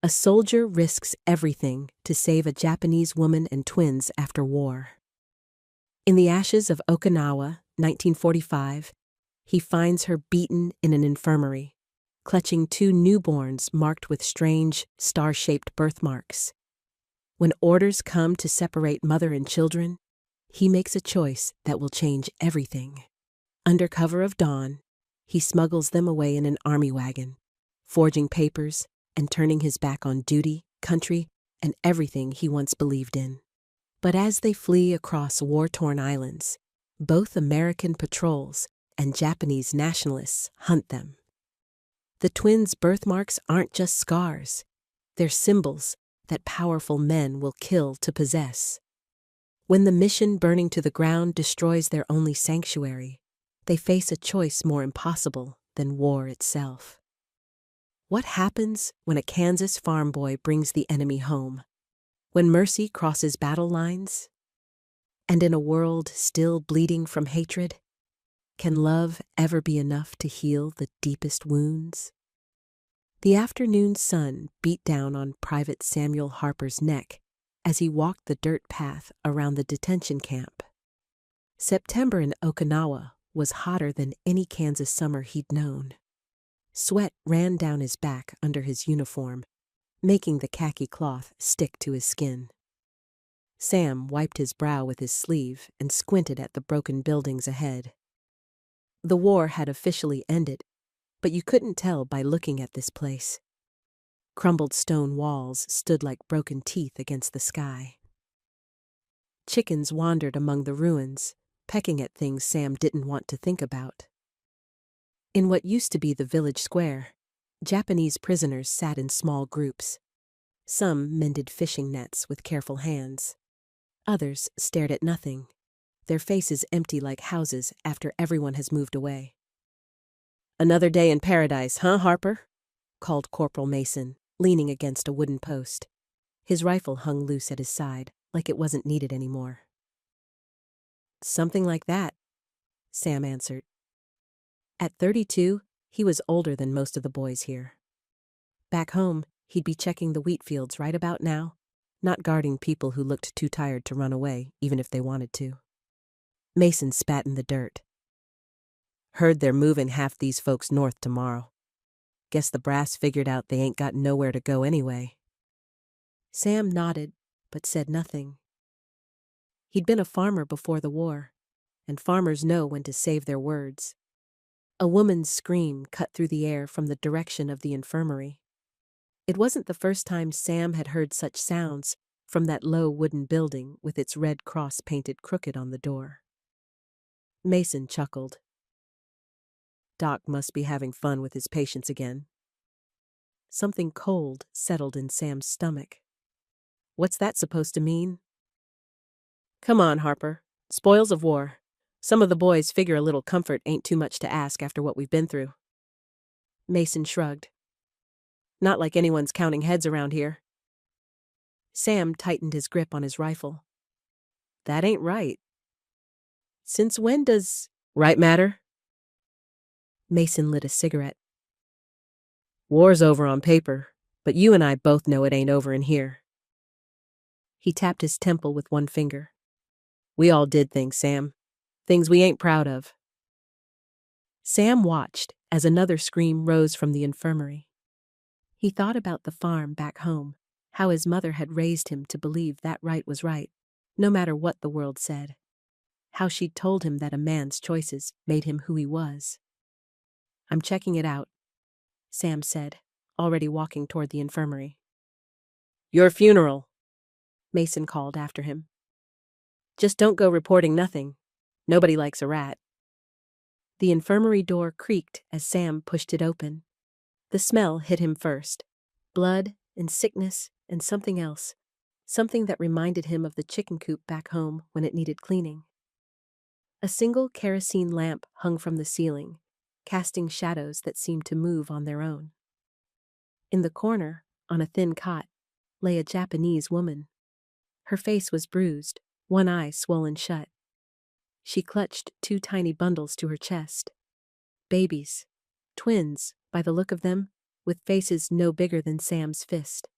A soldier risks everything to save a Japanese woman and twins after war. In the ashes of Okinawa, 1945, he finds her beaten in an infirmary, clutching two newborns marked with strange, star-shaped birthmarks. When orders come to separate mother and children, he makes a choice that will change everything. Under cover of dawn, he smuggles them away in an army wagon, forging papers and turning his back on duty, country, and everything he once believed in. But as they flee across war-torn islands, both American patrols and Japanese nationalists hunt them. The twins' birthmarks aren't just scars, they're symbols that powerful men will kill to possess. When the mission burning to the ground destroys their only sanctuary, they face a choice more impossible than war itself. What happens when a Kansas farm boy brings the enemy home? When mercy crosses battle lines? And in a world still bleeding from hatred, can love ever be enough to heal the deepest wounds? The afternoon sun beat down on Private Samuel Harper's neck as he walked the dirt path around the detention camp. September in Okinawa was hotter than any Kansas summer he'd known. Sweat ran down his back under his uniform, making the khaki cloth stick to his skin. Sam wiped his brow with his sleeve and squinted at the broken buildings ahead. The war had officially ended, but you couldn't tell by looking at this place. Crumbled stone walls stood like broken teeth against the sky. Chickens wandered among the ruins, pecking at things Sam didn't want to think about. In what used to be the village square, Japanese prisoners sat in small groups. Some mended fishing nets with careful hands. Others stared at nothing, their faces empty like houses after everyone has moved away. "Another day in paradise, huh, Harper?" called Corporal Mason, leaning against a wooden post. His rifle hung loose at his side, like it wasn't needed anymore. "Something like that," Sam answered. At 32, he was older than most of the boys here. Back home, he'd be checking the wheat fields right about now, not guarding people who looked too tired to run away, even if they wanted to. Mason spat in the dirt. "Heard they're moving half these folks north tomorrow. Guess the brass figured out they ain't got nowhere to go anyway." Sam nodded, but said nothing. He'd been a farmer before the war, and farmers know when to save their words. A woman's scream cut through the air from the direction of the infirmary. It wasn't the first time Sam had heard such sounds from that low wooden building with its red cross painted crooked on the door. Mason chuckled. Doc must be having fun with his patients again. Something cold settled in Sam's stomach. What's that supposed to mean? "Come on, Harper. Spoils of war. Some of the boys figure a little comfort ain't too much to ask after what we've been through." Mason shrugged. "Not like anyone's counting heads around here." Sam tightened his grip on his rifle. "That ain't right. Since when does right matter?" Mason lit a cigarette. "War's over on paper, but you and I both know it ain't over in here." He tapped his temple with one finger. "We all did things, Sam. Things we ain't proud of." Sam watched as another scream rose from the infirmary. He thought about the farm back home, how his mother had raised him to believe that right was right, no matter what the world said. How she'd told him that a man's choices made him who he was. "I'm checking it out," Sam said, already walking toward the infirmary. "Your funeral," Mason called after him. "Just don't go reporting nothing. Nobody likes a rat." The infirmary door creaked as Sam pushed it open. The smell hit him first. Blood and sickness and something else. Something that reminded him of the chicken coop back home when it needed cleaning. A single kerosene lamp hung from the ceiling, casting shadows that seemed to move on their own. In the corner, on a thin cot, lay a Japanese woman. Her face was bruised, one eye swollen shut. She clutched two tiny bundles to her chest. Babies. Twins, by the look of them, with faces no bigger than Sam's fist.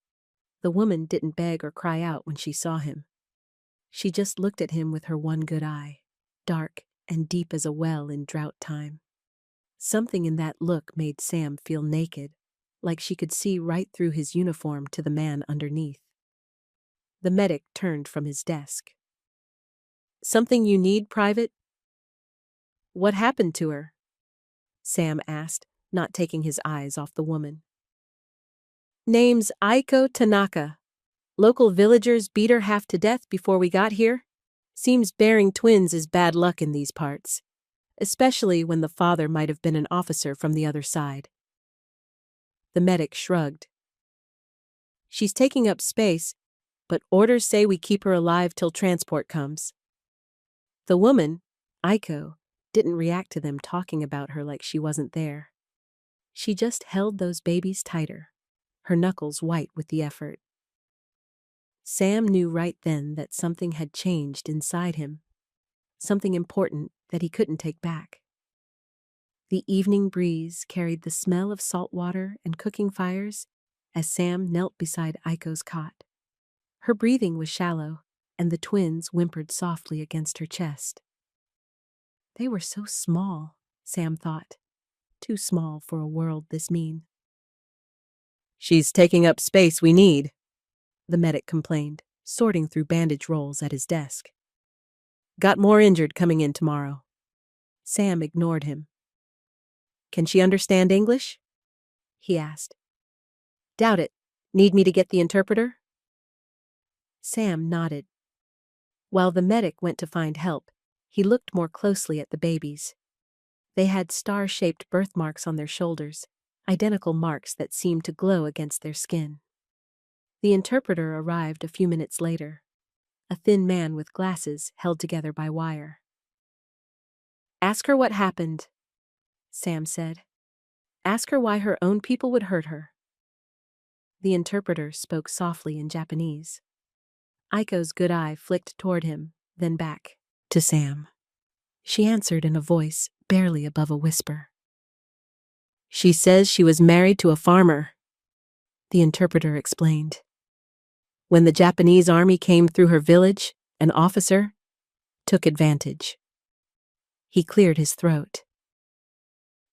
The woman didn't beg or cry out when she saw him. She just looked at him with her one good eye, dark and deep as a well in drought time. Something in that look made Sam feel naked, like she could see right through his uniform to the man underneath. The medic turned from his desk. "Something you need, Private?" "What happened to her?" Sam asked, not taking his eyes off the woman. "Name's Aiko Tanaka. Local villagers beat her half to death before we got here. Seems bearing twins is bad luck in these parts, especially when the father might have been an officer from the other side." The medic shrugged. "She's taking up space, but orders say we keep her alive till transport comes." The woman, Aiko, didn't react to them talking about her like she wasn't there. She just held those babies tighter, her knuckles white with the effort. Sam knew right then that something had changed inside him, something important that he couldn't take back. The evening breeze carried the smell of salt water and cooking fires as Sam knelt beside Aiko's cot. Her breathing was shallow, and the twins whimpered softly against her chest. They were so small, Sam thought. Too small for a world this mean. "She's taking up space we need," the medic complained, sorting through bandage rolls at his desk. "Got more injured coming in tomorrow." Sam ignored him. "Can she understand English?" he asked. "Doubt it. Need me to get the interpreter?" Sam nodded. While the medic went to find help, he looked more closely at the babies. They had star-shaped birthmarks on their shoulders, identical marks that seemed to glow against their skin. The interpreter arrived a few minutes later, a thin man with glasses held together by wire. "Ask her what happened," Sam said. "Ask her why her own people would hurt her." The interpreter spoke softly in Japanese. Aiko's good eye flicked toward him, then back to Sam. She answered in a voice barely above a whisper. "She says she was married to a farmer," the interpreter explained. "When the Japanese army came through her village, an officer took advantage." He cleared his throat.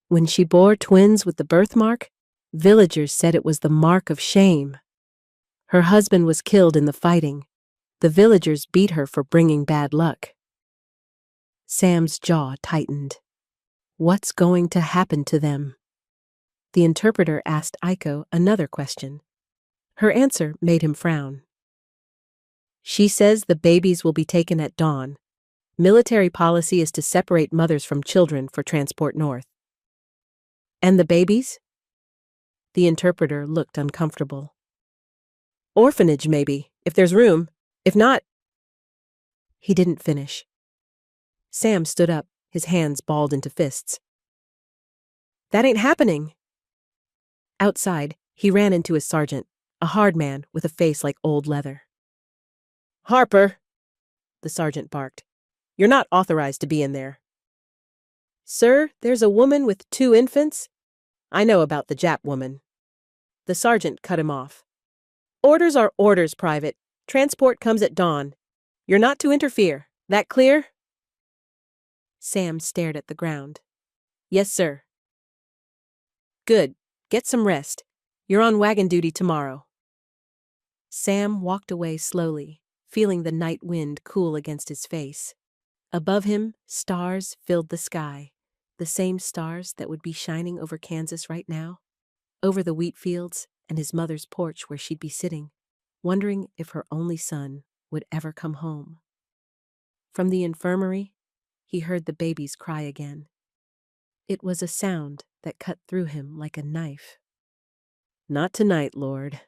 "When she bore twins with the birthmark, villagers said it was the mark of shame. Her husband was killed in the fighting. The villagers beat her for bringing bad luck." Sam's jaw tightened. What's going to happen to them? The interpreter asked Aiko another question. Her answer made him frown. "She says the babies will be taken at dawn. Military policy is to separate mothers from children for transport north." "And the babies?" The interpreter looked uncomfortable. "Orphanage, maybe, if there's room. If not—" He didn't finish. Sam stood up, his hands balled into fists. "That ain't happening." Outside, he ran into his sergeant, a hard man with a face like old leather. "Harper," the sergeant barked, "you're not authorized to be in there." "Sir, there's a woman with 2 infants." "I know about the Jap woman." The sergeant cut him off. "Orders are orders, Private. Transport comes at dawn. You're not to interfere. That clear?" Sam stared at the ground. "Yes, sir." "Good. Get some rest. You're on wagon duty tomorrow." Sam walked away slowly, feeling the night wind cool against his face. Above him, stars filled the sky, the same stars that would be shining over Kansas right now, over the wheat fields and his mother's porch where she'd be sitting, wondering if her only son would ever come home. From the infirmary, he heard the babies cry again. It was a sound that cut through him like a knife. "Not tonight, Lord,"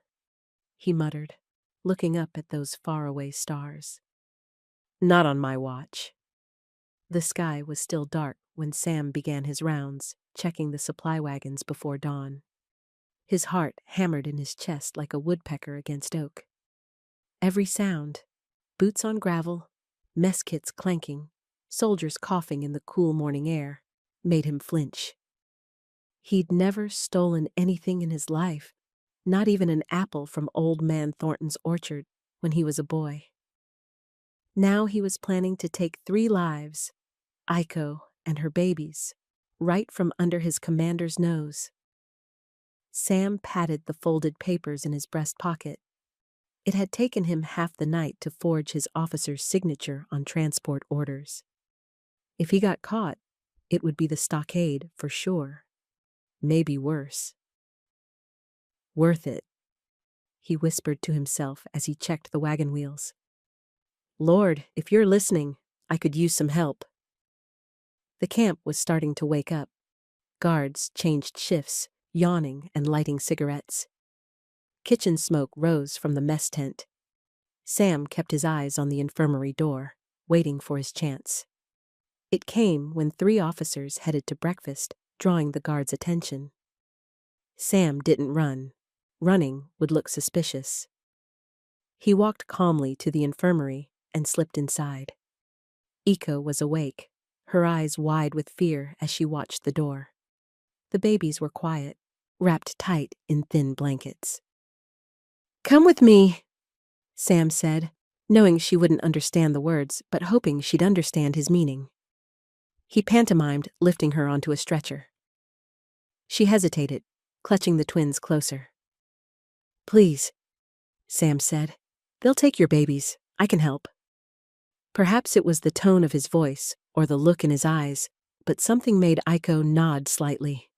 he muttered, looking up at those faraway stars. "Not on my watch." The sky was still dark when Sam began his rounds, checking the supply wagons before dawn. His heart hammered in his chest like a woodpecker against oak. Every sound, boots on gravel, mess kits clanking, soldiers coughing in the cool morning air, made him flinch. He'd never stolen anything in his life, Not even an apple from Old Man Thornton's orchard when he was a boy. Now he was planning to take 3 lives, Aiko and her babies, right from under his commander's nose. Sam patted the folded papers in his breast pocket. It had taken him half the night to forge his officer's signature on transport orders. If he got caught, it would be the stockade for sure. Maybe worse. Worth it, he whispered to himself as he checked the wagon wheels. Lord, if you're listening, I could use some help. The camp was starting to wake up. Guards changed shifts, yawning and lighting cigarettes. Kitchen smoke rose from the mess tent. Sam kept his eyes on the infirmary door, waiting for his chance. It came when 3 officers headed to breakfast, drawing the guards' attention. Sam didn't run. Running would look suspicious. He walked calmly to the infirmary and slipped inside. Iko was awake, her eyes wide with fear as she watched the door. The babies were quiet, wrapped tight in thin blankets. "Come with me," Sam said, knowing she wouldn't understand the words, but hoping she'd understand his meaning. He pantomimed, lifting her onto a stretcher. She hesitated, clutching the twins closer. "Please," Sam said. "They'll take your babies. I can help." Perhaps it was the tone of his voice or the look in his eyes, but something made Aiko nod slightly.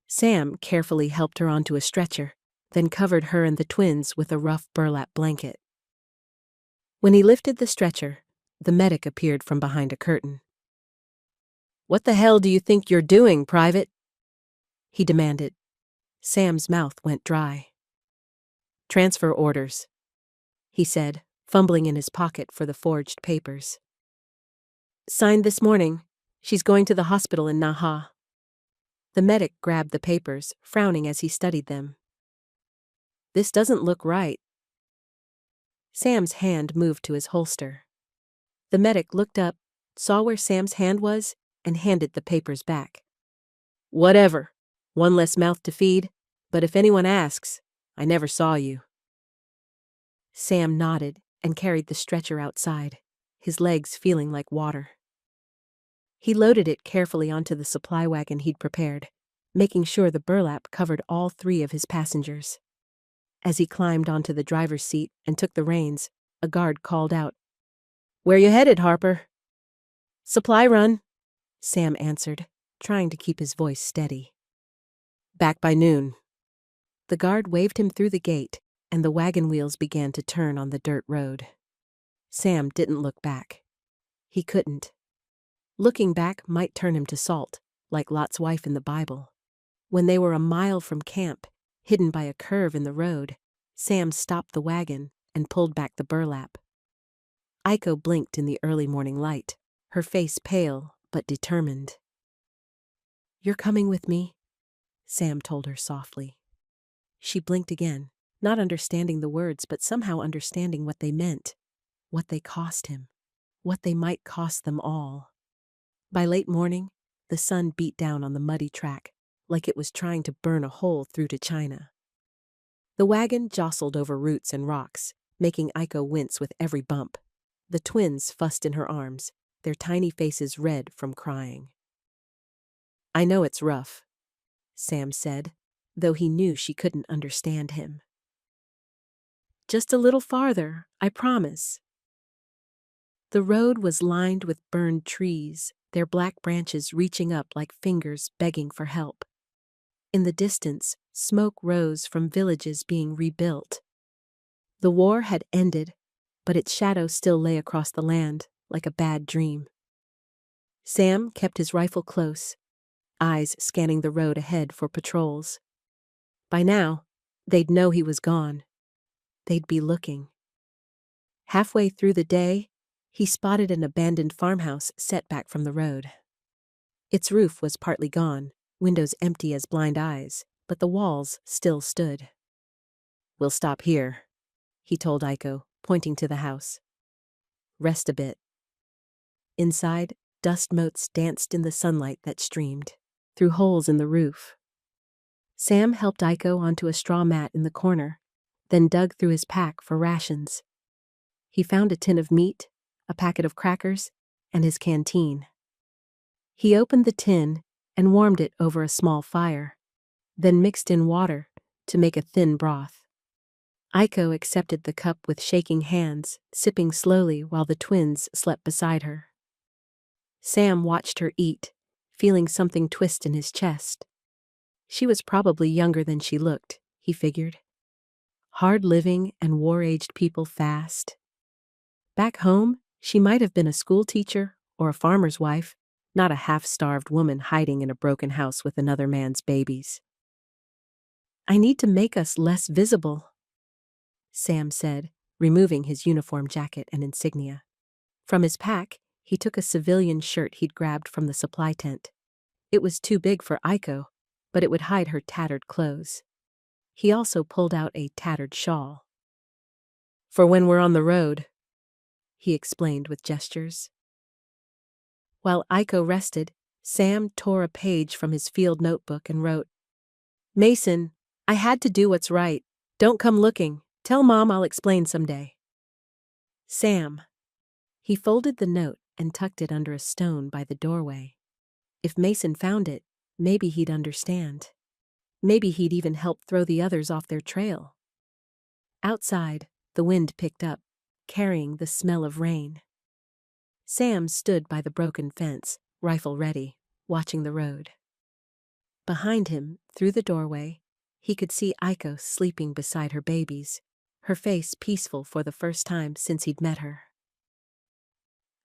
Sam carefully helped her onto a stretcher, then covered her and the twins with a rough burlap blanket. When he lifted the stretcher, the medic appeared from behind a curtain. "What the hell do you think you're doing, Private?" he demanded. Sam's mouth went dry. "Transfer orders," he said, fumbling in his pocket for the forged papers. "Signed this morning. She's going to the hospital in Naha." The medic grabbed the papers, frowning as he studied them. "This doesn't look right." Sam's hand moved to his holster. The medic looked up, saw where Sam's hand was, and handed the papers back. "Whatever. One less mouth to feed, but if anyone asks, I never saw you." Sam nodded and carried the stretcher outside, his legs feeling like water. He loaded it carefully onto the supply wagon he'd prepared, making sure the burlap covered all 3 of his passengers. As he climbed onto the driver's seat and took the reins, a guard called out, "Where you headed, Harper?" "Supply run," Sam answered, trying to keep his voice steady. "Back by noon." The guard waved him through the gate, and the wagon wheels began to turn on the dirt road. Sam didn't look back. He couldn't. Looking back might turn him to salt, like Lot's wife in the Bible. When they were a mile from camp, hidden by a curve in the road, Sam stopped the wagon and pulled back the burlap. Aiko blinked in the early morning light, her face pale but determined. "You're coming with me," Sam told her softly. She blinked again, not understanding the words but somehow understanding what they meant, what they cost him, what they might cost them all. By late morning, the sun beat down on the muddy track, like it was trying to burn a hole through to China. The wagon jostled over roots and rocks, making Aiko wince with every bump. The twins fussed in her arms, their tiny faces red from crying. "I know it's rough," Sam said, though he knew she couldn't understand him. "Just a little farther, I promise." The road was lined with burned trees, their black branches reaching up like fingers begging for help. In the distance, smoke rose from villages being rebuilt. The war had ended, but its shadow still lay across the land like a bad dream. Sam kept his rifle close, eyes scanning the road ahead for patrols. By now, they'd know he was gone. They'd be looking. Halfway through the day, he spotted an abandoned farmhouse set back from the road. Its roof was partly gone, windows empty as blind eyes, but the walls still stood. "We'll stop here," he told Aiko, pointing to the house. "Rest a bit." Inside, dust motes danced in the sunlight that streamed through holes in the roof. Sam helped Iko onto a straw mat in the corner, then dug through his pack for rations. He found a tin of meat, a packet of crackers, and his canteen. He opened the tin and warmed it over a small fire, then mixed in water to make a thin broth. Iko accepted the cup with shaking hands, sipping slowly while the twins slept beside her. Sam watched her eat, feeling something twist in his chest. She was probably younger than she looked, he figured. Hard-living and war-aged people fast. Back home, she might have been a school teacher or a farmer's wife, not a half-starved woman hiding in a broken house with another man's babies. "I need to make us less visible," Sam said, removing his uniform jacket and insignia. From his pack, he took a civilian shirt he'd grabbed from the supply tent. It was too big for Iko, but it would hide her tattered clothes. He also pulled out a tattered shawl. "For when we're on the road," he explained with gestures. While Iko rested, Sam tore a page from his field notebook and wrote, "Mason, I had to do what's right. Don't come looking. Tell Mom I'll explain someday." Sam. He folded the note and tucked it under a stone by the doorway. If Mason found it, maybe he'd understand. Maybe he'd even help throw the others off their trail. Outside, the wind picked up, carrying the smell of rain. Sam stood by the broken fence, rifle ready, watching the road. Behind him, through the doorway, he could see Iko sleeping beside her babies, her face peaceful for the first time since he'd met her.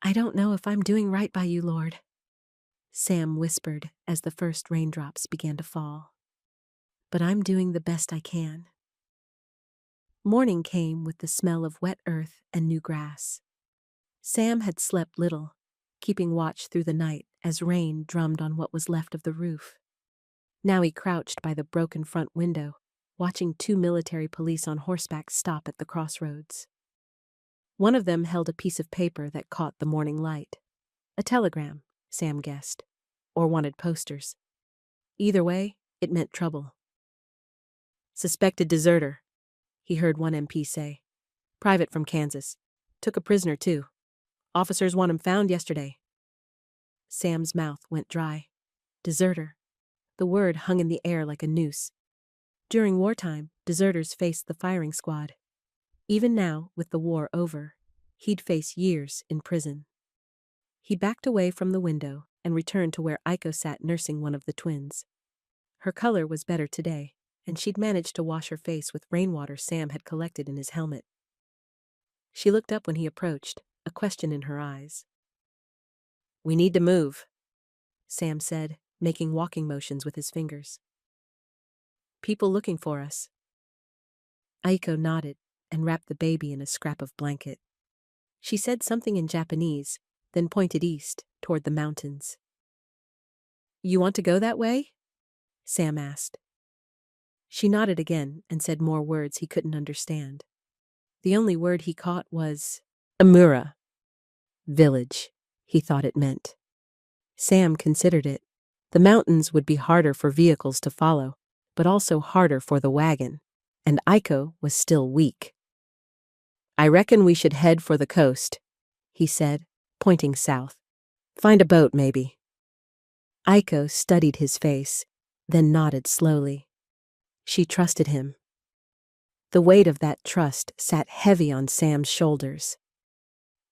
"I don't know if I'm doing right by you, Lord," Sam whispered as the first raindrops began to fall. "But I'm doing the best I can." Morning came with the smell of wet earth and new grass. Sam had slept little, keeping watch through the night as rain drummed on what was left of the roof. Now he crouched by the broken front window, watching 2 military police on horseback stop at the crossroads. One of them held a piece of paper that caught the morning light. A telegram, Sam guessed, or wanted posters. Either way, it meant trouble. "Suspected deserter," he heard one MP say. "Private from Kansas. Took a prisoner, too. Officers want him found yesterday." Sam's mouth went dry. Deserter. The word hung in the air like a noose. During wartime, deserters faced the firing squad. Even now, with the war over, he'd face years in prison. He backed away from the window and returned to where Iko sat nursing one of the twins. Her color was better today, and she'd managed to wash her face with rainwater Sam had collected in his helmet. She looked up when he approached, a question in her eyes. "We need to move," Sam said, making walking motions with his fingers. "People looking for us." Aiko nodded and wrapped the baby in a scrap of blanket. She said something in Japanese, then pointed east, toward the mountains. "You want to go that way?" Sam asked. She nodded again and said more words he couldn't understand. The only word he caught was Amura. Village, he thought it meant. Sam considered it. The mountains would be harder for vehicles to follow, but also harder for the wagon, and Aiko was still weak. "I reckon we should head for the coast," he said, pointing south. "Find a boat, maybe." Aiko studied his face, then nodded slowly. She trusted him. The weight of that trust sat heavy on Sam's shoulders.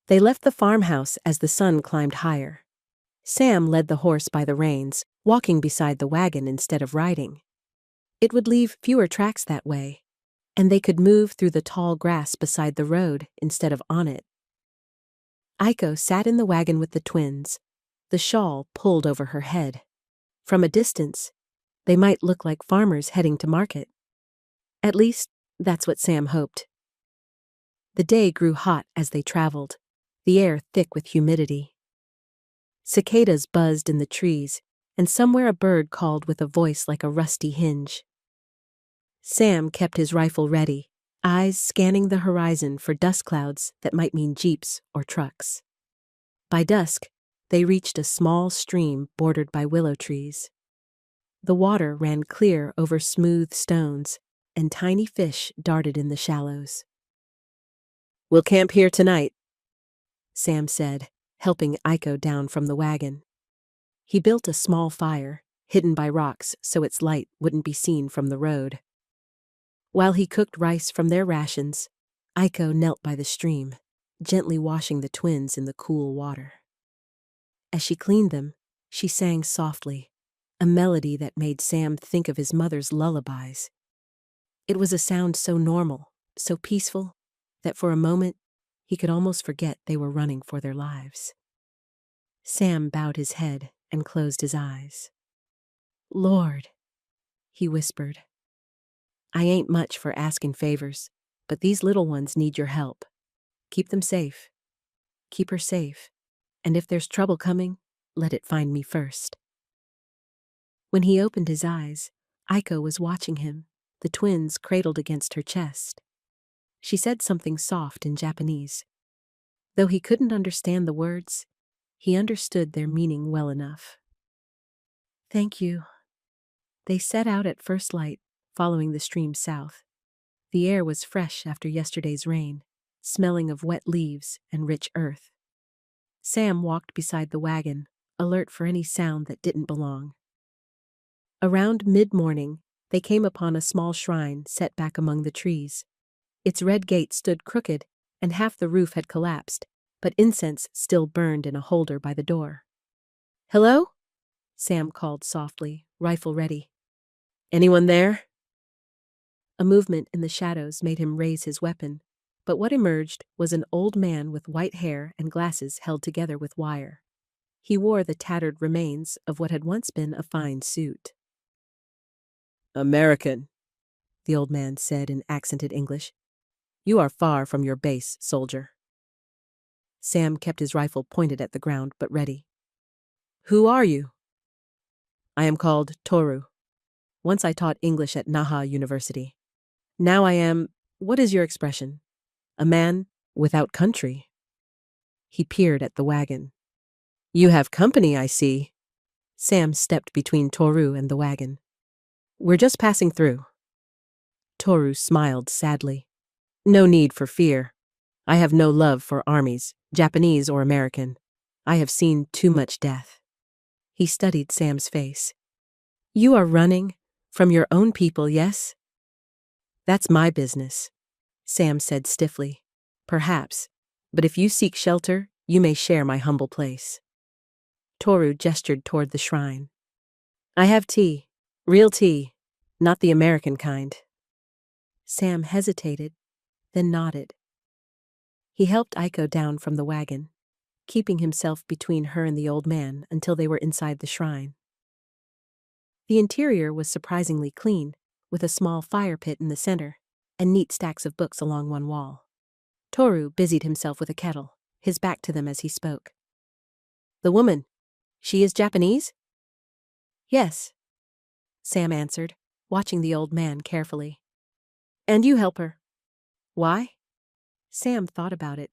They left the farmhouse as the sun climbed higher. Sam led the horse by the reins, walking beside the wagon instead of riding. It would leave fewer tracks that way, and they could move through the tall grass beside the road instead of on it. Aiko sat in the wagon with the twins, the shawl pulled over her head. From a distance, they might look like farmers heading to market. At least, that's what Sam hoped. The day grew hot as they traveled, the air thick with humidity. Cicadas buzzed in the trees, and somewhere a bird called with a voice like a rusty hinge. Sam kept his rifle ready, eyes scanning the horizon for dust clouds that might mean jeeps or trucks. By dusk, they reached a small stream bordered by willow trees. The water ran clear over smooth stones, and tiny fish darted in the shallows. "We'll camp here tonight," Sam said, helping Aiko down from the wagon. He built a small fire, hidden by rocks so its light wouldn't be seen from the road. While he cooked rice from their rations, Aiko knelt by the stream, gently washing the twins in the cool water. As she cleaned them, she sang softly, a melody that made Sam think of his mother's lullabies. It was a sound so normal, so peaceful, that for a moment he could almost forget they were running for their lives. Sam bowed his head and closed his eyes. "Lord," he whispered, "I ain't much for asking favors, but these little ones need your help. Keep them safe. Keep her safe. And if there's trouble coming, let it find me first." When he opened his eyes, Aiko was watching him, the twins cradled against her chest. She said something soft in Japanese. Though he couldn't understand the words, he understood their meaning well enough. "Thank you." They set out at first light, following the stream south. The air was fresh after yesterday's rain, smelling of wet leaves and rich earth. Sam walked beside the wagon, alert for any sound that didn't belong. Around mid-morning, they came upon a small shrine set back among the trees. Its red gate stood crooked, and half the roof had collapsed, but incense still burned in a holder by the door. "Hello?" Sam called softly, rifle ready. "Anyone there?" A movement in the shadows made him raise his weapon, but what emerged was an old man with white hair and glasses held together with wire. He wore the tattered remains of what had once been a fine suit. "American," the old man said in accented English. "You are far from your base, soldier." Sam kept his rifle pointed at the ground but ready. "Who are you?" "I am called Toru. Once I taught English at Naha University. Now I am, what is your expression? A man without country." He peered at the wagon. "You have company, I see." Sam stepped between Toru and the wagon. "We're just passing through." Toru smiled sadly. "No need for fear. I have no love for armies, Japanese or American. I have seen too much death." He studied Sam's face. "You are running from your own people, yes?" "That's my business," Sam said stiffly. "Perhaps, but if you seek shelter, you may share my humble place." Toru gestured toward the shrine. "I have tea, real tea, not the American kind." Sam hesitated, then nodded. He helped Aiko down from the wagon, keeping himself between her and the old man until they were inside the shrine. The interior was surprisingly clean, with a small fire pit in the center and neat stacks of books along one wall. Toru busied himself with a kettle, his back to them as he spoke. "The woman, she is Japanese?" "Yes," Sam answered, watching the old man carefully. "And you help her." "Why?" Sam thought about it.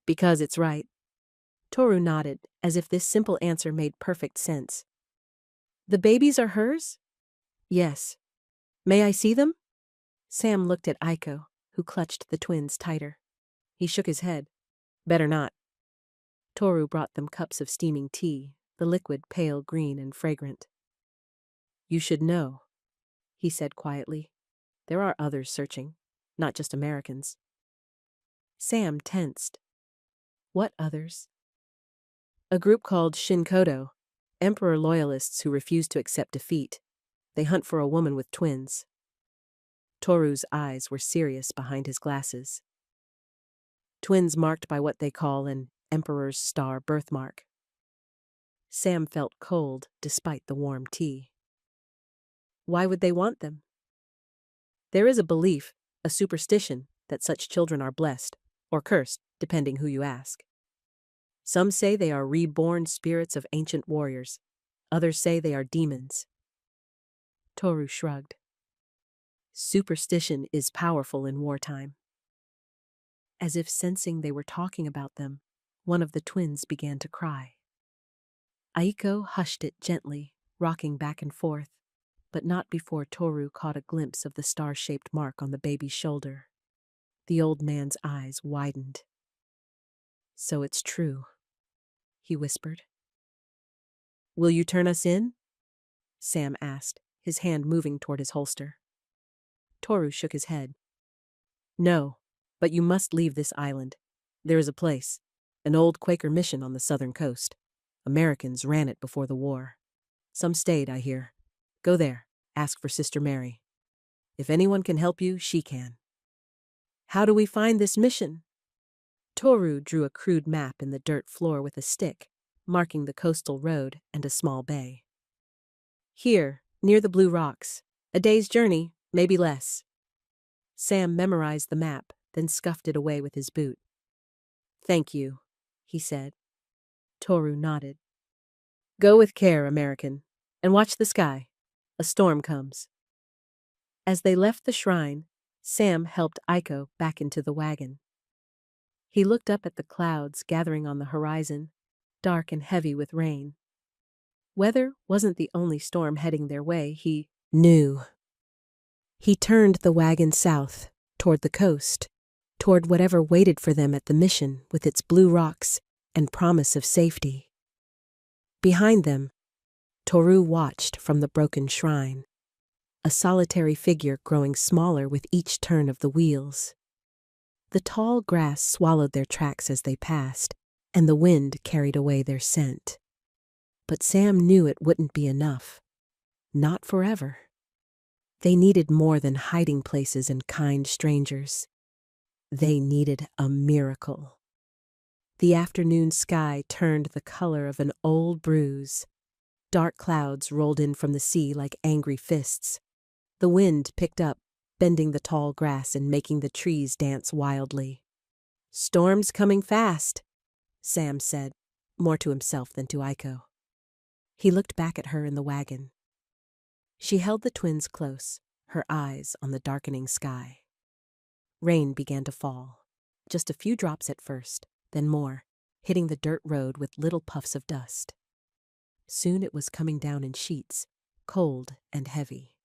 "Because it's right." Toru nodded, as if this simple answer made perfect sense. "The babies are hers?" "Yes." "May I see them?" Sam looked at Aiko, who clutched the twins tighter. He shook his head. "Better not." Toru brought them cups of steaming tea, the liquid pale green and fragrant. "You should know," he said quietly. "There are others searching, not just Americans." Sam tensed. "What others?" "A group called Shinkodo, Emperor loyalists who refuse to accept defeat. They hunt for a woman with twins." Toru's eyes were serious behind his glasses. "Twins marked by what they call an Emperor's Star birthmark." Sam felt cold despite the warm tea. "Why would they want them?" "There is a belief, a superstition, that such children are blessed, or cursed, depending who you ask. Some say they are reborn spirits of ancient warriors. Others say they are demons." Toru shrugged. "Superstition is powerful in wartime." As if sensing they were talking about them, one of the twins began to cry. Aiko hushed it gently, rocking back and forth. but not before Toru caught a glimpse of the star-shaped mark on the baby's shoulder. The old man's eyes widened. "So it's true," he whispered. "Will you turn us in?" Sam asked, his hand moving toward his holster. Toru shook his head. "No, but you must leave this island. There is a place, an old Quaker mission on the southern coast. Americans ran it before the war. Some stayed, I hear. Go there, ask for Sister Mary. If anyone can help you, she can." "How do we find this mission?" Toru drew a crude map in the dirt floor with a stick, marking the coastal road and a small bay. "Here, near the Blue Rocks. A day's journey, maybe less." Sam memorized the map, then scuffed it away with his boot. "Thank you," he said. Toru nodded. "Go with care, American, and watch the sky. A storm comes." As they left the shrine, Sam helped Aiko back into the wagon. He looked up at the clouds gathering on the horizon, dark and heavy with rain. Weather wasn't the only storm heading their way, he knew. He turned the wagon south, toward the coast, toward whatever waited for them at the mission with its blue rocks and promise of safety. Behind them, Toru watched from the broken shrine, a solitary figure growing smaller with each turn of the wheels. The tall grass swallowed their tracks as they passed, and the wind carried away their scent. But Sam knew it wouldn't be enough. Not forever. They needed more than hiding places and kind strangers. They needed a miracle. The afternoon sky turned the color of an old bruise. Dark clouds rolled in from the sea like angry fists. The wind picked up, bending the tall grass and making the trees dance wildly. "Storm's coming fast," Sam said, more to himself than to Aiko. He looked back at her in the wagon. She held the twins close, her eyes on the darkening sky. Rain began to fall, just a few drops at first, then more, hitting the dirt road with little puffs of dust. Soon it was coming down in sheets, cold and heavy.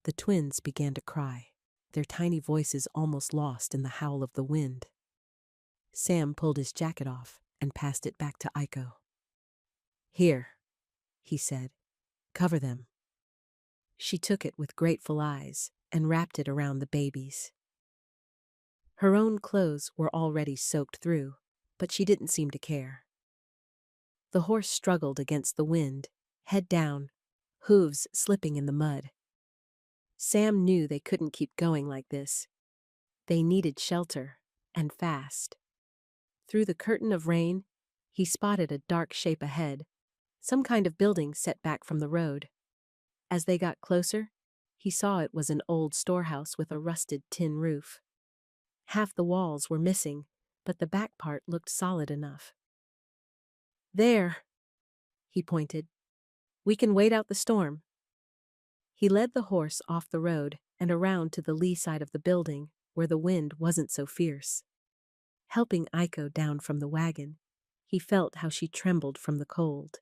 The twins began to cry, their tiny voices almost lost in the howl of the wind. Sam pulled his jacket off and passed it back to Aiko. "Here," he said, "cover them." She took it with grateful eyes and wrapped it around the babies. Her own clothes were already soaked through, but she didn't seem to care. The horse struggled against the wind, head down, hooves slipping in the mud. Sam knew they couldn't keep going like this. They needed shelter, and fast. Through the curtain of rain, he spotted a dark shape ahead, some kind of building set back from the road. As they got closer, he saw it was an old storehouse with a rusted tin roof. Half the walls were missing, but the back part looked solid enough. "There," he pointed. "We can wait out the storm." He led the horse off the road and around to the lee side of the building where the wind wasn't so fierce. Helping Aiko down from the wagon, he felt how she trembled from the cold.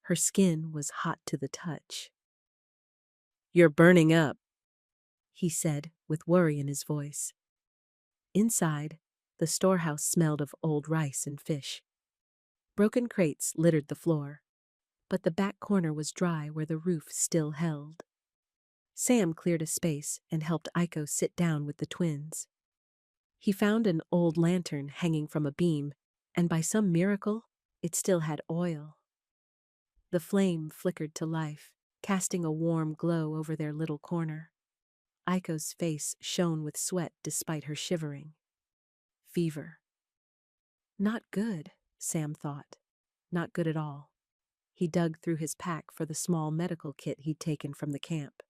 Her skin was hot to the touch. "You're burning up," he said with worry in his voice. Inside, the storehouse smelled of old rice and fish. Broken crates littered the floor, but the back corner was dry where the roof still held. Sam cleared a space and helped Aiko sit down with the twins. He found an old lantern hanging from a beam, and by some miracle, it still had oil. The flame flickered to life, casting a warm glow over their little corner. Aiko's face shone with sweat despite her shivering. Fever. Not good, Sam thought. Not good at all. He dug through his pack for the small medical kit he'd taken from the camp.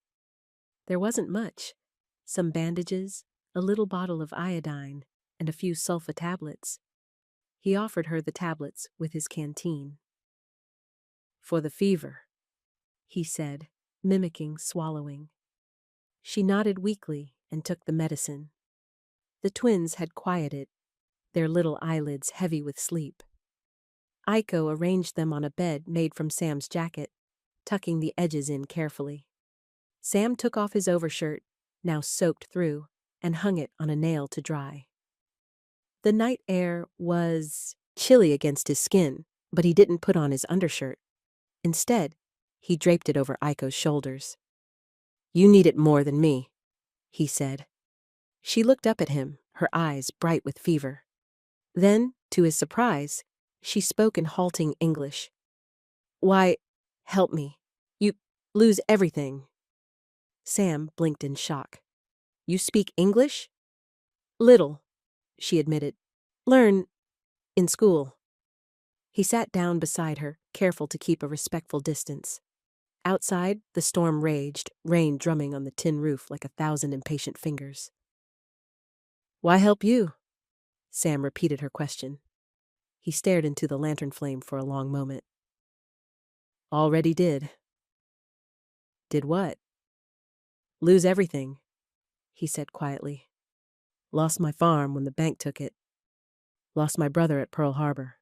There wasn't much. Some bandages, a little bottle of iodine, and a few sulfa tablets. He offered her the tablets with his canteen. "For the fever," he said, mimicking swallowing. She nodded weakly and took the medicine. The twins had quieted, their little eyelids heavy with sleep. Aiko arranged them on a bed made from Sam's jacket, tucking the edges in carefully. Sam took off his overshirt, now soaked through, and hung it on a nail to dry. The night air was chilly against his skin, but he didn't put on his undershirt. Instead, he draped it over Aiko's shoulders. "You need it more than me," he said. She looked up at him, her eyes bright with fever. Then, to his surprise, she spoke in halting English. "Why, help me. You lose everything." Sam blinked in shock. "You speak English?" "Little," she admitted. "Learn in school." He sat down beside her, careful to keep a respectful distance. Outside, the storm raged, rain drumming on the tin roof like 1,000 impatient fingers. "Why help you?" Sam repeated her question. He stared into the lantern flame for a long moment. "Already did." "Did what?" "Lose everything," he said quietly. "Lost my farm when the bank took it. Lost my brother at Pearl Harbor.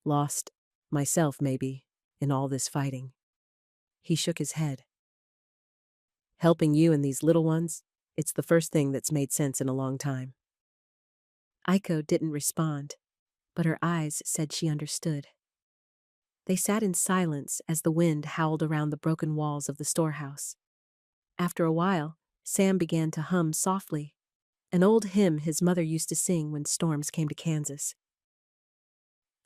Lost myself, maybe, in all this fighting." He shook his head. "Helping you and these little ones, it's the first thing that's made sense in a long time." Aiko didn't respond, but her eyes said she understood. They sat in silence as the wind howled around the broken walls of the storehouse. After a while, Sam began to hum softly, an old hymn his mother used to sing when storms came to Kansas.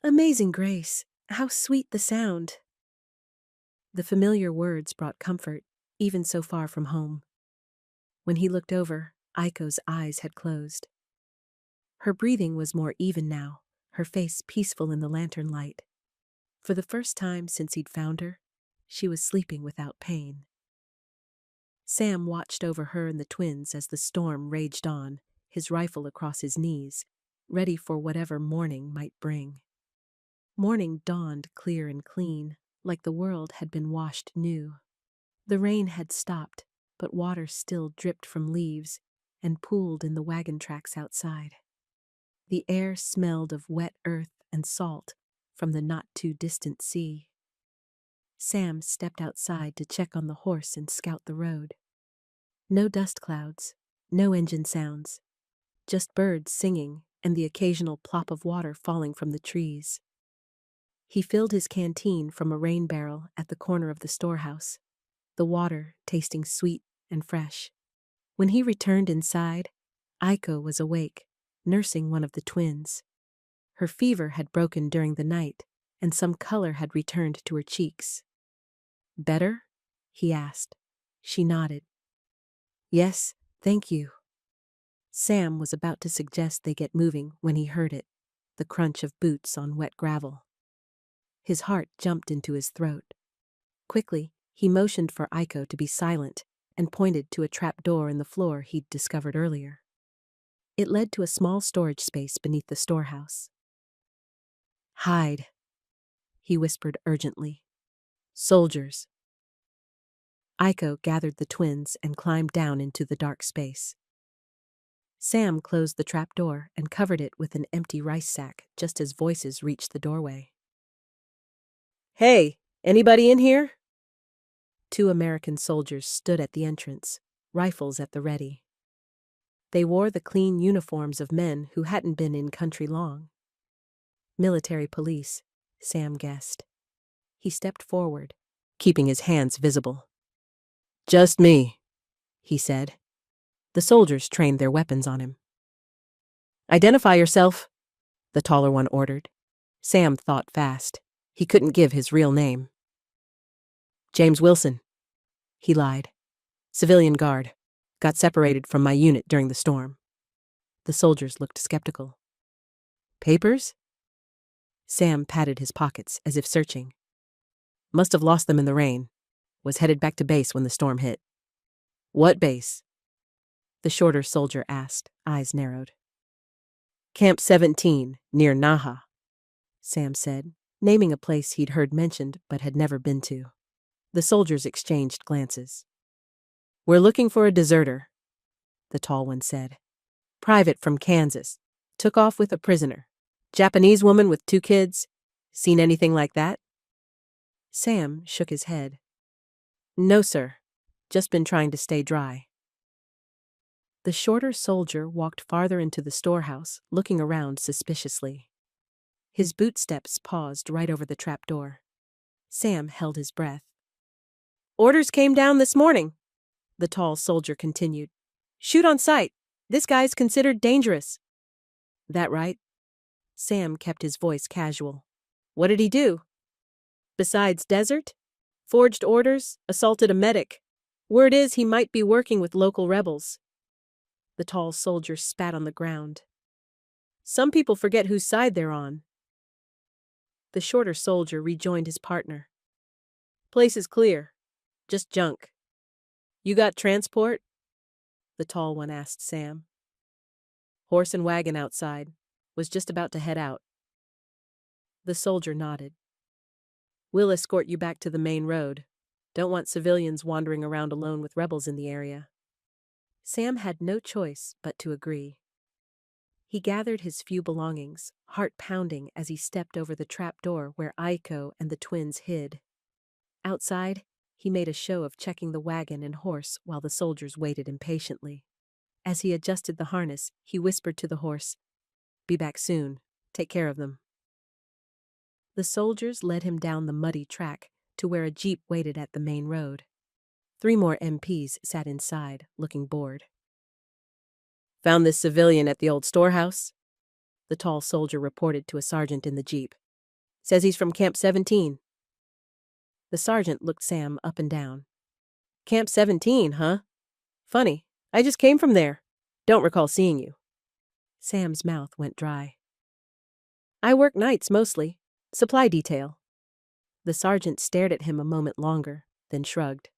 "Amazing grace, how sweet the sound." The familiar words brought comfort, even so far from home. When he looked over, Aiko's eyes had closed. Her breathing was more even now, her face peaceful in the lantern light. For the first time since he'd found her, she was sleeping without pain. Sam watched over her and the twins as the storm raged on, his rifle across his knees, ready for whatever morning might bring. Morning dawned clear and clean, like the world had been washed new. The rain had stopped, but water still dripped from leaves and pooled in the wagon tracks outside. The air smelled of wet earth and salt from the not-too-distant sea. Sam stepped outside to check on the horse and scout the road. No dust clouds, no engine sounds, just birds singing and the occasional plop of water falling from the trees. He filled his canteen from a rain barrel at the corner of the storehouse, the water tasting sweet and fresh. When he returned inside, Aiko was awake, nursing one of the twins. Her fever had broken during the night, and some color had returned to her cheeks. "Better?" he asked. She nodded. "Yes, thank you." Sam was about to suggest they get moving when he heard it, the crunch of boots on wet gravel. His heart jumped into his throat. Quickly, he motioned for Aiko to be silent and pointed to a trap door in the floor he'd discovered earlier. It led to a small storage space beneath the storehouse. "Hide," he whispered urgently. "Soldiers." Aiko gathered the twins and climbed down into the dark space. Sam closed the trap door and covered it with an empty rice sack just as voices reached the doorway. "Hey, anybody in here?" 2 American soldiers stood at the entrance, rifles at the ready. They wore the clean uniforms of men who hadn't been in country long. Military police, Sam guessed. He stepped forward, keeping his hands visible. "Just me," he said. The soldiers trained their weapons on him. "Identify yourself," the taller one ordered. Sam thought fast. He couldn't give his real name. "James Wilson," he lied. "Civilian guard. Got separated from my unit during the storm." The soldiers looked skeptical. "Papers?" Sam patted his pockets as if searching. "Must have lost them in the rain. Was headed back to base when the storm hit." "What base?" the shorter soldier asked, eyes narrowed. "Camp 17, near Naha," Sam said, naming a place he'd heard mentioned but had never been to. The soldiers exchanged glances. "We're looking for a deserter," the tall one said. "Private from Kansas. Took off with a prisoner. Japanese woman with 2 kids. Seen anything like that?" Sam shook his head. "No, sir. Just been trying to stay dry. The shorter soldier walked farther into the storehouse, looking around suspiciously. His bootsteps paused right over the trapdoor. Sam held his breath. "Orders came down this morning," the tall soldier continued. "Shoot on sight. This guy's considered dangerous." "That right?" Sam kept his voice casual. "What did he do?" "Besides desert? Forged orders, assaulted a medic. Word is he might be working with local rebels." The tall soldier spat on the ground. "Some people forget whose side they're on." The shorter soldier rejoined his partner. "Place is clear. Just junk." "You got transport?" the tall one asked Sam. "Horse and wagon outside. Was just about to head out." The soldier nodded. "We'll escort you back to the main road. Don't want civilians wandering around alone with rebels in the area." Sam had no choice but to agree. He gathered his few belongings, heart pounding as he stepped over the trap door where Aiko and the twins hid. Outside, he made a show of checking the wagon and horse while the soldiers waited impatiently. As he adjusted the harness, he whispered to the horse, "Be back soon. Take care of them." The soldiers led him down the muddy track to where a jeep waited at the main road. 3 more MPs sat inside, looking bored. "Found this civilian at the old storehouse," the tall soldier reported to a sergeant in the jeep. "Says he's from Camp 17. The sergeant looked Sam up and down. "Camp 17, huh? Funny, I just came from there. Don't recall seeing you." Sam's mouth went dry. "I work nights mostly. Supply detail." The sergeant stared at him a moment longer, then shrugged.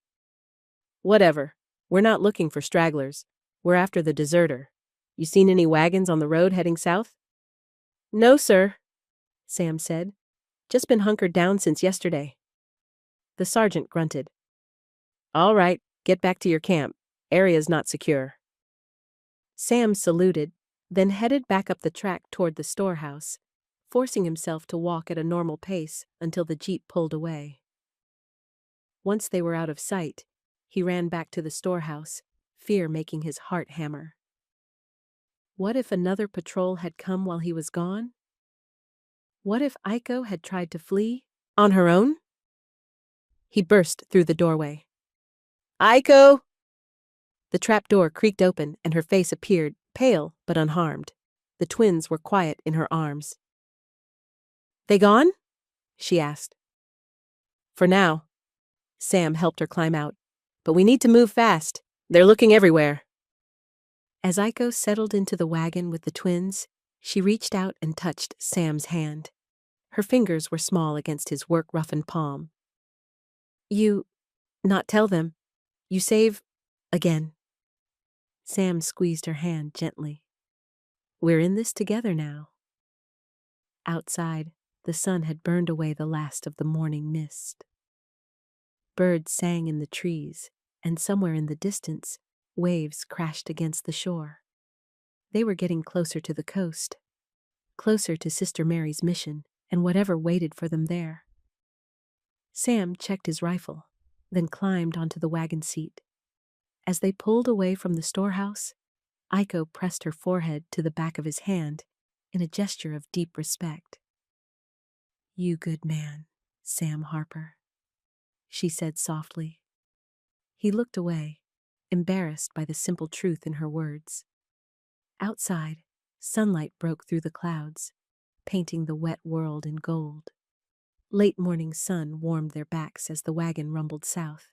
"Whatever. We're not looking for stragglers. We're after the deserter. You seen any wagons on the road heading south?" "No, sir," Sam said. "Just been hunkered down since yesterday." The sergeant grunted. "All right, get back to your camp. Area's not secure." Sam saluted, then headed back up the track toward the storehouse, forcing himself to walk at a normal pace until the jeep pulled away. Once they were out of sight, he ran back to the storehouse, fear making his heart hammer. What if another patrol had come while he was gone? What if Aiko had tried to flee? On her own? He burst through the doorway. "Aiko!" The trap door creaked open and her face appeared, pale but unharmed. The twins were quiet in her arms. "They gone?" she asked. "For now." Sam helped her climb out. "But we need to move fast. They're looking everywhere." As Aiko settled into the wagon with the twins, she reached out and touched Sam's hand. Her fingers were small against his work-roughened palm. "You not tell them. You save again." Sam squeezed her hand gently. "We're in this together now." Outside, the sun had burned away the last of the morning mist. Birds sang in the trees, and somewhere in the distance, waves crashed against the shore. They were getting closer to the coast, closer to Sister Mary's mission and whatever waited for them there. Sam checked his rifle, then climbed onto the wagon seat. As they pulled away from the storehouse, Aiko pressed her forehead to the back of his hand in a gesture of deep respect. "You good man, Sam Harper," she said softly. He looked away, embarrassed by the simple truth in her words. Outside, sunlight broke through the clouds, painting the wet world in gold. Late morning sun warmed their backs as the wagon rumbled south.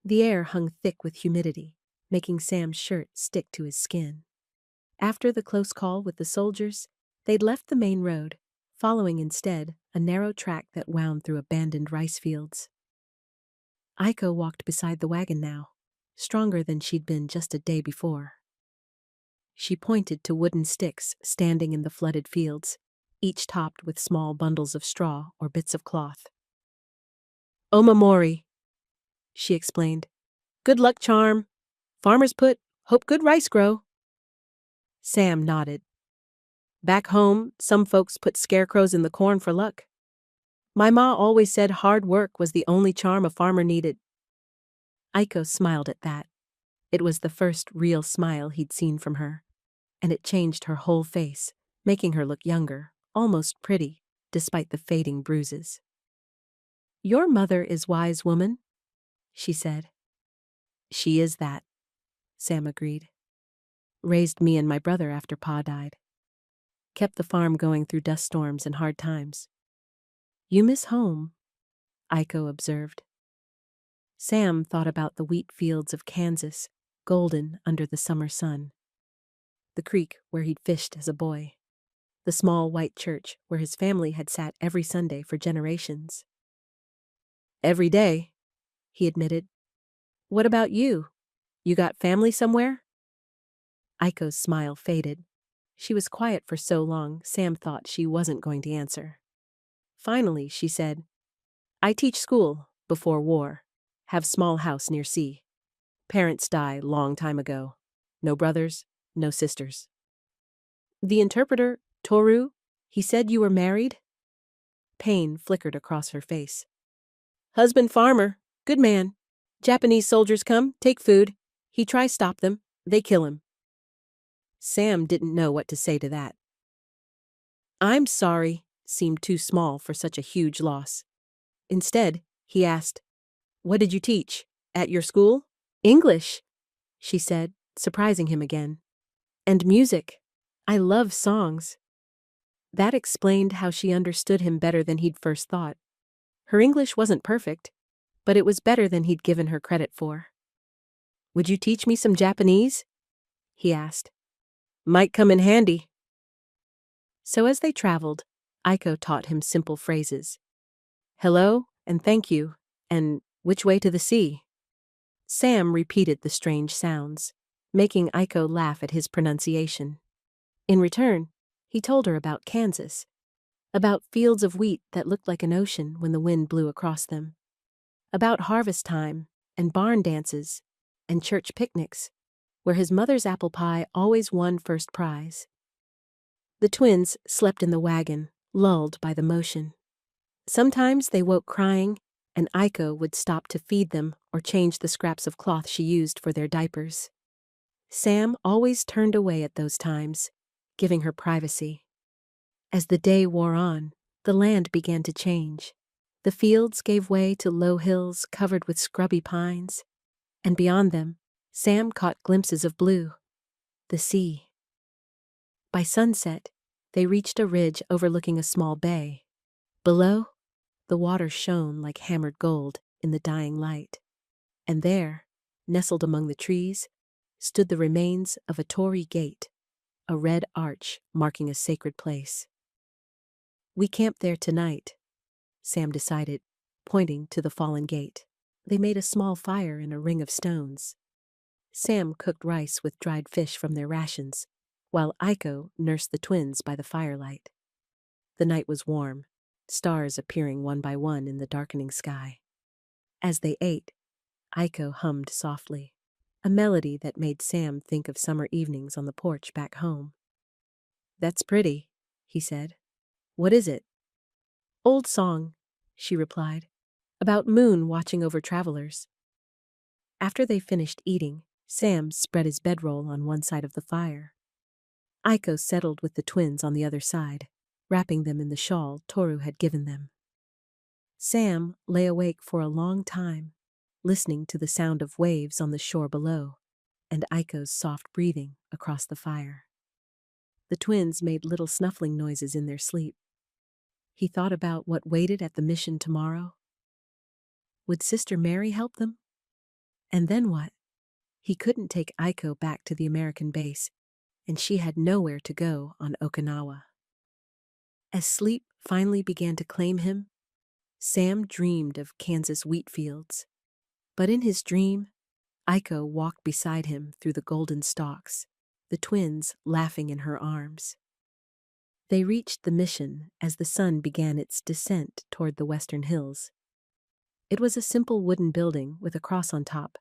The air hung thick with humidity, making Sam's shirt stick to his skin. After the close call with the soldiers, they'd left the main road, following instead a narrow track that wound through abandoned rice fields. Aiko walked beside the wagon now, stronger than she'd been just a day before. She pointed to wooden sticks standing in the flooded fields, each topped with small bundles of straw or bits of cloth. "Omamori," she explained. "Good luck charm. Farmers put, hope good rice grow." Sam nodded. "Back home, some folks put scarecrows in the corn for luck. My ma always said hard work was the only charm a farmer needed." Aiko smiled at that. It was the first real smile he'd seen from her, and it changed her whole face, making her look younger, almost pretty, despite the fading bruises. "Your mother is wise, woman," she said. "She is that," Sam agreed. "Raised me and my brother after Pa died. Kept the farm going through dust storms and hard times." "You miss home," Aiko observed. Sam thought about the wheat fields of Kansas, golden under the summer sun. The creek where he'd fished as a boy. The small white church where his family had sat every Sunday for generations. "Every day," he admitted. "What about you? You got family somewhere?" Aiko's smile faded. She was quiet for so long, Sam thought she wasn't going to answer. Finally, she said, "I teach school, before war. Have small house near sea. Parents die long time ago. No brothers, no sisters." "The interpreter, Toru, he said you were married?" Pain flickered across her face. "Husband farmer, good man. Japanese soldiers come, take food. He tries stop them, they kill him." Sam didn't know what to say to that. "I'm sorry," seemed too small for such a huge loss. Instead, he asked, "What did you teach? At your school?" "English," she said, surprising him again. "And music. I love songs." That explained how she understood him better than he'd first thought. Her English wasn't perfect, but it was better than he'd given her credit for. "Would you teach me some Japanese?" he asked. "Might come in handy." So as they traveled, Aiko taught him simple phrases. "Hello," and "thank you," and "which way to the sea?" Sam repeated the strange sounds, making Aiko laugh at his pronunciation. In return, he told her about Kansas, about fields of wheat that looked like an ocean when the wind blew across them, about harvest time and barn dances and church picnics, where his mother's apple pie always won first prize. The twins slept in the wagon, lulled by the motion. Sometimes they woke crying, and Aiko would stop to feed them or change the scraps of cloth she used for their diapers. Sam always turned away at those times, giving her privacy. As the day wore on, the land began to change. The fields gave way to low hills covered with scrubby pines, and beyond them, Sam caught glimpses of blue, the sea. By sunset, they reached a ridge overlooking a small bay. Below, the water shone like hammered gold in the dying light. And there, nestled among the trees, stood the remains of a torii gate, a red arch marking a sacred place. "We camped there tonight," Sam decided, pointing to the fallen gate. They made a small fire in a ring of stones. Sam cooked rice with dried fish from their rations, while Aiko nursed the twins by the firelight. The night was warm, stars appearing one by one in the darkening sky. As they ate, Aiko hummed softly, a melody that made Sam think of summer evenings on the porch back home. "That's pretty," he said. "What is it?" "Old song," she replied, "about moon watching over travelers." After they finished eating, Sam spread his bedroll on one side of the fire. Aiko settled with the twins on the other side, wrapping them in the shawl Toru had given them. Sam lay awake for a long time, listening to the sound of waves on the shore below and Aiko's soft breathing across the fire. The twins made little snuffling noises in their sleep. He thought about what waited at the mission tomorrow. Would Sister Mary help them? And then what? He couldn't take Aiko back to the American base, and she had nowhere to go on Okinawa. As sleep finally began to claim him, Sam dreamed of Kansas wheat fields. But in his dream, Aiko walked beside him through the golden stalks, the twins laughing in her arms. They reached the mission as the sun began its descent toward the western hills. It was a simple wooden building with a cross on top,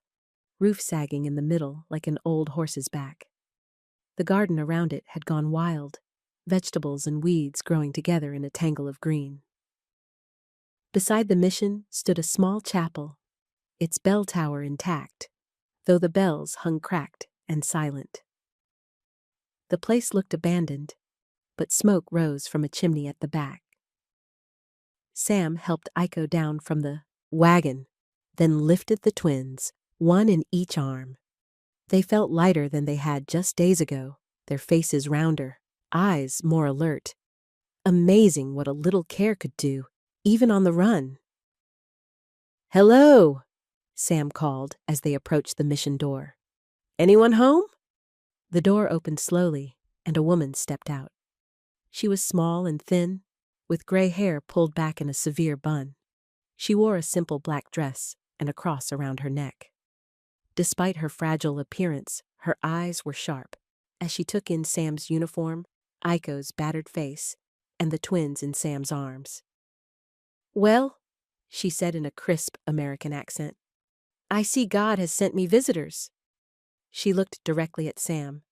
roof sagging in the middle like an old horse's back. The garden around it had gone wild, vegetables and weeds growing together in a tangle of green. Beside the mission stood a small chapel, its bell tower intact, though the bells hung cracked and silent. The place looked abandoned, but smoke rose from a chimney at the back. Sam helped Iko down from the wagon, then lifted the twins, one in each arm. They felt lighter than they had just days ago, their faces rounder, eyes more alert. Amazing what a little care could do, even on the run. "Hello," Sam called as they approached the mission door. "Anyone home?" The door opened slowly, and a woman stepped out. She was small and thin, with gray hair pulled back in a severe bun. She wore a simple black dress and a cross around her neck. Despite her fragile appearance, her eyes were sharp as she took in Sam's uniform, Iko's battered face, and the twins in Sam's arms. "Well," she said in a crisp American accent, "I see God has sent me visitors." She looked directly at Sam.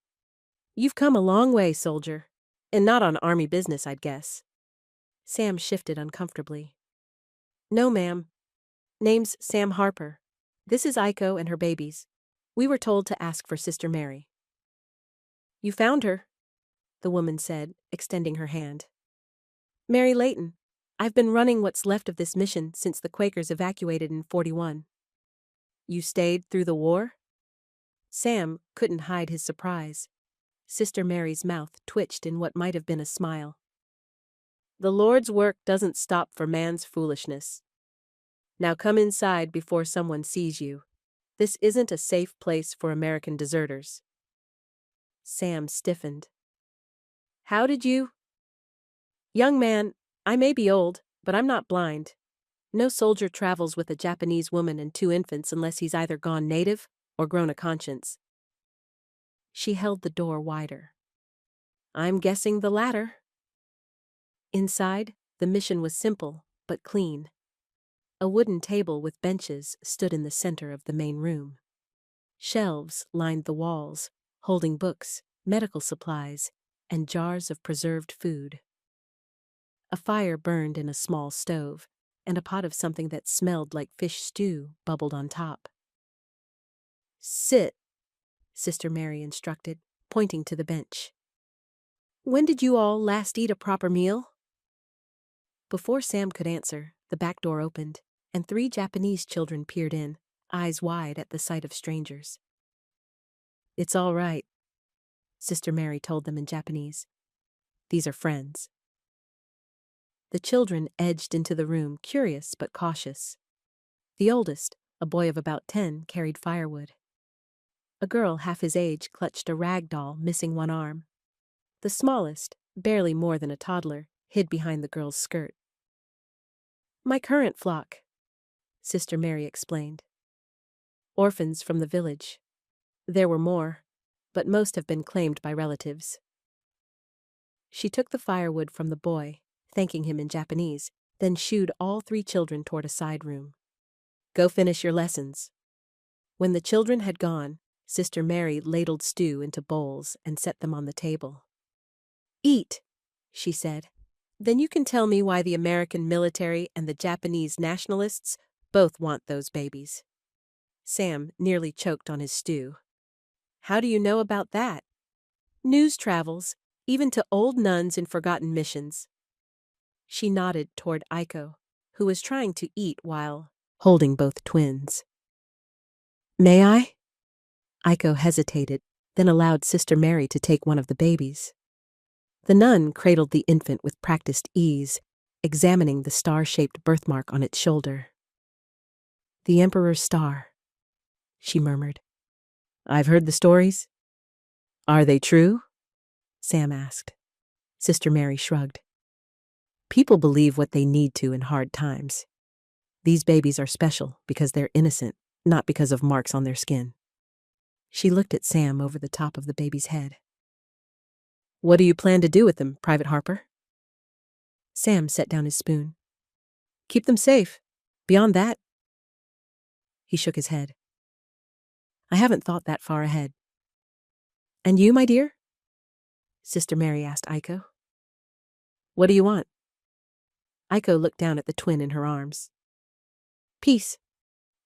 "You've come a long way, soldier, and not on army business, I'd guess." Sam shifted uncomfortably. "No, ma'am. Name's Sam Harper. This is Iko and her babies. We were told to ask for Sister Mary." "You found her," the woman said, extending her hand. "Mary Layton. I've been running what's left of this mission since the Quakers evacuated in 41. "You stayed through the war?" Sam couldn't hide his surprise. Sister Mary's mouth twitched in what might have been a smile. "The Lord's work doesn't stop for man's foolishness. Now come inside before someone sees you. This isn't a safe place for American deserters." Sam stiffened. "How did you—" "Young man, I may be old, but I'm not blind. No soldier travels with a Japanese woman and 2 infants unless he's either gone native or grown a conscience." She held the door wider. "I'm guessing the latter." Inside, the mission was simple but clean. A wooden table with benches stood in the center of the main room. Shelves lined the walls, holding books, medical supplies, and jars of preserved food. A fire burned in a small stove, and a pot of something that smelled like fish stew bubbled on top. "Sit," Sister Mary instructed, pointing to the bench. "When did you all last eat a proper meal?" Before Sam could answer, the back door opened, and 3 Japanese children peered in, eyes wide at the sight of strangers. "It's all right," Sister Mary told them in Japanese. "These are friends." The children edged into the room, curious but cautious. The oldest, a boy of about 10, carried firewood. A girl half his age clutched a rag doll missing one arm. The smallest, barely more than a toddler, hid behind the girl's skirt. "My current flock," Sister Mary explained. "Orphans from the village. There were more, but most have been claimed by relatives." She took the firewood from the boy, thanking him in Japanese, then shooed all 3 children toward a side room. "Go finish your lessons." When the children had gone, Sister Mary ladled stew into bowls and set them on the table. "Eat," she said. "Then you can tell me why the American military and the Japanese nationalists both want those babies." Sam nearly choked on his stew. "How do you know about that?" "News travels, even to old nuns in forgotten missions." She nodded toward Iko, who was trying to eat while holding both twins. "May I?" Iko hesitated, then allowed Sister Mary to take one of the babies. The nun cradled the infant with practiced ease, examining the star-shaped birthmark on its shoulder. "The Emperor's star," she murmured. "I've heard the stories." "Are they true?" Sam asked. Sister Mary shrugged. "People believe what they need to in hard times. These babies are special because they're innocent, not because of marks on their skin." She looked at Sam over the top of the baby's head. "What do you plan to do with them, Private Harper?" Sam set down his spoon. "Keep them safe. Beyond that—" He shook his head. "I haven't thought that far ahead." "And you, my dear?" Sister Mary asked Iko. "What do you want?" Iko looked down at the twin in her arms. "Peace.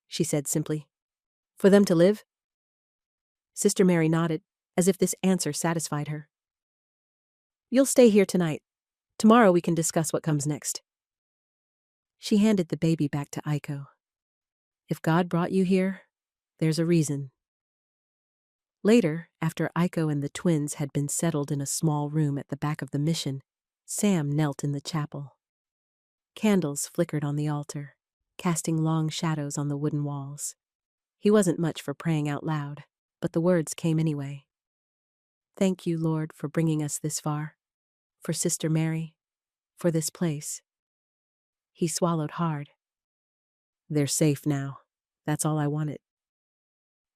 she said simply. For them to live? Sister Mary nodded, as if this answer satisfied her. You'll stay here tonight. Tomorrow we can discuss what comes next. She handed the baby back to Aiko. If God brought you here, there's a reason. Later, after Aiko and the twins had been settled in a small room at the back of the mission, Sam knelt in the chapel. Candles flickered on the altar, casting long shadows on the wooden walls. He wasn't much for praying out loud, but the words came anyway. Thank you, Lord, for bringing us this far, for Sister Mary, for this place. He swallowed hard. They're safe now. That's all I wanted.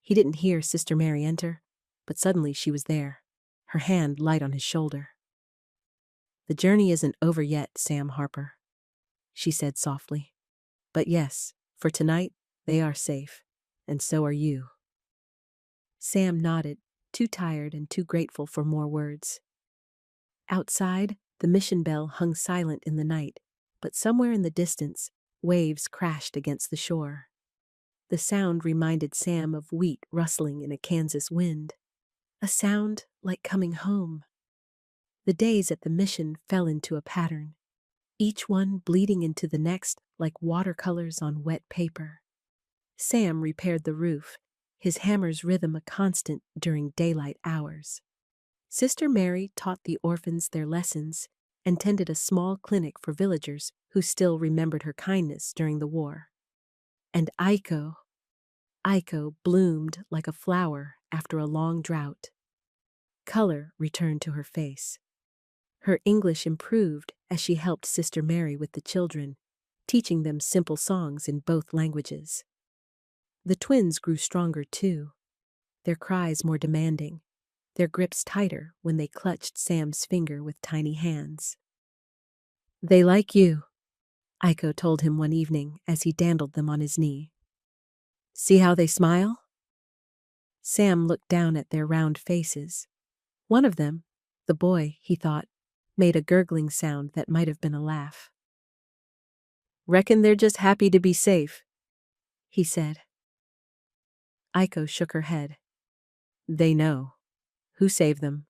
He didn't hear Sister Mary enter, but suddenly she was there, her hand light on his shoulder. The journey isn't over yet, Sam Harper, she said softly. But yes, for tonight, they are safe, and so are you. Sam nodded, too tired and too grateful for more words. Outside, the mission bell hung silent in the night, but somewhere in the distance, waves crashed against the shore. The sound reminded Sam of wheat rustling in a Kansas wind, a sound like coming home. The days at the mission fell into a pattern, each one bleeding into the next like watercolors on wet paper. Sam repaired the roof, his hammer's rhythm a constant during daylight hours. Sister Mary taught the orphans their lessons and tended a small clinic for villagers who still remembered her kindness during the war. And Aiko bloomed like a flower after a long drought. Color returned to her face. Her English improved as she helped Sister Mary with the children, teaching them simple songs in both languages. The twins grew stronger too, their cries more demanding, their grips tighter when they clutched Sam's finger with tiny hands. They like you, Aiko told him one evening as he dandled them on his knee. See how they smile? Sam looked down at their round faces. One of them, the boy, he thought, made a gurgling sound that might have been a laugh. Reckon they're just happy to be safe, he said. Aiko shook her head. They know. Who saved them?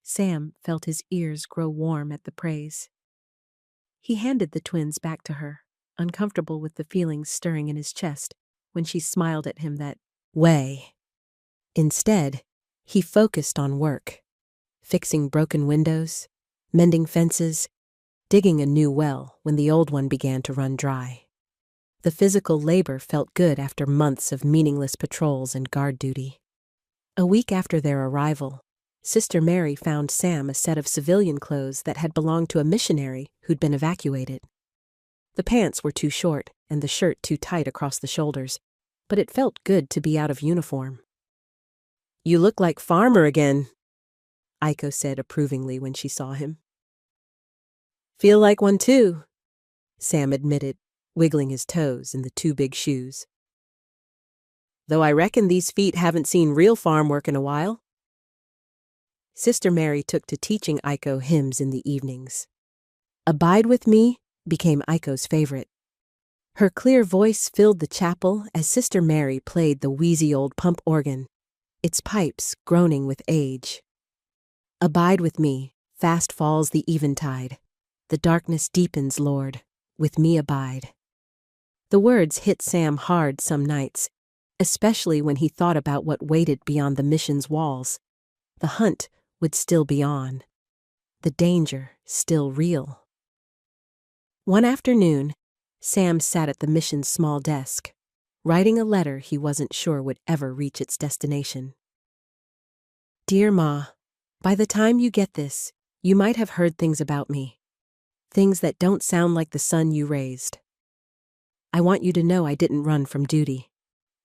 Sam felt his ears grow warm at the praise. He handed the twins back to her, uncomfortable with the feelings stirring in his chest when she smiled at him that way. Instead, he focused on work, fixing broken windows, mending fences, digging a new well when the old one began to run dry. The physical labor felt good after months of meaningless patrols and guard duty. A week after their arrival, Sister Mary found Sam a set of civilian clothes that had belonged to a missionary who'd been evacuated. The pants were too short and the shirt too tight across the shoulders, but it felt good to be out of uniform. You look like Farmer again, Aiko said approvingly when she saw him. Feel like one too, Sam admitted, wiggling his toes in the two big shoes. Though I reckon these feet haven't seen real farm work in a while. Sister Mary took to teaching Aiko hymns in the evenings. Abide with Me became Aiko's favorite. Her clear voice filled the chapel as Sister Mary played the wheezy old pump organ, its pipes groaning with age. Abide with me, fast falls the eventide. The darkness deepens, Lord, with me abide. The words hit Sam hard some nights, especially when he thought about what waited beyond the mission's walls. The hunt would still be on, the danger still real. One afternoon, Sam sat at the mission's small desk, writing a letter he wasn't sure would ever reach its destination. Dear Ma, by the time you get this, you might have heard things about me. Things that don't sound like the son you raised. I want you to know I didn't run from duty.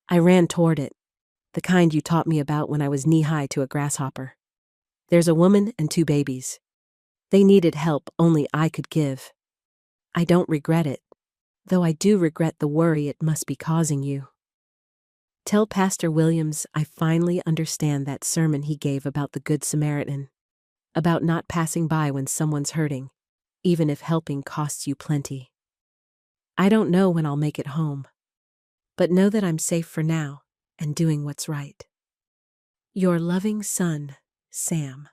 I ran toward it, the kind you taught me about when I was knee-high to a grasshopper. There's a woman and 2 babies. They needed help only I could give. I don't regret it, though I do regret the worry it must be causing you. Tell Pastor Williams I finally understand that sermon he gave about the Good Samaritan, about not passing by when someone's hurting, even if helping costs you plenty. I don't know when I'll make it home. But know that I'm safe for now and doing what's right. Your loving son, Sam.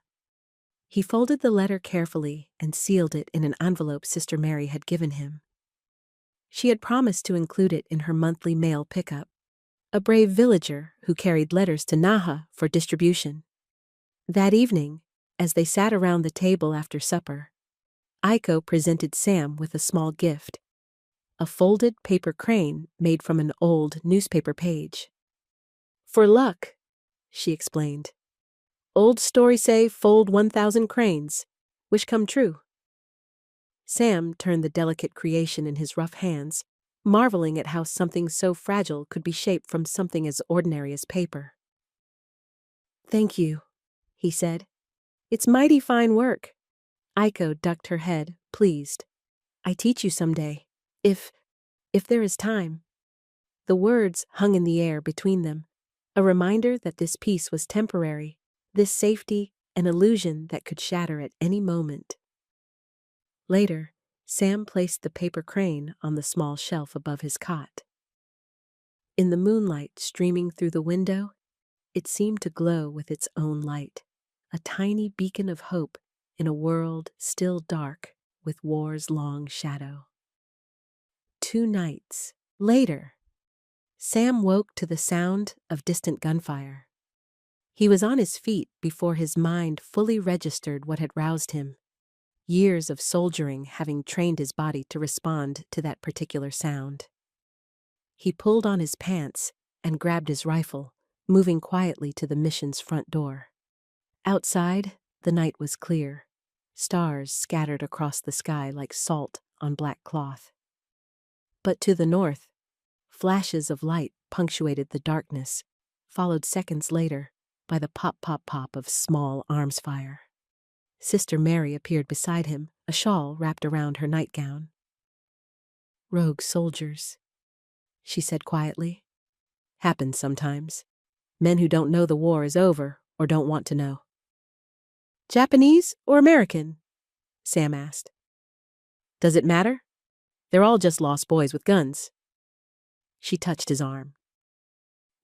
He folded the letter carefully and sealed it in an envelope Sister Mary had given him. She had promised to include it in her monthly mail pickup. A brave villager who carried letters to Naha for distribution. That evening, as they sat around the table after supper, Aiko presented Sam with a small gift, a folded paper crane made from an old newspaper page. For luck, she explained. Old story say fold 1,000 cranes. Wish come true. Sam turned the delicate creation in his rough hands, marveling at how something so fragile could be shaped from something as ordinary as paper. Thank you, he said. It's mighty fine work. Aiko ducked her head, pleased. I teach you someday, if there is time. The words hung in the air between them, a reminder that this peace was temporary, this safety an illusion that could shatter at any moment. Later, Sam placed the paper crane on the small shelf above his cot. In the moonlight streaming through the window, it seemed to glow with its own light, a tiny beacon of hope in a world still dark with war's long shadow. 2 nights later, Sam woke to the sound of distant gunfire. He was on his feet before his mind fully registered what had roused him, years of soldiering having trained his body to respond to that particular sound. He pulled on his pants and grabbed his rifle, moving quietly to the mission's front door. Outside, the night was clear, stars scattered across the sky like salt on black cloth. But to the north, flashes of light punctuated the darkness, followed seconds later by the pop-pop-pop of small arms fire. Sister Mary appeared beside him, a shawl wrapped around her nightgown. Rogue soldiers, she said quietly. Happens sometimes. Men who don't know the war is over or don't want to know. Japanese or American? Sam asked. Does it matter? They're all just lost boys with guns. She touched his arm.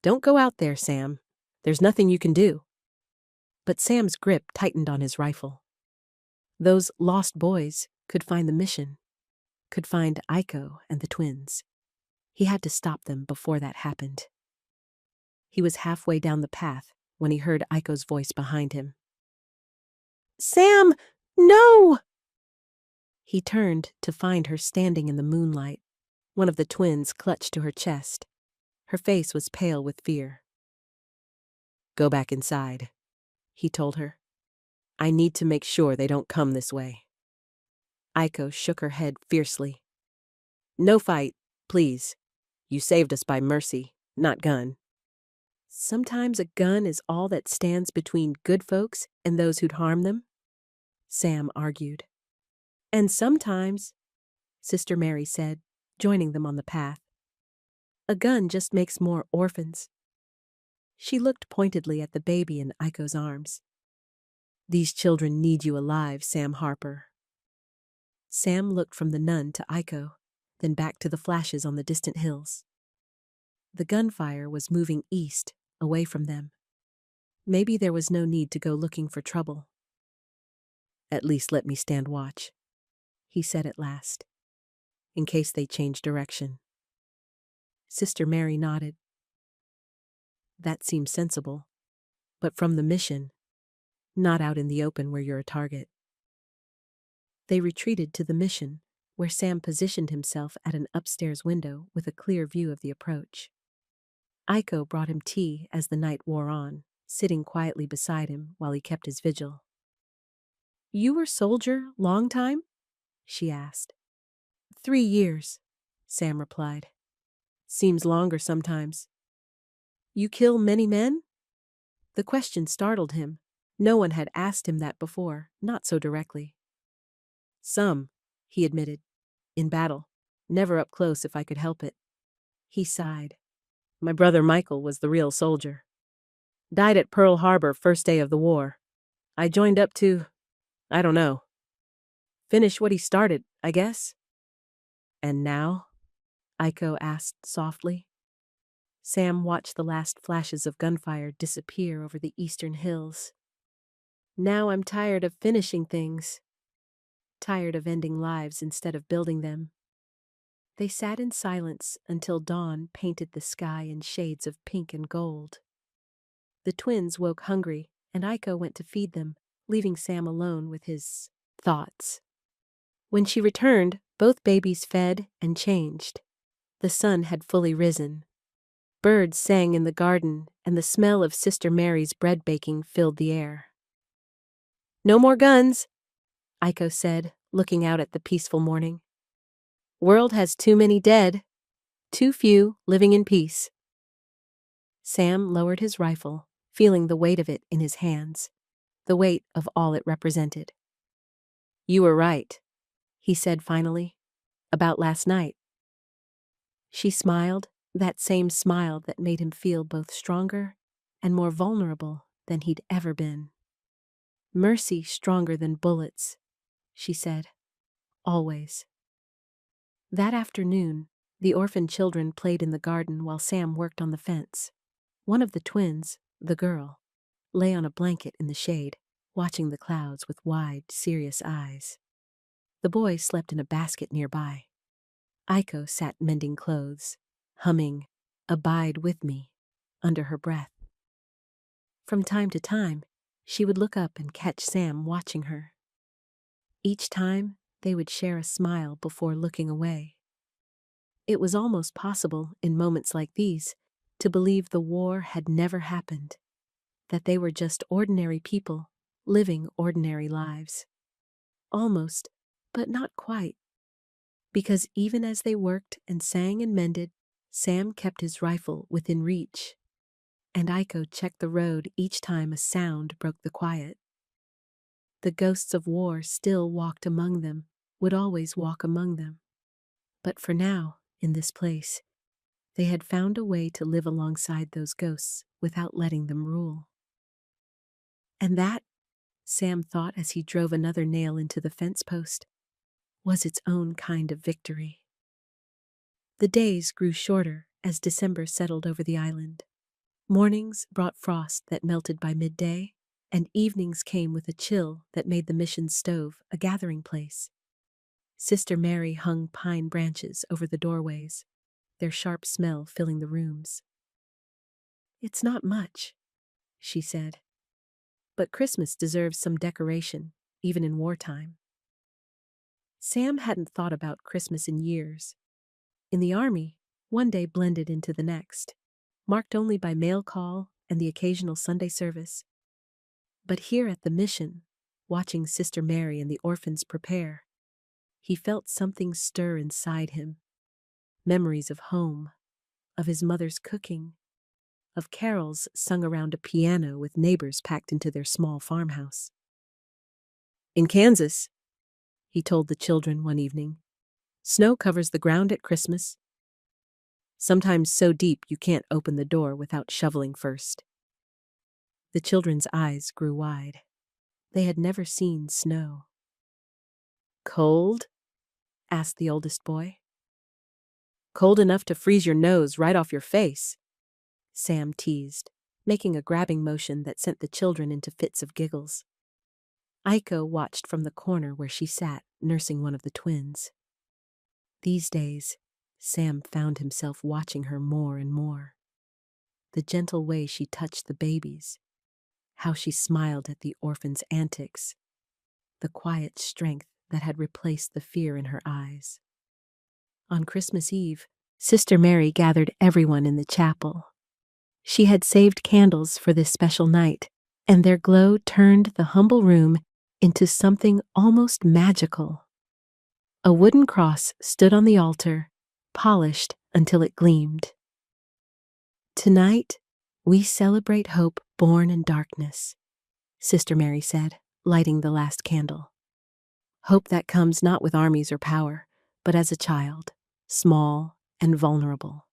Don't go out there, Sam. There's nothing you can do. But Sam's grip tightened on his rifle. Those lost boys could find the mission, could find Aiko and the twins. He had to stop them before that happened. He was halfway down the path when he heard Aiko's voice behind him. Sam, no! He turned to find her standing in the moonlight. One of the twins clutched to her chest. Her face was pale with fear. Go back inside, he told her. I need to make sure they don't come this way. Aiko shook her head fiercely. No fight, please. You saved us by mercy, not gun. Sometimes a gun is all that stands between good folks and those who'd harm them, Sam argued. And sometimes, Sister Mary said, joining them on the path, a gun just makes more orphans. She looked pointedly at the baby in Aiko's arms. These children need you alive, Sam Harper. Sam looked from the nun to Aiko, then back to the flashes on the distant hills. The gunfire was moving east, away from them. Maybe there was no need to go looking for trouble. At least let me stand watch, he said at last, in case they change direction. Sister Mary nodded. That seems sensible, but from the mission, not out in the open where you're a target. They retreated to the mission, where Sam positioned himself at an upstairs window with a clear view of the approach. Aiko brought him tea as the night wore on, sitting quietly beside him while he kept his vigil. You were soldier long time? She asked. 3 years, Sam replied. Seems longer sometimes. You kill many men? The question startled him. No one had asked him that before, not so directly. Some, he admitted. In battle. Never up close if I could help it. He sighed. My brother Michael was the real soldier. Died at Pearl Harbor first day of the war. I joined up to, I don't know. Finish what he started, I guess. And now? Aiko asked softly. Sam watched the last flashes of gunfire disappear over the eastern hills. Now I'm tired of finishing things. Tired of ending lives instead of building them. They sat in silence until dawn painted the sky in shades of pink and gold. The twins woke hungry, and Aiko went to feed them, leaving Sam alone with his thoughts. When she returned, both babies fed and changed. The sun had fully risen. Birds sang in the garden, and the smell of Sister Mary's bread baking filled the air. "No more guns," Aiko said, looking out at the peaceful morning. "World has too many dead, too few living in peace." Sam lowered his rifle, feeling the weight of it in his hands, the weight of all it represented. "You were right," he said finally, "about last night." She smiled, that same smile that made him feel both stronger and more vulnerable than he'd ever been. "Mercy stronger than bullets," she said, "always." That afternoon, the orphan children played in the garden while Sam worked on the fence. One of the twins, the girl, lay on a blanket in the shade, watching the clouds with wide, serious eyes. The boy slept in a basket nearby. Aiko sat mending clothes, humming "Abide with Me" under her breath. From time to time, she would look up and catch Sam watching her. Each time, they would share a smile before looking away. It was almost possible, in moments like these, to believe the war had never happened, that they were just ordinary people living ordinary lives. Almost, but not quite. Because even as they worked and sang and mended, Sam kept his rifle within reach, and Aiko checked the road each time a sound broke the quiet. The ghosts of war still walked among them, would always walk among them. But for now, in this place, they had found a way to live alongside those ghosts without letting them rule. And that, Sam thought as he drove another nail into the fence post, was its own kind of victory. The days grew shorter as December settled over the island. Mornings brought frost that melted by midday, and evenings came with a chill that made the mission stove a gathering place. Sister Mary hung pine branches over the doorways, their sharp smell filling the rooms. "It's not much," she said, "but Christmas deserves some decoration, even in wartime." Sam hadn't thought about Christmas in years. In the army, one day blended into the next, marked only by mail call and the occasional Sunday service. But here at the mission, watching Sister Mary and the orphans prepare, he felt something stir inside him. Memories of home, of his mother's cooking, of carols sung around a piano with neighbors packed into their small farmhouse. "In Kansas," he told the children one evening, "snow covers the ground at Christmas. Sometimes so deep you can't open the door without shoveling first." The children's eyes grew wide. They had never seen snow. "Cold?" asked the oldest boy. "Cold enough to freeze your nose right off your face," Sam teased, making a grabbing motion that sent the children into fits of giggles. Aiko watched from the corner where she sat, nursing one of the twins. These days, Sam found himself watching her more and more. The gentle way she touched the babies, how she smiled at the orphans' antics, the quiet strength that had replaced the fear in her eyes. On Christmas Eve, Sister Mary gathered everyone in the chapel. She had saved candles for this special night, and their glow turned the humble room into something almost magical. A wooden cross stood on the altar, polished until it gleamed. "Tonight, we celebrate hope born in darkness," Sister Mary said, lighting the last candle. "Hope that comes not with armies or power, but as a child, small and vulnerable."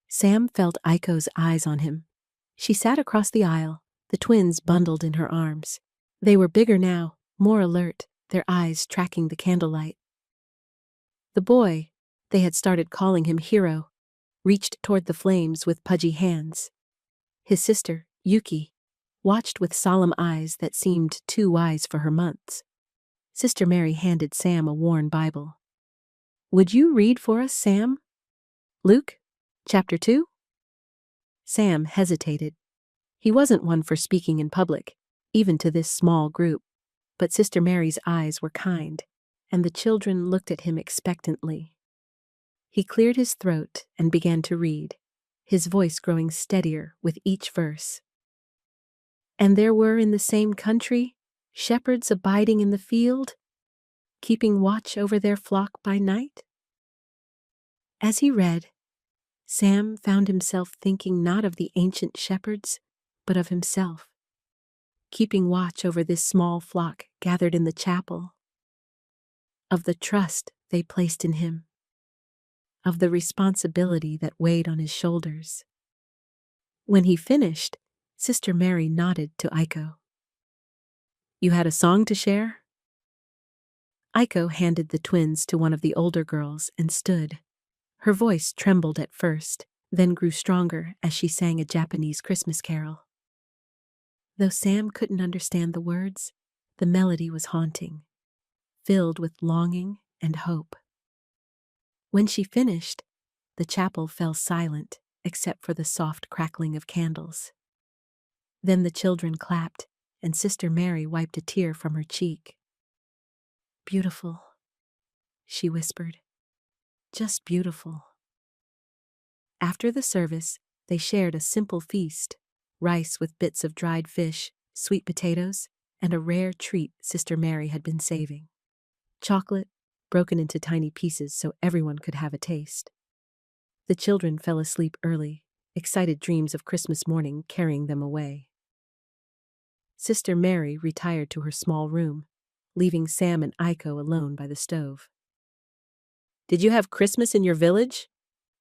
Sam felt Aiko's eyes on him. She sat across the aisle, the twins bundled in her arms. They were bigger now, more alert, their eyes tracking the candlelight. The boy, they had started calling him Hero, reached toward the flames with pudgy hands. His sister, Yuki, watched with solemn eyes that seemed too wise for her months. Sister Mary handed Sam a worn Bible. "Would you read for us, Sam? Luke, chapter 2? Sam hesitated. He wasn't one for speaking in public, even to this small group, but Sister Mary's eyes were kind, and the children looked at him expectantly. He cleared his throat and began to read, his voice growing steadier with each verse. "And there were in the same country shepherds abiding in the field, keeping watch over their flock by night." As he read, Sam found himself thinking not of the ancient shepherds, but of himself, keeping watch over this small flock gathered in the chapel, of the trust they placed in him, of the responsibility that weighed on his shoulders. When he finished, Sister Mary nodded to Aiko. "You had a song to share?" Aiko handed the twins to one of the older girls and stood. Her voice trembled at first, then grew stronger as she sang a Japanese Christmas carol. Though Sam couldn't understand the words, the melody was haunting, filled with longing and hope. When she finished, the chapel fell silent except for the soft crackling of candles. Then the children clapped, and Sister Mary wiped a tear from her cheek. "Beautiful," she whispered. "Just beautiful." After the service, they shared a simple feast: rice with bits of dried fish, sweet potatoes, and a rare treat Sister Mary had been saving: chocolate, broken into tiny pieces so everyone could have a taste. The children fell asleep early, excited dreams of Christmas morning carrying them away. Sister Mary retired to her small room, leaving Sam and Aiko alone by the stove. "Did you have Christmas in your village?"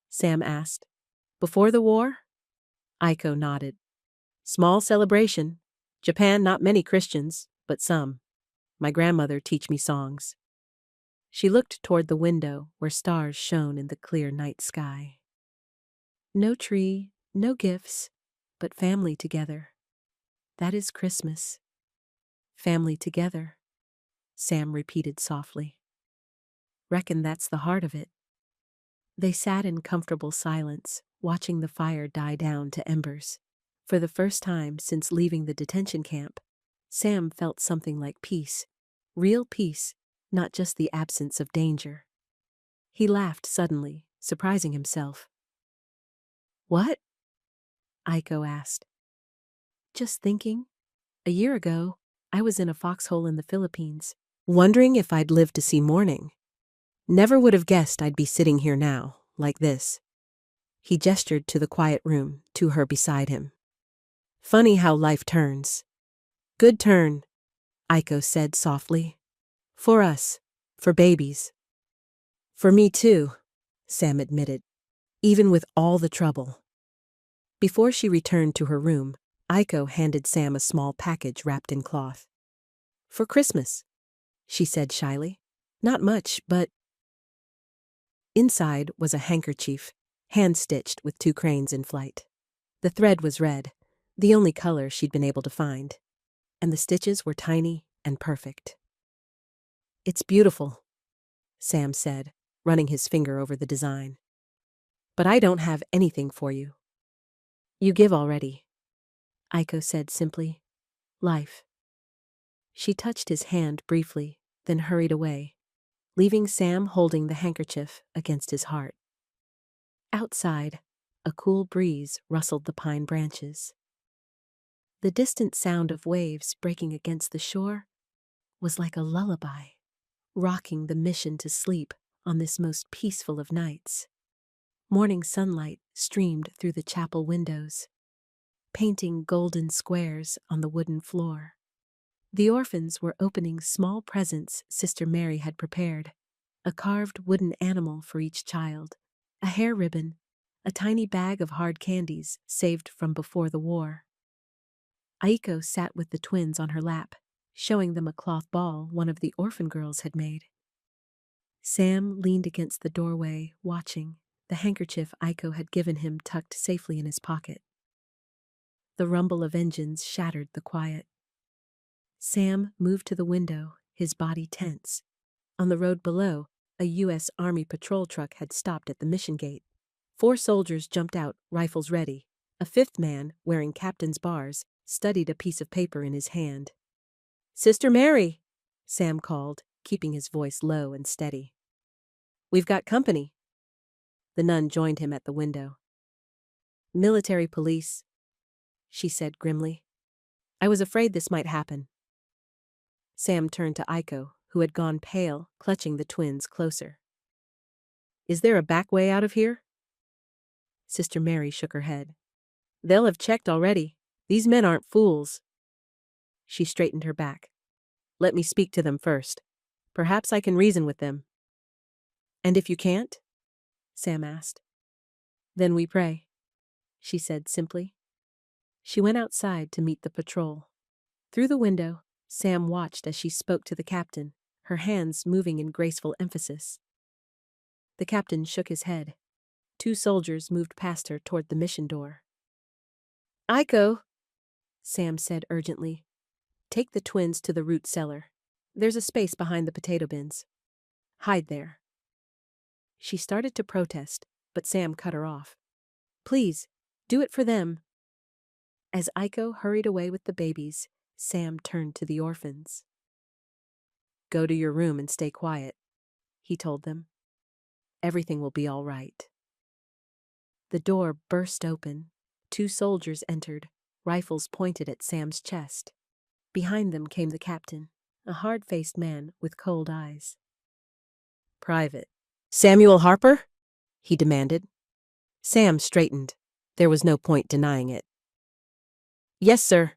Sam asked. "Before the war?" Aiko nodded. "Small celebration. Japan, not many Christians, but some. My grandmother teach me songs." She looked toward the window where stars shone in the clear night sky. "No tree, no gifts, but family together. That is Christmas. Family together," Sam repeated softly. "Reckon that's the heart of it." They sat in comfortable silence, watching the fire die down to embers. For the first time since leaving the detention camp, Sam felt something like peace. Real peace, not just the absence of danger. He laughed suddenly, surprising himself. "What?" Aiko asked. "Just thinking. A year ago, I was in a foxhole in the Philippines, wondering if I'd live to see morning. Never would have guessed I'd be sitting here now, like this." He gestured to the quiet room, to her beside him. "Funny how life turns." "Good turn," Aiko said softly. "For us, for babies." "For me too," Sam admitted, "even with all the trouble." Before she returned to her room, Aiko handed Sam a small package wrapped in cloth. "For Christmas," she said shyly. "Not much, but—" Inside was a handkerchief, hand-stitched with 2 cranes in flight. The thread was red, the only color she'd been able to find, and the stitches were tiny and perfect. "It's beautiful," Sam said, running his finger over the design. "But I don't have anything for you." "You give already," Aiko said simply. "Life." She touched his hand briefly, then hurried away, leaving Sam holding the handkerchief against his heart. Outside, a cool breeze rustled the pine branches. The distant sound of waves breaking against the shore was like a lullaby, rocking the mission to sleep on this most peaceful of nights. Morning sunlight streamed through the chapel windows, painting golden squares on the wooden floor. The orphans were opening small presents Sister Mary had prepared: a carved wooden animal for each child, a hair ribbon, a tiny bag of hard candies saved from before the war. Aiko sat with the twins on her lap, showing them a cloth ball one of the orphan girls had made. Sam leaned against the doorway, watching, the handkerchief Aiko had given him tucked safely in his pocket. The rumble of engines shattered the quiet. Sam moved to the window, his body tense. On the road below, a U.S. Army patrol truck had stopped at the mission gate. 4 soldiers jumped out, rifles ready. A 5th man, wearing captain's bars, studied a piece of paper in his hand. "Sister Mary," Sam called, keeping his voice low and steady. "We've got company." The nun joined him at the window. "Military police," she said grimly. "I was afraid this might happen." Sam turned to Aiko, who had gone pale, clutching the twins closer. "Is there a back way out of here?" Sister Mary shook her head. "They'll have checked already. These men aren't fools." She straightened her back. "Let me speak to them first. Perhaps I can reason with them." "And if you can't?" Sam asked. "Then we pray," she said simply. She went outside to meet the patrol. Through the window, Sam watched as she spoke to the captain, her hands moving in graceful emphasis. The captain shook his head. 2 soldiers moved past her toward the mission door. "Aiko," Sam said urgently, "take the twins to the root cellar. There's a space behind the potato bins. Hide there." She started to protest, but Sam cut her off. "Please, do it for them." As Aiko hurried away with the babies, Sam turned to the orphans. "Go to your room and stay quiet," he told them. "Everything will be all right." The door burst open. 2 soldiers entered, rifles pointed at Sam's chest. Behind them came the captain, a hard-faced man with cold eyes. "Private Samuel Harper?" he demanded. Sam straightened. There was no point denying it. "Yes, sir."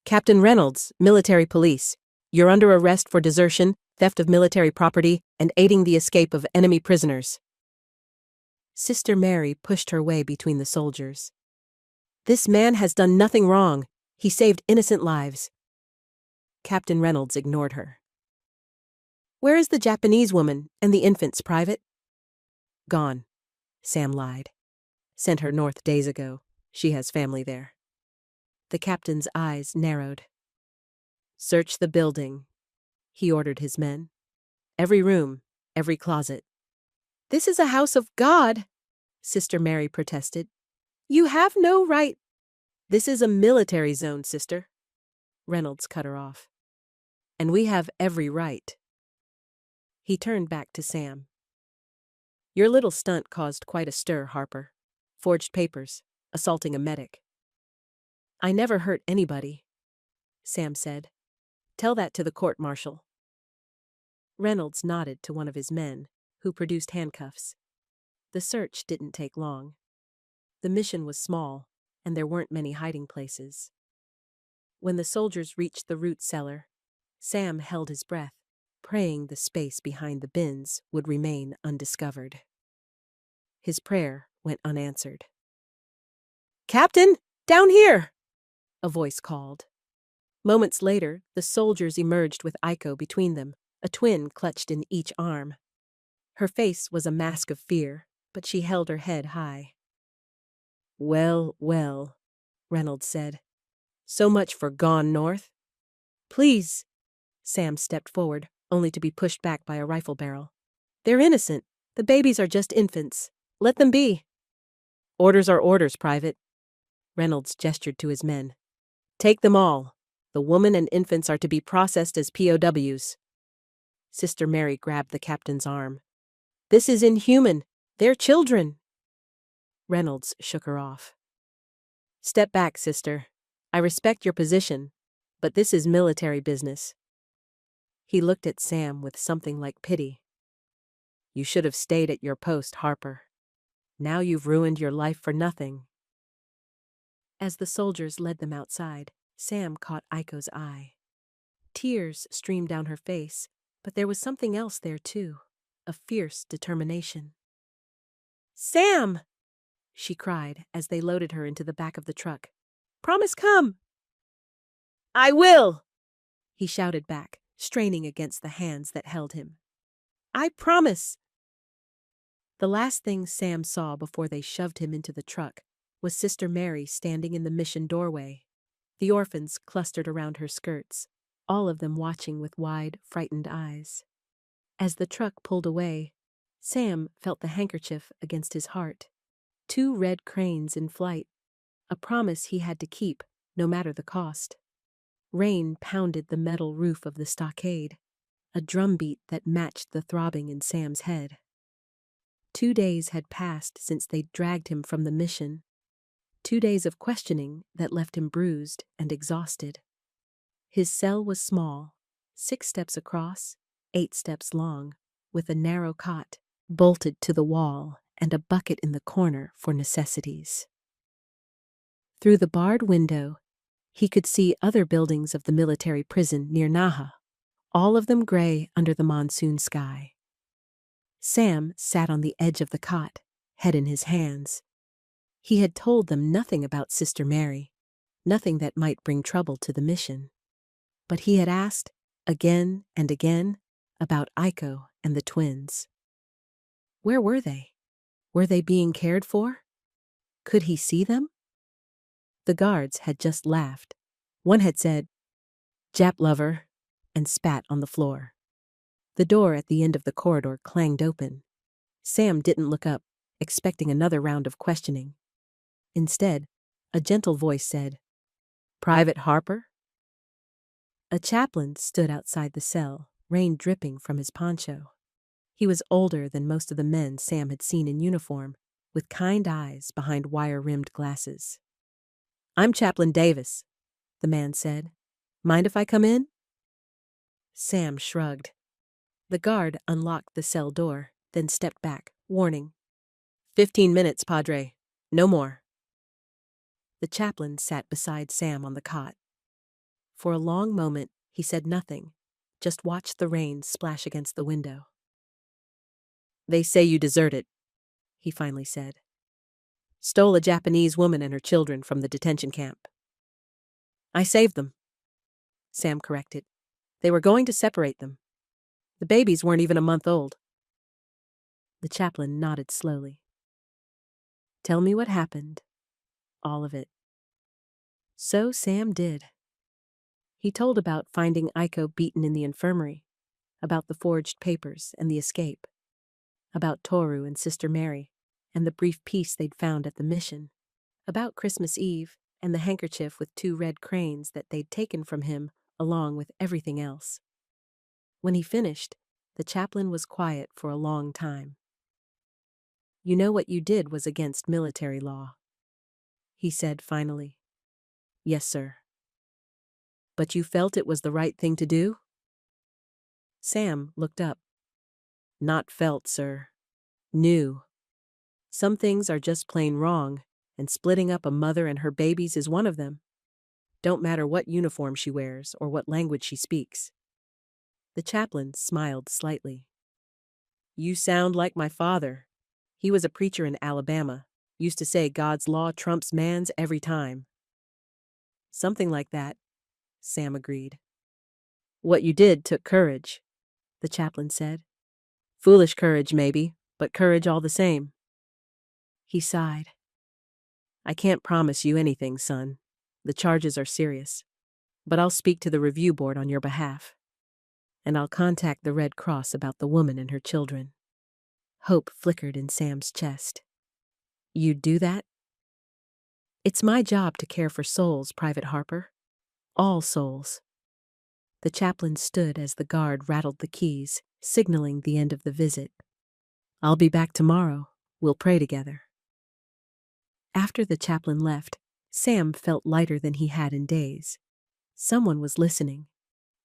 "Captain Reynolds, military police. You're under arrest for desertion, theft of military property, and aiding the escape of enemy prisoners." Sister Mary pushed her way between the soldiers. "This man has done nothing wrong. He saved innocent lives." Captain Reynolds ignored her. "Where is the Japanese woman and the infants, Private?" "Gone," Sam lied. "Sent her north days ago. She has family there." The captain's eyes narrowed. "Search the building," he ordered his men. "Every room, every closet." "This is a house of God," Sister Mary protested. "You have no right." "This is a military zone, sister," Reynolds cut her off. "And we have every right." He turned back to Sam. "Your little stunt caused quite a stir, Harper. Forged papers, assaulting a medic." "I never hurt anybody," Sam said. "Tell that to the court-martial." Reynolds nodded to one of his men, who produced handcuffs. The search didn't take long. The mission was small, and there weren't many hiding places. When the soldiers reached the root cellar, Sam held his breath, praying the space behind the bins would remain undiscovered. His prayer went unanswered. "Captain, down here!" a voice called. Moments later, the soldiers emerged with Aiko between them, a twin clutched in each arm. Her face was a mask of fear, but she held her head high. "Well, well," Reynolds said. "So much for gone north." "Please," Sam stepped forward, only to be pushed back by a rifle barrel. "They're innocent. The babies are just infants. Let them be." "Orders are orders, Private." Reynolds gestured to his men. "Take them all. The woman and infants are to be processed as POWs." Sister Mary grabbed the captain's arm. "This is inhuman. They're children." Reynolds shook her off. "Step back, sister. I respect your position, but this is military business." He looked at Sam with something like pity. "You should have stayed at your post, Harper. Now you've ruined your life for nothing." As the soldiers led them outside, Sam caught Aiko's eye. Tears streamed down her face, but there was something else there too, a fierce determination. "Sam!" she cried as they loaded her into the back of the truck. "Promise come!" "I will!" he shouted back, straining against the hands that held him. "I promise!" The last thing Sam saw before they shoved him into the truck was Sister Mary standing in the mission doorway. The orphans clustered around her skirts, all of them watching with wide, frightened eyes. As the truck pulled away, Sam felt the handkerchief against his heart. 2 red cranes in flight, a promise he had to keep, no matter the cost. Rain pounded the metal roof of the stockade, a drumbeat that matched the throbbing in Sam's head. 2 days had passed since they'd dragged him from the mission. 2 days of questioning that left him bruised and exhausted. His cell was small, 6 steps across, 8 steps long, with a narrow cot bolted to the wall and a bucket in the corner for necessities. Through the barred window, he could see other buildings of the military prison near Naha, all of them gray under the monsoon sky. Sam sat on the edge of the cot, head in his hands. He had told them nothing about Sister Mary, nothing that might bring trouble to the mission. But he had asked, again and again, about Iko and the twins. Where were they? Were they being cared for? Could he see them? The guards had just laughed. One had said, "Jap lover," and spat on the floor. The door at the end of the corridor clanged open. Sam didn't look up, expecting another round of questioning. Instead, a gentle voice said, "Private Harper?" A chaplain stood outside the cell, rain dripping from his poncho. He was older than most of the men Sam had seen in uniform, with kind eyes behind wire-rimmed glasses. "I'm Chaplain Davis," the man said. "Mind if I come in?" Sam shrugged. The guard unlocked the cell door, then stepped back, warning, 15 minutes, Padre. No more." The chaplain sat beside Sam on the cot. For a long moment, he said nothing, just watched the rain splash against the window. "They say you deserted," he finally said. "Stole a Japanese woman and her children from the detention camp." "I saved them," Sam corrected. "They were going to separate them. The babies weren't even a month old." The chaplain nodded slowly. "Tell me what happened. All of it." So Sam did. He told about finding Iko beaten in the infirmary, about the forged papers and the escape, about Toru and Sister Mary and the brief peace they'd found at the mission, about Christmas Eve and the handkerchief with 2 red cranes that they'd taken from him along with everything else. When he finished, the chaplain was quiet for a long time. "You know what you did was against military law," he said finally. "Yes, sir." "But you felt it was the right thing to do?" Sam looked up. "Not felt, sir. Knew. Some things are just plain wrong, and splitting up a mother and her babies is one of them. Don't matter what uniform she wears or what language she speaks." The chaplain smiled slightly. "You sound like my father. He was a preacher in Alabama. Used to say God's law trumps man's every time." "Something like that," Sam agreed. "What you did took courage," the chaplain said. "Foolish courage, maybe, but courage all the same." He sighed. "I can't promise you anything, son. The charges are serious. But I'll speak to the review board on your behalf. And I'll contact the Red Cross about the woman and her children." Hope flickered in Sam's chest. "You'd do that?" "It's my job to care for souls, Private Harper. All souls." The chaplain stood as the guard rattled the keys, signaling the end of the visit. "I'll be back tomorrow. We'll pray together." After the chaplain left, Sam felt lighter than he had in days. Someone was listening.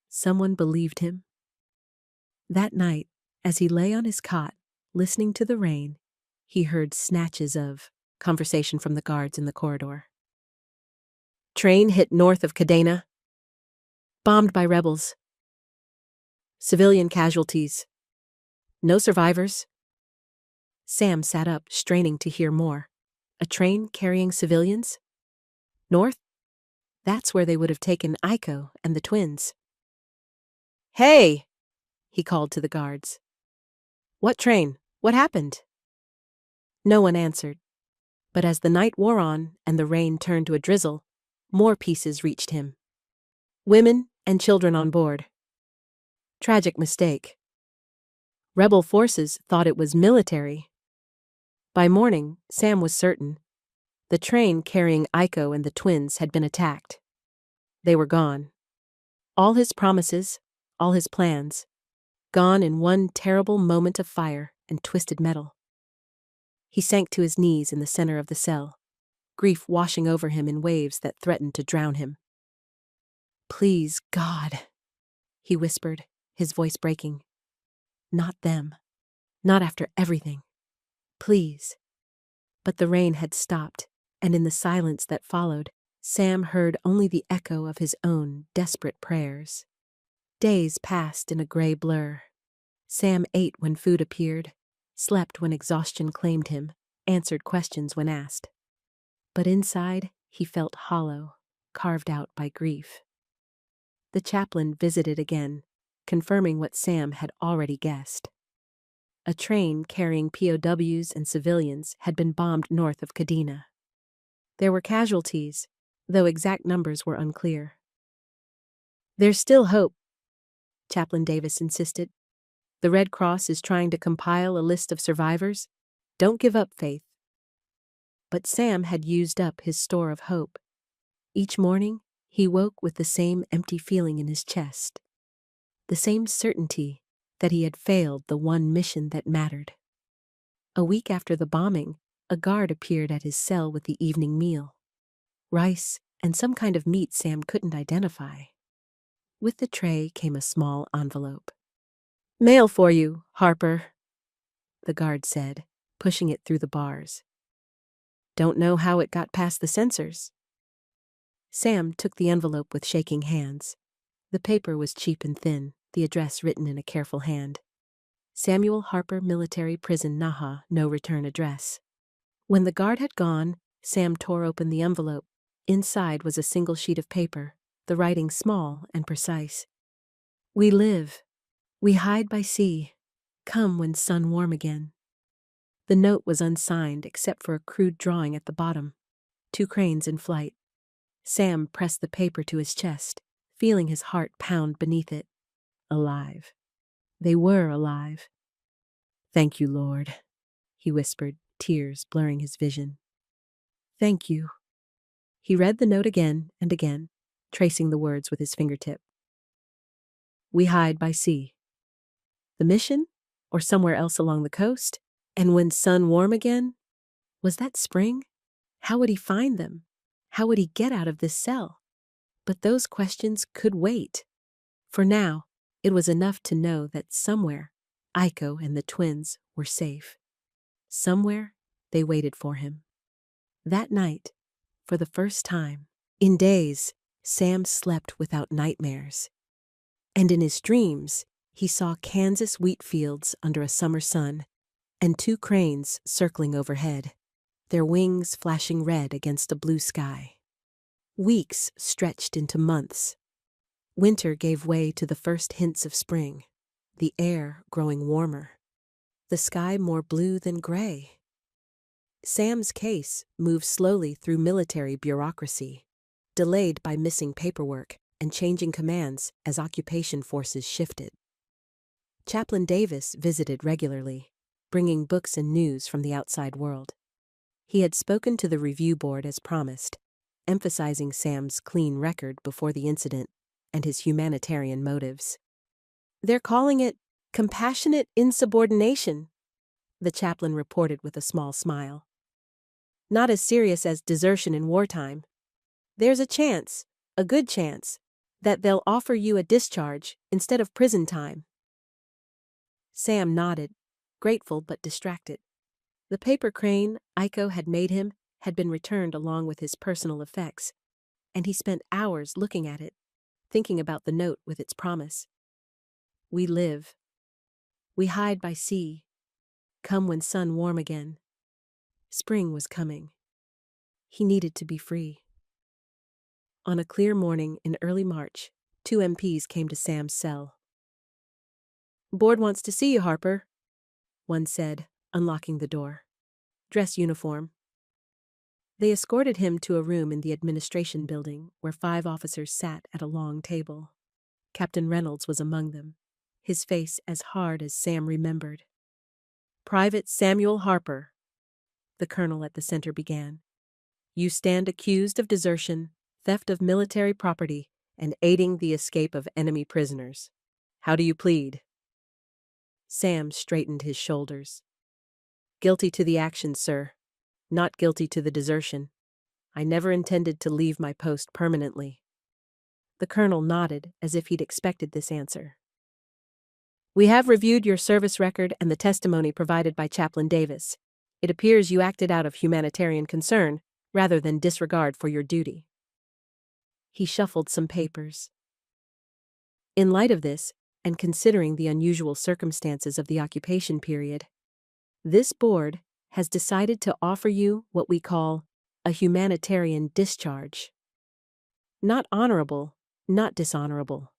Someone believed him. That night, as he lay on his cot, listening to the rain, he heard snatches of conversation from the guards in the corridor. "Train hit north of Cadena. Bombed by rebels. Civilian casualties. No survivors." Sam sat up, straining to hear more. A train carrying civilians? North? That's where they would have taken Iko and the twins. "Hey!" he called to the guards. "What train? What happened?" No one answered. But as the night wore on and the rain turned to a drizzle, more pieces reached him. Women and children on board. Tragic mistake. Rebel forces thought it was military. By morning, Sam was certain. The train carrying Aiko and the twins had been attacked. They were gone. All his promises, all his plans, gone in one terrible moment of fire and twisted metal. He sank to his knees in the center of the cell, grief washing over him in waves that threatened to drown him. "Please, God," he whispered, his voice breaking. "Not them. Not after everything. Please." But the rain had stopped, and in the silence that followed, Sam heard only the echo of his own desperate prayers. Days passed in a gray blur. Sam ate when food appeared, slept when exhaustion claimed him, answered questions when asked. But inside, he felt hollow, carved out by grief. The chaplain visited again, confirming what Sam had already guessed. A train carrying POWs and civilians had been bombed north of Kadena. There were casualties, though exact numbers were unclear. "There's still hope," Chaplain Davis insisted. "The Red Cross is trying to compile a list of survivors. Don't give up faith." But Sam had used up his store of hope. Each morning, he woke with the same empty feeling in his chest. The same certainty that he had failed the one mission that mattered. A week after the bombing, a guard appeared at his cell with the evening meal. Rice and some kind of meat Sam couldn't identify. With the tray came a small envelope. "Mail for you, Harper," the guard said, pushing it through the bars. "Don't know how it got past the censors." Sam took the envelope with shaking hands. The paper was cheap and thin, the address written in a careful hand. Samuel Harper Military Prison, Naha, no return address. When the guard had gone, Sam tore open the envelope. Inside was a single sheet of paper, the writing small and precise. "We live. We hide by sea. Come when sun warm again." The note was unsigned except for a crude drawing at the bottom. 2 cranes in flight. Sam pressed the paper to his chest, feeling his heart pound beneath it. Alive. They were alive. "Thank you, Lord," he whispered, tears blurring his vision. "Thank you." He read the note again and again, tracing the words with his fingertip. "We hide by sea. The mission? Or somewhere else along the coast? And when sun warm again? Was that spring? How would he find them? How would he get out of this cell? But those questions could wait. For now, it was enough to know that somewhere, Aiko and the twins were safe. Somewhere, they waited for him. That night, for the first time in days, Sam slept without nightmares. And in his dreams, he saw Kansas wheat fields under a summer sun and 2 cranes circling overhead, their wings flashing red against a blue sky. Weeks stretched into months. Winter gave way to the first hints of spring, the air growing warmer, the sky more blue than gray. Sam's case moved slowly through military bureaucracy, delayed by missing paperwork and changing commands as occupation forces shifted. Chaplain Davis visited regularly, bringing books and news from the outside world. He had spoken to the review board as promised, emphasizing Sam's clean record before the incident and his humanitarian motives. "They're calling it compassionate insubordination," the chaplain reported with a small smile. "Not as serious as desertion in wartime. There's a chance, a good chance, that they'll offer you a discharge instead of prison time." Sam nodded, grateful but distracted. The paper crane Aiko had made him had been returned along with his personal effects, and he spent hours looking at it, thinking about the note with its promise. "We live. We hide by sea. Come when sun warm again." Spring was coming. He needed to be free. On a clear morning in early March, 2 MPs came to Sam's cell. "Board wants to see you, Harper," one said, unlocking the door. dress uniform. They escorted him to a room in the administration building where 5 officers sat at a long table. Captain Reynolds was among them, his face as hard as Sam remembered. "Private Samuel Harper," the colonel at the center began. "You stand accused of desertion, theft of military property, and aiding the escape of enemy prisoners. How do you plead?" Sam straightened his shoulders. "Guilty to the action, sir. Not guilty to the desertion. I never intended to leave my post permanently." The colonel nodded as if he'd expected this answer. "We have reviewed your service record and the testimony provided by Chaplain Davis. It appears you acted out of humanitarian concern rather than disregard for your duty." He shuffled some papers. "In light of this, and considering the unusual circumstances of the occupation period, this board has decided to offer you what we call a humanitarian discharge. Not honorable, not dishonorable.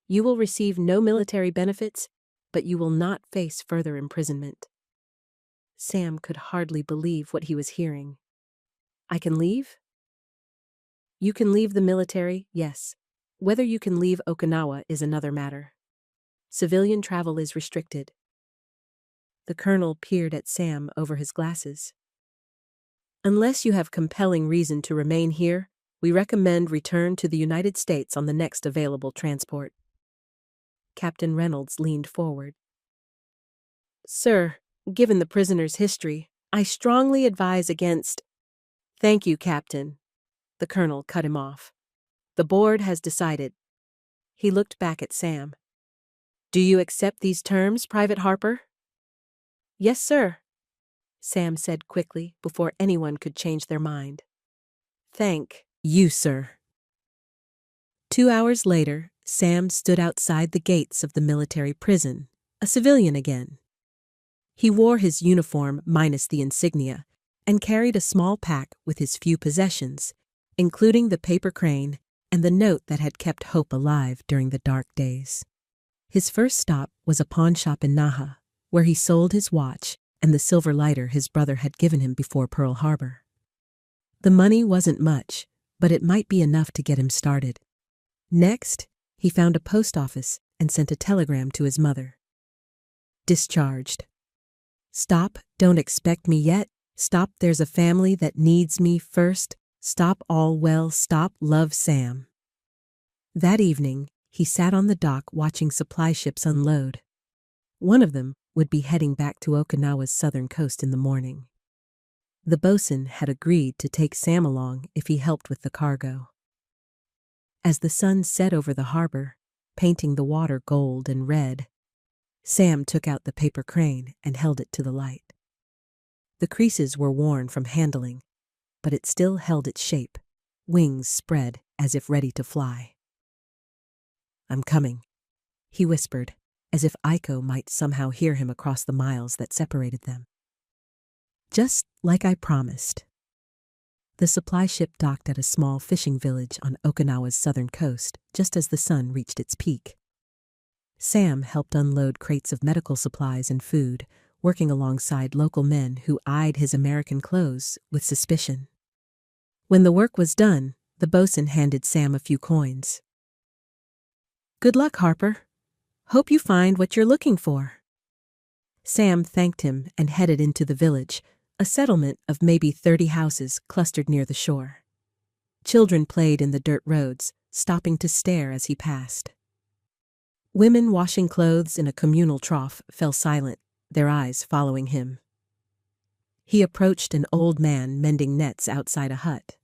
You will receive no military benefits, but you will not face further imprisonment." Sam could hardly believe what he was hearing. "I can leave?" "You can leave the military, yes. Whether you can leave Okinawa is another matter. Civilian travel is restricted." The colonel peered at Sam over his glasses. "Unless you have compelling reason to remain here, we recommend return to the United States on the next available transport." Captain Reynolds leaned forward. "Sir, given the prisoner's history, I strongly advise against—" "Thank you, Captain." The colonel cut him off. "The board has decided." He looked back at Sam. "Do you accept these terms, Private Harper?" "Yes, sir," Sam said quickly before anyone could change their mind. "Thank you, sir." 2 hours later, Sam stood outside the gates of the military prison, a civilian again. He wore his uniform minus the insignia and carried a small pack with his few possessions, including the paper crane and the note that had kept hope alive during the dark days. His first stop was a pawn shop in Naha, where he sold his watch and the silver lighter his brother had given him before Pearl Harbor. The money wasn't much, but it might be enough to get him started. Next, he found a post office and sent a telegram to his mother. "Discharged. Stop, don't expect me yet. Stop, there's a family that needs me first. Stop, all well, stop, love, Sam." That evening, he sat on the dock watching supply ships unload. One of them would be heading back to Okinawa's southern coast in the morning. The bosun had agreed to take Sam along if he helped with the cargo. As the sun set over the harbor, painting the water gold and red, Sam took out the paper crane and held it to the light. The creases were worn from handling, but it still held its shape, wings spread as if ready to fly. "I'm coming," he whispered, as if Aiko might somehow hear him across the miles that separated them. "Just like I promised." The supply ship docked at a small fishing village on Okinawa's southern coast just as the sun reached its peak. Sam helped unload crates of medical supplies and food, working alongside local men who eyed his American clothes with suspicion. When the work was done, the bosun handed Sam a few coins. "Good luck, Harper. Hope you find what you're looking for." Sam thanked him and headed into the village, a settlement of maybe 30 houses clustered near the shore. Children played in the dirt roads, stopping to stare as he passed. Women washing clothes in a communal trough fell silent, their eyes following him. He approached an old man mending nets outside a hut.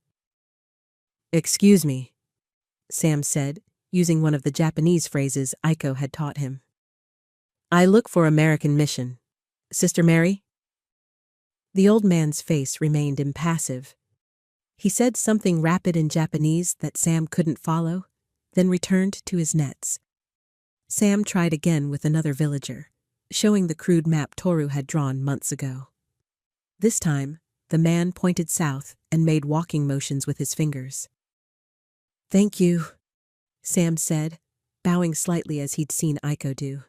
"Excuse me," Sam said, using one of the Japanese phrases Aiko had taught him. "I look for American Mission. Sister Mary?" The old man's face remained impassive. He said something rapid in Japanese that Sam couldn't follow, then returned to his nets. Sam tried again with another villager, showing the crude map Toru had drawn months ago. This time, the man pointed south and made walking motions with his fingers. "Thank you," Sam said, bowing slightly as he'd seen Aiko do.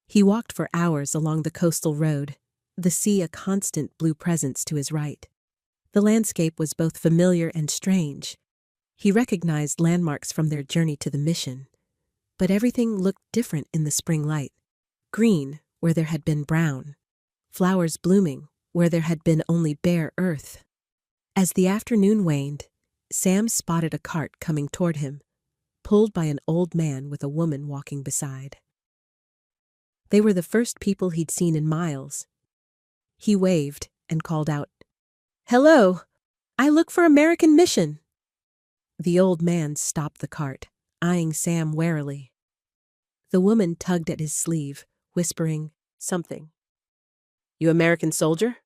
He walked for hours along the coastal road, the sea a constant blue presence to his right. The landscape was both familiar and strange. He recognized landmarks from their journey to the mission, but everything looked different in the spring light. Green, where there had been brown. Flowers blooming, where there had been only bare earth. As the afternoon waned, Sam spotted a cart coming toward him, pulled by an old man with a woman walking beside. They were the first people he'd seen in miles. He waved and called out, "Hello, I look for American Mission." The old man stopped the cart, eyeing Sam warily. The woman tugged at his sleeve, whispering something. "You American soldier?"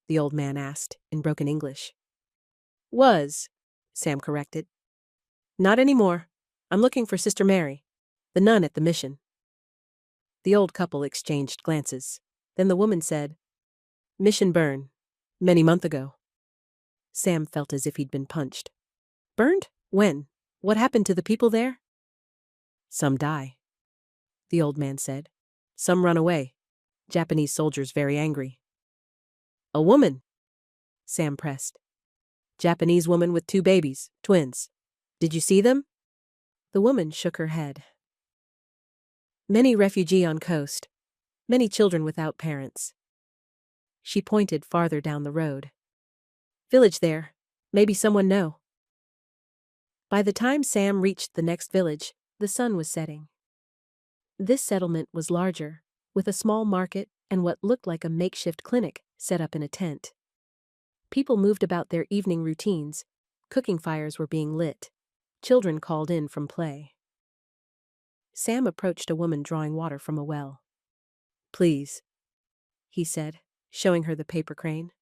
the old man asked in broken English. "Was," Sam corrected. "Not anymore. I'm looking for Sister Mary, the nun at the mission." The old couple exchanged glances. Then the woman said, "Mission burn, many month ago." Sam felt as if he'd been punched. "Burned? When? What happened to the people there?" "Some die," the old man said. "Some run away. Japanese soldiers very angry." "A woman," Sam pressed. "Japanese woman with 2 babies, twins. Did you see them?" The woman shook her head. "Many refugee on coast. Many children without parents." She pointed farther down the road. "Village there. Maybe someone know." By the time Sam reached the next village, the sun was setting. This settlement was larger, with a small market and what looked like a makeshift clinic set up in a tent. People moved about their evening routines. Cooking fires were being lit. Children called in from play. Sam approached a woman drawing water from a well. "Please," he said, showing her the paper crane.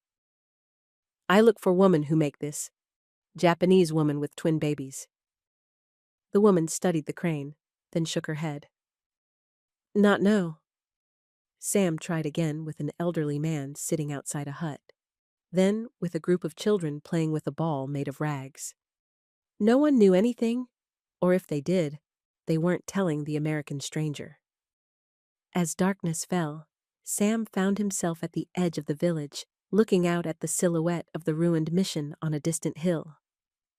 "I look for woman who make this. Japanese woman with twin babies." The woman studied the crane, then shook her head. "Not know." Sam tried again with an elderly man sitting outside a hut. Then with a group of children playing with a ball made of rags. No one knew anything, or if they did, they weren't telling the American stranger. As darkness fell, Sam found himself at the edge of the village, looking out at the silhouette of the ruined mission on a distant hill.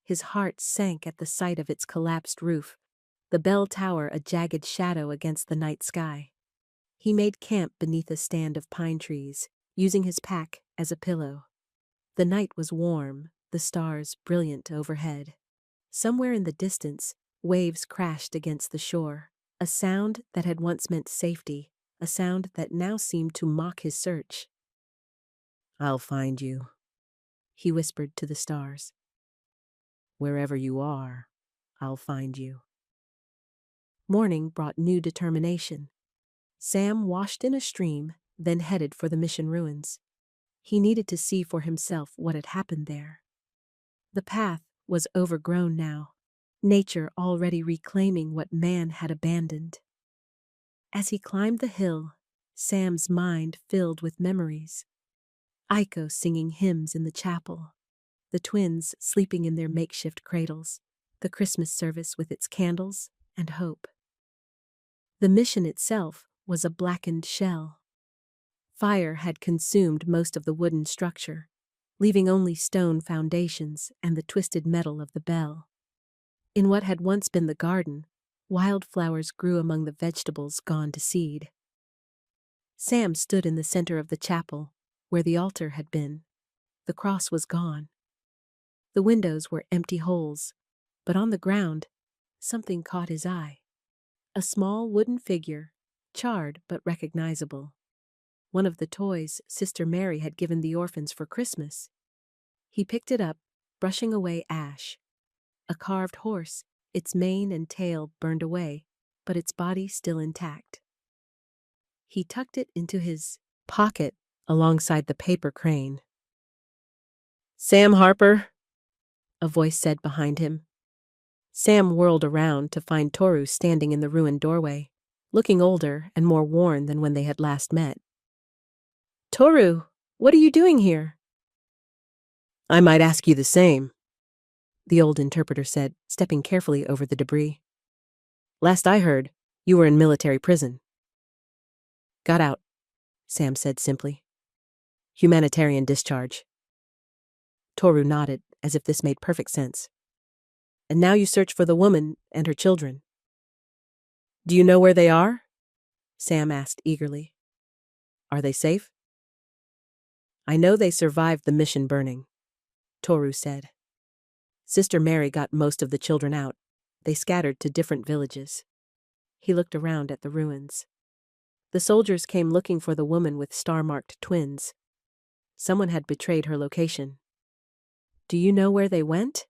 His heart sank at the sight of its collapsed roof, the bell tower a jagged shadow against the night sky. He made camp beneath a stand of pine trees, using his pack as a pillow. The night was warm, the stars brilliant overhead. Somewhere in the distance, waves crashed against the shore, a sound that had once meant safety, a sound that now seemed to mock his search. "I'll find you," he whispered to the stars. "Wherever you are, I'll find you." Morning brought new determination. Sam washed in a stream, then headed for the mission ruins. He needed to see for himself what had happened there. The path was overgrown now, nature already reclaiming what man had abandoned. As he climbed the hill, Sam's mind filled with memories. Aiko singing hymns in the chapel, the twins sleeping in their makeshift cradles, the Christmas service with its candles and hope. The mission itself was a blackened shell. Fire had consumed most of the wooden structure, leaving only stone foundations and the twisted metal of the bell. In what had once been the garden, wildflowers grew among the vegetables gone to seed. Sam stood in the center of the chapel, where the altar had been. The cross was gone. The windows were empty holes, but on the ground, something caught his eye. A small wooden figure, charred but recognizable. One of the toys Sister Mary had given the orphans for Christmas. He picked it up, brushing away ash. A carved horse, its mane and tail burned away, but its body still intact. He tucked it into his pocket alongside the paper crane. "Sam Harper," a voice said behind him. Sam whirled around to find Toru standing in the ruined doorway, looking older and more worn than when they had last met. "Toru, what are you doing here?" "I might ask you the same," the old interpreter said, stepping carefully over the debris. "Last I heard, you were in military prison." "Got out," Sam said simply. Humanitarian discharge. Toru nodded, as if this made perfect sense. And now you search for the woman and her children. Do you know where they are? Sam asked eagerly. Are they safe? I know they survived the mission burning, Toru said. Sister Mary got most of the children out. They scattered to different villages. He looked around at the ruins. The soldiers came looking for the woman with star-marked twins. Someone had betrayed her location. Do you know where they went?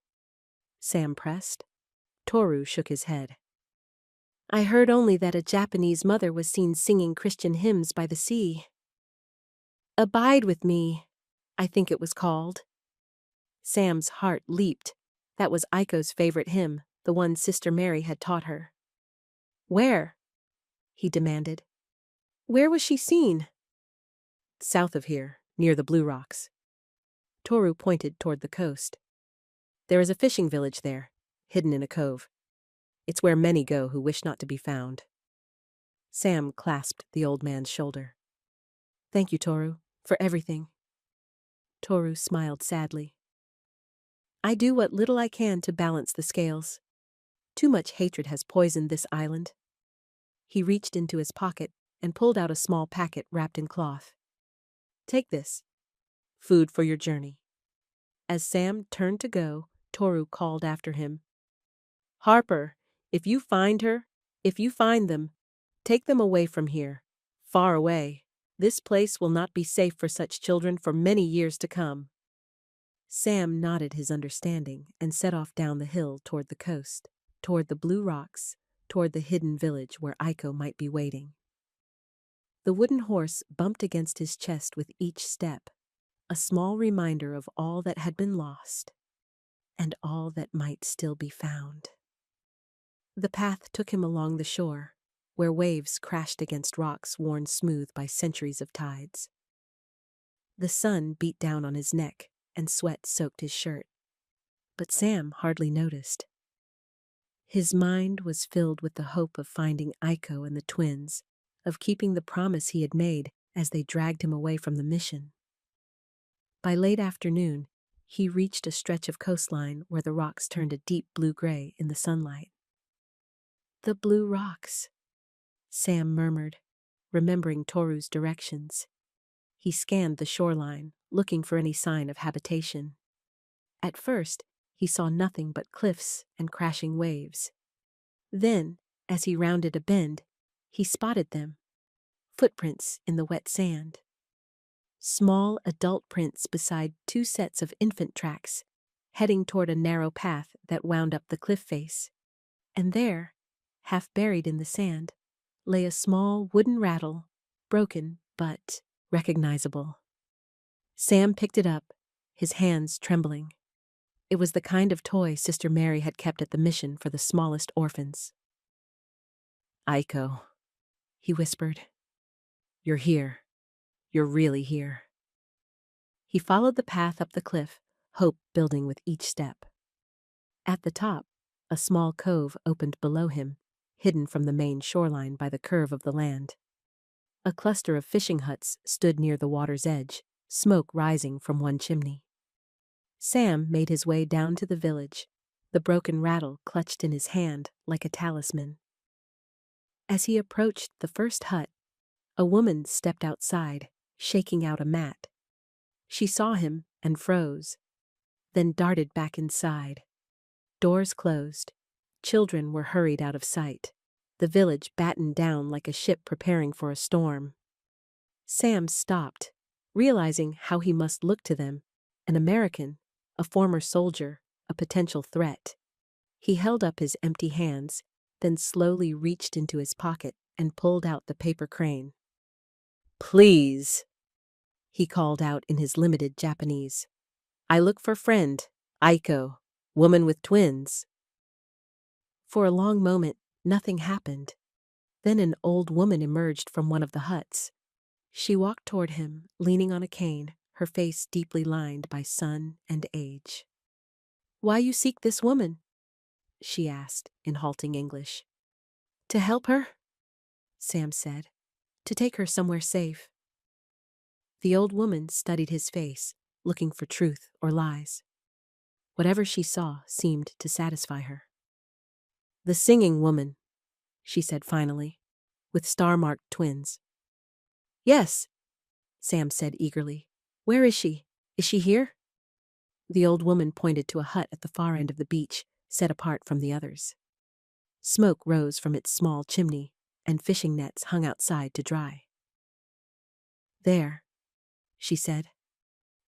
Sam pressed. Toru shook his head. I heard only that a Japanese mother was seen singing Christian hymns by the sea. Abide with me, I think it was called. Sam's heart leaped. That was Aiko's favorite hymn, the one Sister Mary had taught her. Where? He demanded. Where was she seen? South of here, near the Blue Rocks. Toru pointed toward the coast. There is a fishing village there, hidden in a cove. It's where many go who wish not to be found. Sam clasped the old man's shoulder. Thank you, Toru, for everything. Toru smiled sadly. I do what little I can to balance the scales. Too much hatred has poisoned this island. He reached into his pocket and pulled out a small packet wrapped in cloth. Take this. Food for your journey. As Sam turned to go, Toru called after him. Harper, if you find them, take them away from here. Far away. This place will not be safe for such children for many years to come. Sam nodded his understanding and set off down the hill toward the coast, toward the Blue Rocks, toward the hidden village where Aiko might be waiting. The wooden horse bumped against his chest with each step, a small reminder of all that had been lost, and all that might still be found. The path took him along the shore, where waves crashed against rocks worn smooth by centuries of tides. The sun beat down on his neck, and sweat soaked his shirt. But Sam hardly noticed. His mind was filled with the hope of finding Aiko and the twins, of keeping the promise he had made as they dragged him away from the mission. By late afternoon, he reached a stretch of coastline where the rocks turned a deep blue-gray in the sunlight. The Blue Rocks, Sam murmured, remembering Toru's directions. He scanned the shoreline, looking for any sign of habitation. At first, he saw nothing but cliffs and crashing waves. Then, as he rounded a bend, he spotted them, footprints in the wet sand. Small adult prints beside two sets of infant tracks, heading toward a narrow path that wound up the cliff face. And there, half buried in the sand, lay a small wooden rattle, broken but recognizable. Sam picked it up, his hands trembling. It was the kind of toy Sister Mary had kept at the mission for the smallest orphans. Aiko, he whispered. You're here. You're really here. He followed the path up the cliff, hope building with each step. At the top, a small cove opened below him, hidden from the main shoreline by the curve of the land. A cluster of fishing huts stood near the water's edge, smoke rising from one chimney. Sam made his way down to the village, the broken rattle clutched in his hand like a talisman. As he approached the first hut, a woman stepped outside, shaking out a mat. She saw him and froze, then darted back inside. Doors closed. Children were hurried out of sight. The village battened down like a ship preparing for a storm. Sam stopped, realizing how he must look to them, an American, a former soldier, a potential threat. He held up his empty hands, then slowly reached into his pocket and pulled out the paper crane. Please, he called out in his limited Japanese. I look for friend, Aiko, woman with twins. For a long moment, nothing happened. Then an old woman emerged from one of the huts. She walked toward him, leaning on a cane, her face deeply lined by sun and age. Why you seek this woman? She asked in halting English. To help her? Sam said. To take her somewhere safe. The old woman studied his face, looking for truth or lies. Whatever she saw seemed to satisfy her. "The singing woman," she said finally, "with star-marked twins." "Yes," Sam said eagerly. "Where is she? Is she here?" The old woman pointed to a hut at the far end of the beach, set apart from the others. Smoke rose from its small chimney, and fishing nets hung outside to dry. "There," she said.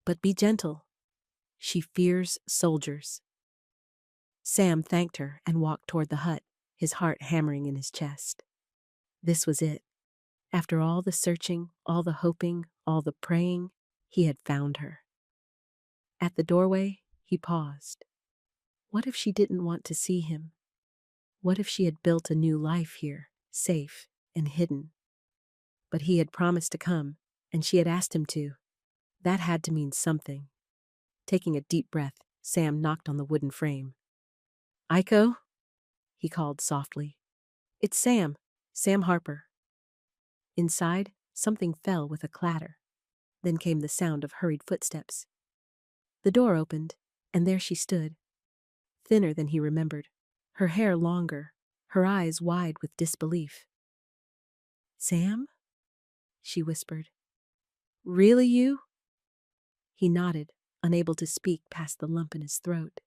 "But be gentle. She fears soldiers." Sam thanked her and walked toward the hut, his heart hammering in his chest. This was it. After all the searching, all the hoping, all the praying, he had found her. At the doorway, he paused. What if she didn't want to see him? What if she had built a new life here, safe and hidden? But he had promised to come, and she had asked him to. That had to mean something. Taking a deep breath, Sam knocked on the wooden frame. "Aiko?" he called softly. "It's Sam. Sam Harper." Inside, something fell with a clatter. Then came the sound of hurried footsteps. The door opened, and there she stood, thinner than he remembered, her hair longer, her eyes wide with disbelief. "Sam?" she whispered. "Really you?" He nodded, unable to speak past the lump in his throat.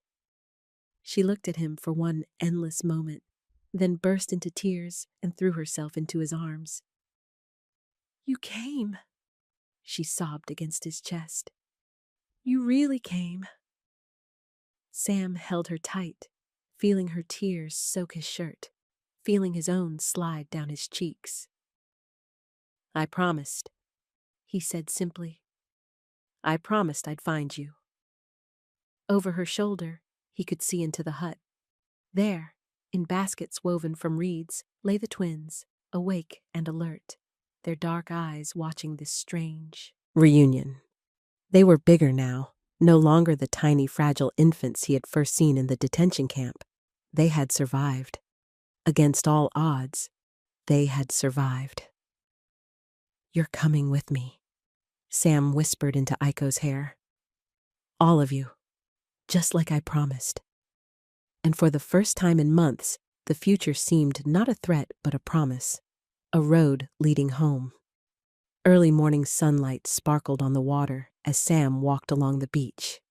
She looked at him for one endless moment, then burst into tears and threw herself into his arms. "You came," she sobbed against his chest. "You really came." Sam held her tight, feeling her tears soak his shirt, feeling his own slide down his cheeks. "I promised," he said simply. "I promised I'd find you." Over her shoulder, he could see into the hut. There, in baskets woven from reeds, lay the twins, awake and alert, their dark eyes watching this strange reunion. They were bigger now, no longer the tiny, fragile infants he had first seen in the detention camp. They had survived. Against all odds, they had survived. "You're coming with me," Sam whispered into Aiko's hair. "All of you, just like I promised." And for the first time in months, the future seemed not a threat but a promise, a road leading home. Early morning sunlight sparkled on the water as Sam walked along the beach.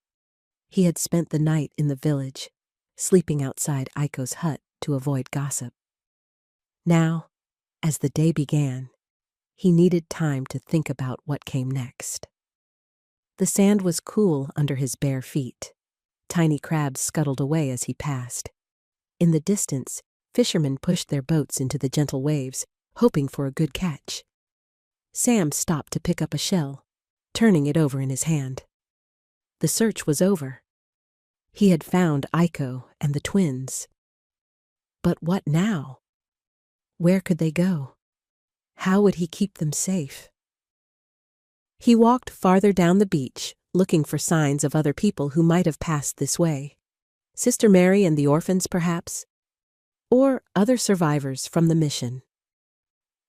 He had spent the night in the village, sleeping outside Aiko's hut to avoid gossip. Now, as the day began, he needed time to think about what came next. The sand was cool under his bare feet. Tiny crabs scuttled away as he passed. In the distance, fishermen pushed their boats into the gentle waves, hoping for a good catch. Sam stopped to pick up a shell, turning it over in his hand. The search was over. He had found Aiko and the twins. But what now? Where could they go? How would he keep them safe? He walked farther down the beach, looking for signs of other people who might have passed this way. Sister Mary and the orphans, perhaps? Or other survivors from the mission.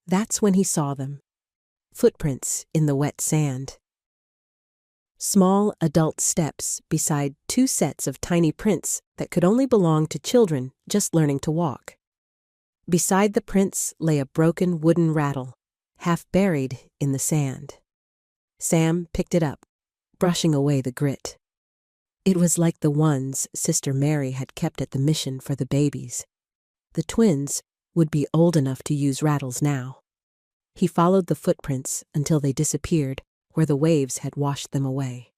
That's when he saw them. Footprints in the wet sand. Small adult steps beside two sets of tiny prints that could only belong to children just learning to walk. Beside the prints lay a broken wooden rattle, half buried in the sand. Sam picked it up, brushing away the grit. It was like the ones Sister Mary had kept at the mission for the babies. The twins would be old enough to use rattles now. He followed the footprints until they disappeared where the waves had washed them away.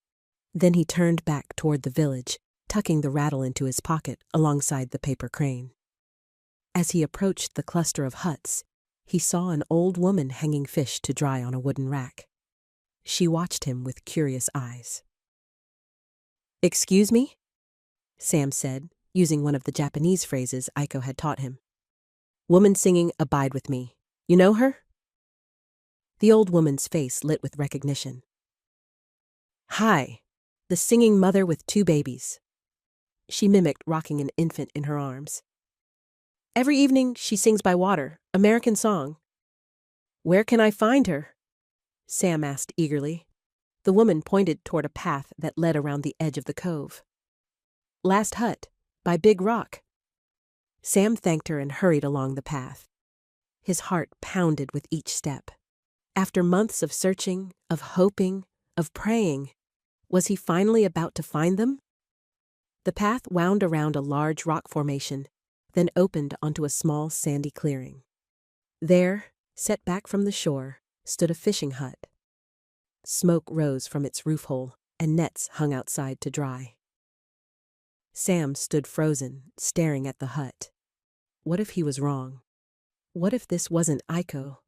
Then he turned back toward the village, tucking the rattle into his pocket alongside the paper crane. As he approached the cluster of huts, he saw an old woman hanging fish to dry on a wooden rack. She watched him with curious eyes. "Excuse me?" Sam said, using one of the Japanese phrases Aiko had taught him. "Woman singing 'Abide with Me.' You know her?" The old woman's face lit with recognition. "Hi, the singing mother with two babies." She mimicked rocking an infant in her arms. "Every evening she sings by water, American song." "Where can I find her?" Sam asked eagerly. The woman pointed toward a path that led around the edge of the cove. "Last hut, by Big Rock." Sam thanked her and hurried along the path. His heart pounded with each step. After months of searching, of hoping, of praying, was he finally about to find them? The path wound around a large rock formation, then opened onto a small sandy clearing. There, set back from the shore, stood a fishing hut. Smoke rose from its roof hole, and nets hung outside to dry. Sam stood frozen, staring at the hut. What if he was wrong? What if this wasn't Aiko?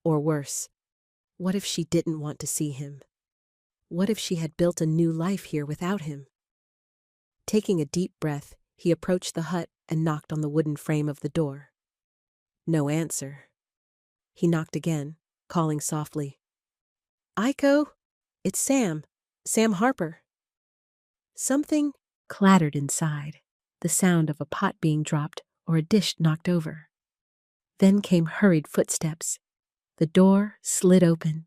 Or worse, what if she didn't want to see him? What if she had built a new life here without him? Taking a deep breath, he approached the hut and knocked on the wooden frame of the door. No answer. He knocked again, calling softly, "Aiko, it's Sam. Sam Harper." Something clattered inside, the sound of a pot being dropped or a dish knocked over. Then came hurried footsteps. The door slid open.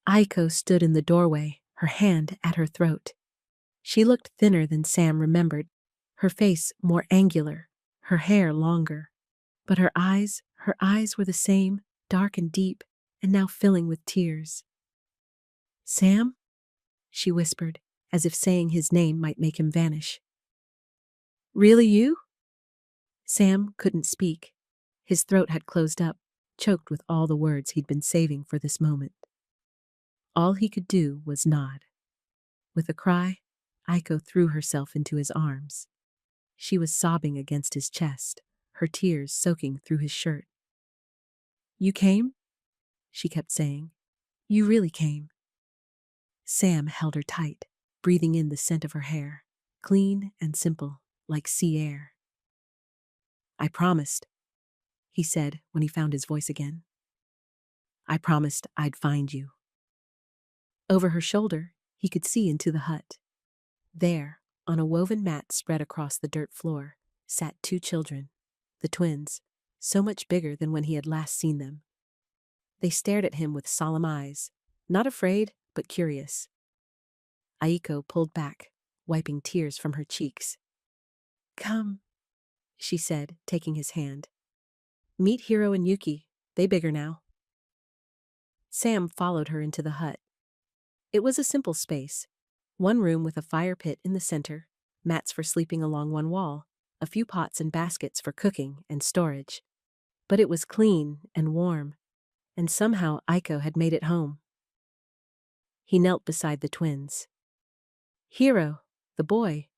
Aiko stood in the doorway, her hand at her throat. She looked thinner than Sam remembered, her face more angular, her hair longer. But her eyes were the same, dark and deep, and now filling with tears. "Sam?" she whispered, as if saying his name might make him vanish. "Really you?" Sam couldn't speak. His throat had closed up, choked with all the words he'd been saving for this moment. All he could do was nod. With a cry, Aiko threw herself into his arms. She was sobbing against his chest, her tears soaking through his shirt. "You came?" she kept saying. "You really came." Sam held her tight, breathing in the scent of her hair, clean and simple, like sea air. "I promised," he said when he found his voice again. "I promised I'd find you." Over her shoulder, he could see into the hut. There, on a woven mat spread across the dirt floor, sat two children, the twins, so much bigger than when he had last seen them. They stared at him with solemn eyes, not afraid, but curious. Aiko pulled back, wiping tears from her cheeks. "Come," she said, taking his hand. "Meet Hiro and Yuki. They bigger now." Sam followed her into the hut. It was a simple space. One room with a fire pit in the center, mats for sleeping along one wall, a few pots and baskets for cooking and storage. But it was clean and warm, and somehow Aiko had made it home. He knelt beside the twins. Hiro, the boy,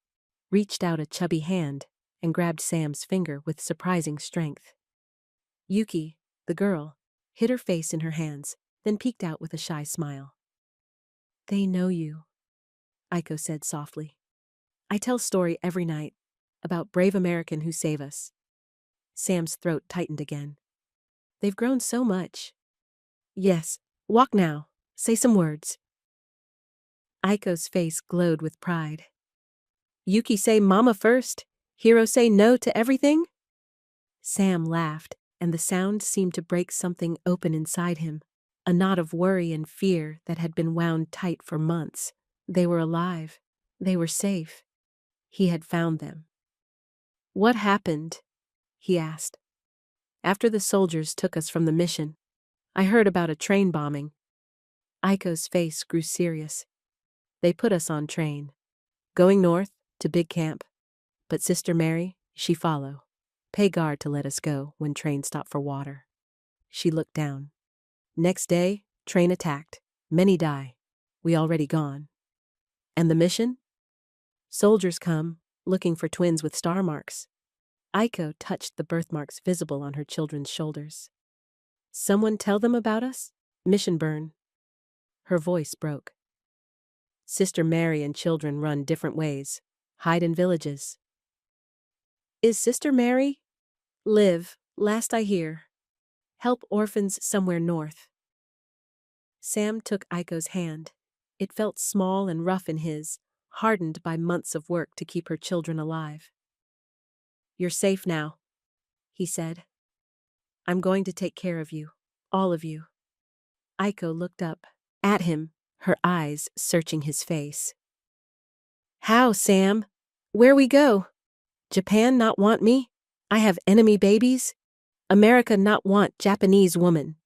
reached out a chubby hand and grabbed Sam's finger with surprising strength. Yuki, the girl, hid her face in her hands, then peeked out with a shy smile. "They know you," Aiko said softly. "I tell story every night about brave American who save us." Sam's throat tightened again. "They've grown so much." "Yes, walk now. Say some words." Aiko's face glowed with pride. "Yuki say mama first. Hiro say no to everything?" Sam laughed, and the sound seemed to break something open inside him, a knot of worry and fear that had been wound tight for months. They were alive. They were safe. He had found them. "What happened?" he asked. "After the soldiers took us from the mission, I heard about a train bombing." Aiko's face grew serious. "They put us on train, going north to big camp. But Sister Mary, she follow. Pay guard to let us go when train stop for water." She looked down. "Next day, train attacked. Many die. We already gone." "And the mission?" "Soldiers come, looking for twins with star marks." Aiko touched the birthmarks visible on her children's shoulders. "Someone tell them about us? Mission burn." Her voice broke. "Sister Mary and children run different ways. Hide in villages." "Is Sister Mary?" "Live, last I hear. Help orphans somewhere north." Sam took Aiko's hand. It felt small and rough in his, hardened by months of work to keep her children alive. "You're safe now," he said. "I'm going to take care of you, all of you." Aiko looked up at him, her eyes searching his face. How, Sam? Where we go? Japan not want me? I have enemy babies? America not want Japanese woman.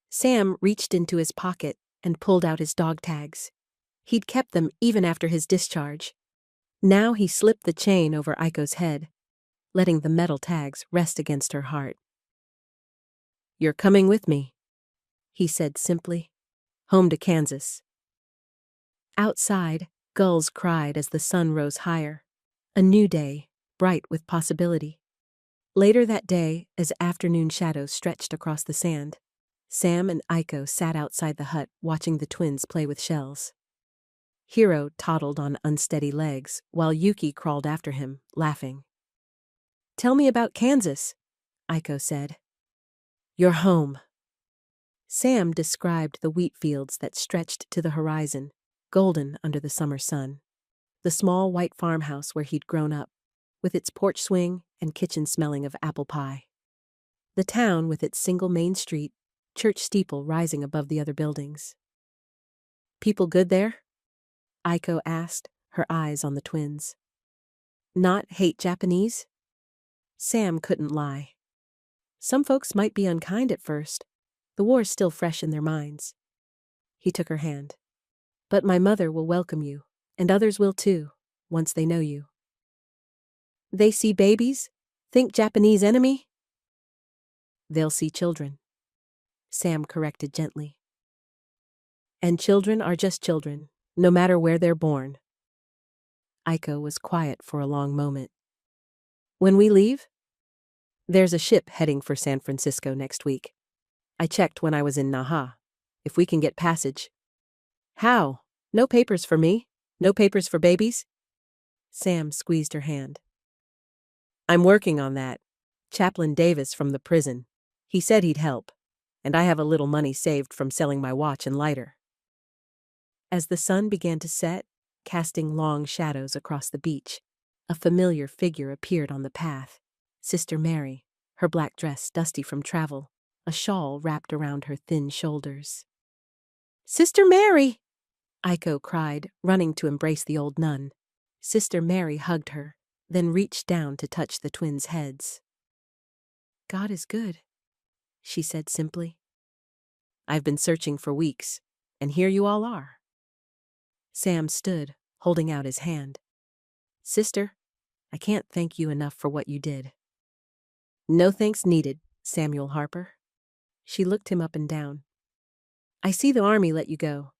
Sam reached into his pocket and pulled out his dog tags. He'd kept them even after his discharge. Now he slipped the chain over Aiko's head, letting the metal tags rest against her heart. You're coming with me, he said simply. Home to Kansas. Outside, gulls cried as the sun rose higher. A new day, bright with possibility. Later that day, as afternoon shadows stretched across the sand, Sam and Aiko sat outside the hut watching the twins play with shells. Hiro toddled on unsteady legs, while Yuki crawled after him, laughing. Tell me about Kansas, Aiko said. You're home. Sam described the wheat fields that stretched to the horizon, golden under the summer sun. The small white farmhouse where he'd grown up, with its porch swing and kitchen smelling of apple pie. The town with its single main street, church steeple rising above the other buildings. People good there? Aiko asked, her eyes on the twins. Not hate Japanese? Sam couldn't lie. Some folks might be unkind at first. The war's still fresh in their minds. He took her hand. But my mother will welcome you, and others will too, once they know you. They see babies? Think Japanese enemy? They'll see children. Sam corrected gently. And children are just children, no matter where they're born. Aiko was quiet for a long moment. When we leave? There's a ship heading for San Francisco next week. I checked when I was in Naha. If we can get passage. How? No papers for me? No papers for babies? Sam squeezed her hand. I'm working on that. Chaplain Davis from the prison. He said he'd help. And I have a little money saved from selling my watch and lighter. As the sun began to set, casting long shadows across the beach, a familiar figure appeared on the path. Sister Mary, her black dress dusty from travel, a shawl wrapped around her thin shoulders. Sister Mary! Aiko cried, running to embrace the old nun. Sister Mary hugged her, then reached down to touch the twins' heads. God is good, she said simply. I've been searching for weeks, and here you all are. Sam stood, holding out his hand. Sister, I can't thank you enough for what you did. No thanks needed, Samuel Harper. She looked him up and down. I see the army let you go,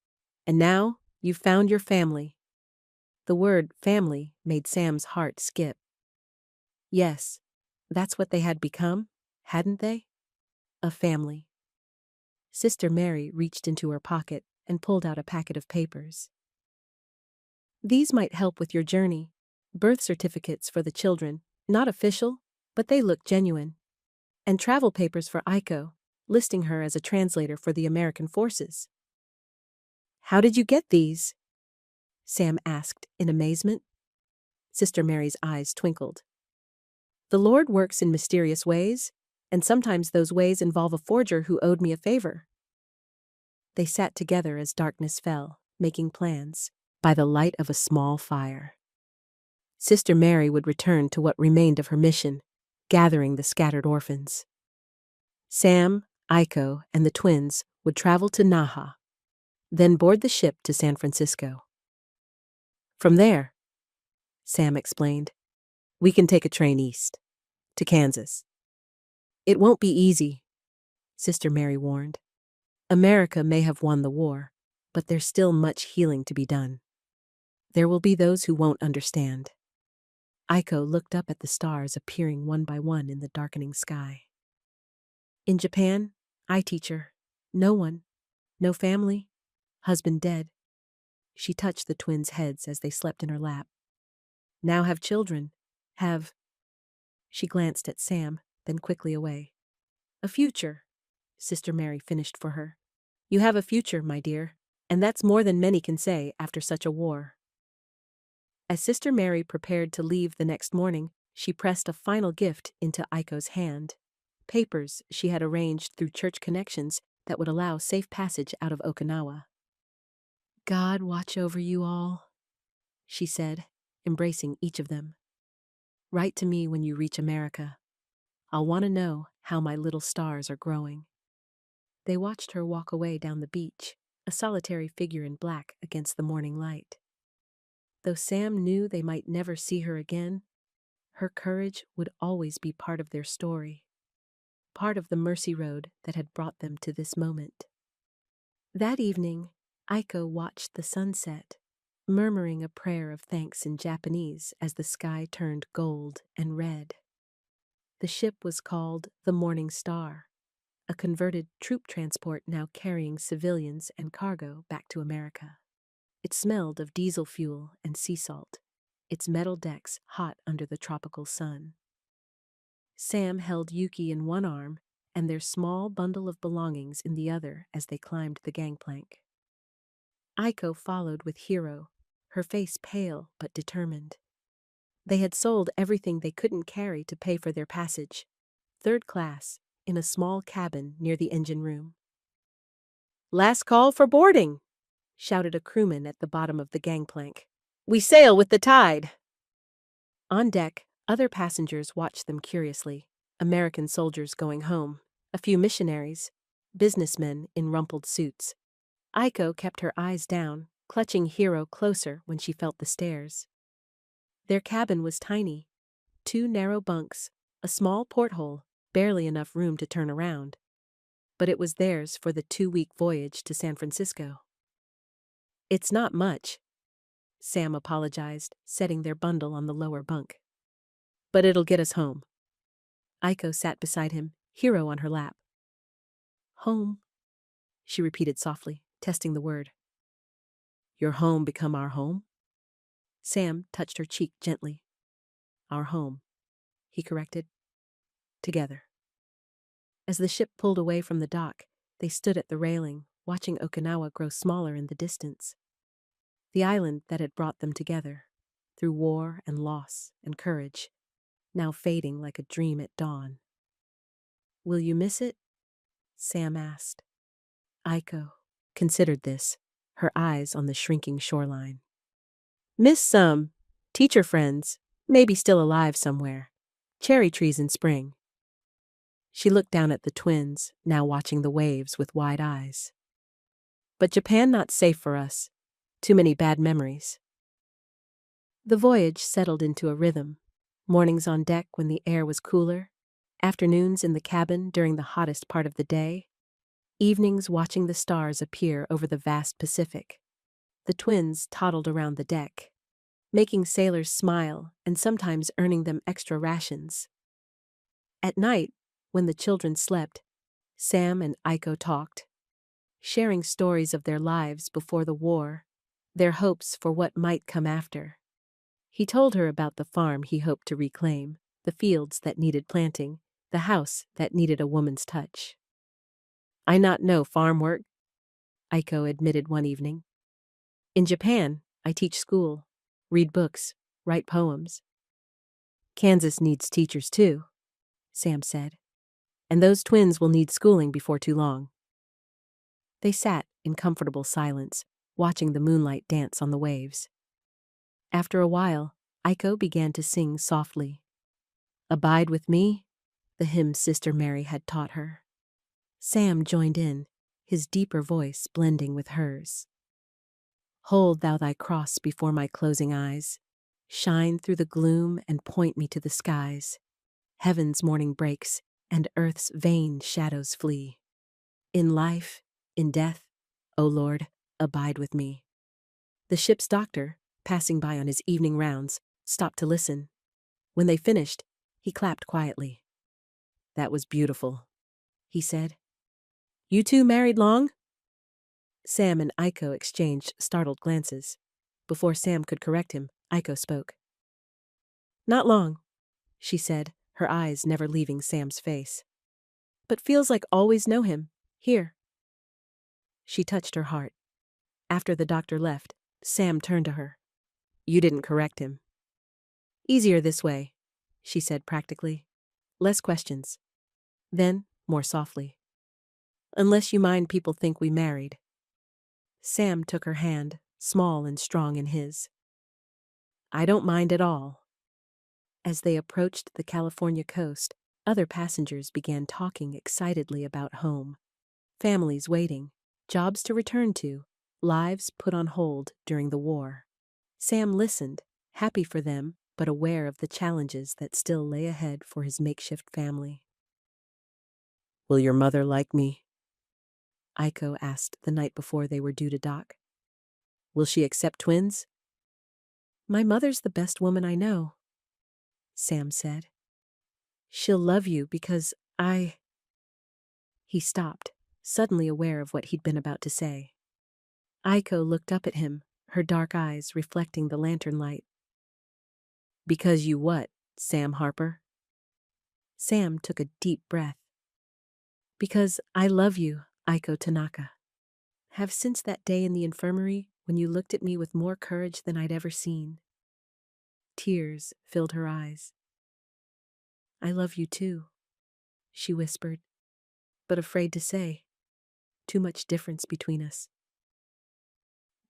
and now you've found your family. The word family made Sam's heart skip. Yes, that's what they had become, hadn't they? A family. Sister Mary reached into her pocket and pulled out a packet of papers. These might help with your journey. Birth certificates for the children, not official, but they look genuine. And travel papers for Aiko, listing her as a translator for the American forces. How did you get these? Sam asked in amazement. Sister Mary's eyes twinkled. The Lord works in mysterious ways, and sometimes those ways involve a forger who owed me a favor. They sat together as darkness fell, making plans, by the light of a small fire. Sister Mary would return to what remained of her mission, gathering the scattered orphans. Sam, Aiko, and the twins would travel to Naha, then board the ship to San Francisco. From there, Sam explained, we can take a train east, to Kansas. It won't be easy, Sister Mary warned. America may have won the war, but there's still much healing to be done. There will be those who won't understand. Aiko looked up at the stars appearing one by one in the darkening sky. In Japan, I teacher, no one, no family, husband dead. She touched the twins' heads as they slept in her lap. Now have children, have... She glanced at Sam, then quickly away. A future, Sister Mary finished for her. You have a future, my dear, and that's more than many can say after such a war. As Sister Mary prepared to leave the next morning, she pressed a final gift into Aiko's hand. Papers she had arranged through church connections that would allow safe passage out of Okinawa. God watch over you all, she said, embracing each of them. Write to me when you reach America. I'll want to know how my little stars are growing. They watched her walk away down the beach, a solitary figure in black against the morning light. Though Sam knew they might never see her again, her courage would always be part of their story, part of the mercy road that had brought them to this moment. That evening, Aiko watched the sunset, murmuring a prayer of thanks in Japanese as the sky turned gold and red. The ship was called the Morning Star, a converted troop transport now carrying civilians and cargo back to America. It smelled of diesel fuel and sea salt, its metal decks hot under the tropical sun. Sam held Yuki in one arm and their small bundle of belongings in the other as they climbed the gangplank. Aiko followed with Hiro, her face pale but determined. They had sold everything they couldn't carry to pay for their passage, third class, in a small cabin near the engine room. "Last call for boarding," shouted a crewman at the bottom of the gangplank. "We sail with the tide." On deck, other passengers watched them curiously, American soldiers going home, a few missionaries, businessmen in rumpled suits. Aiko kept her eyes down, clutching Hiro closer when she felt the stares. Their cabin was tiny, 2 narrow bunks, a small porthole, barely enough room to turn around. But it was theirs for the 2-week voyage to San Francisco. "It's not much," Sam apologized, setting their bundle on the lower bunk. "But it'll get us home." Aiko sat beside him, Hiro on her lap. "Home," she repeated softly, testing the word. "Your home become our home?" Sam touched her cheek gently. "Our home," he corrected. "Together." As the ship pulled away from the dock, they stood at the railing, watching Okinawa grow smaller in the distance. The island that had brought them together, through war and loss and courage, now fading like a dream at dawn. "Will you miss it?" Sam asked. Aiko considered this, her eyes on the shrinking shoreline. "Miss some. Teacher friends, maybe still alive somewhere. Cherry trees in spring." She looked down at the twins, now watching the waves with wide eyes. "But Japan not safe for us. Too many bad memories." The voyage settled into a rhythm. Mornings on deck when the air was cooler, afternoons in the cabin during the hottest part of the day, evenings watching the stars appear over the vast Pacific. The twins toddled around the deck, making sailors smile and sometimes earning them extra rations. At night, when the children slept, Sam and Aiko talked, sharing stories of their lives before the war, their hopes for what might come after. He told her about the farm he hoped to reclaim, the fields that needed planting, the house that needed a woman's touch. "I not know farm work," Aiko admitted one evening. "In Japan, I teach school, read books, write poems." "Kansas needs teachers too," Sam said. "And those twins will need schooling before too long." They sat in comfortable silence, watching the moonlight dance on the waves. After a while, Aiko began to sing softly. "Abide with me," the hymn Sister Mary had taught her. Sam joined in, his deeper voice blending with hers. "Hold thou thy cross before my closing eyes. Shine through the gloom and point me to the skies. Heaven's morning breaks, and earth's vain shadows flee. In life, in death, O Lord, abide with me." The ship's doctor, passing by on his evening rounds, stopped to listen. When they finished, he clapped quietly. "That was beautiful," he said. "You two married long?" Sam and Aiko exchanged startled glances. Before Sam could correct him, Aiko spoke. "Not long," she said, her eyes never leaving Sam's face. "But feels like always know him, here." She touched her heart. After the doctor left, Sam turned to her. "You didn't correct him." "Easier this way," she said practically. "Less questions." Then, more softly. "Unless you mind people think we married." Sam took her hand, small and strong in his. I don't mind at all. As they approached the California coast, other passengers began talking excitedly about home. Families waiting, jobs to return to, lives put on hold during the war. Sam listened, happy for them, but aware of the challenges that still lay ahead for his makeshift family. Will your mother like me? Aiko asked the night before they were due to dock. Will she accept twins? My mother's the best woman I know, Sam said. She'll love you because He stopped, suddenly aware of what he'd been about to say. Aiko looked up at him, her dark eyes reflecting the lantern light. Because you what, Sam Harper? Sam took a deep breath. Because I love you, Aiko Tanaka. Have since that day in the infirmary when you looked at me with more courage than I'd ever seen. Tears filled her eyes. I love you too, she whispered, but afraid to say. Too much difference between us.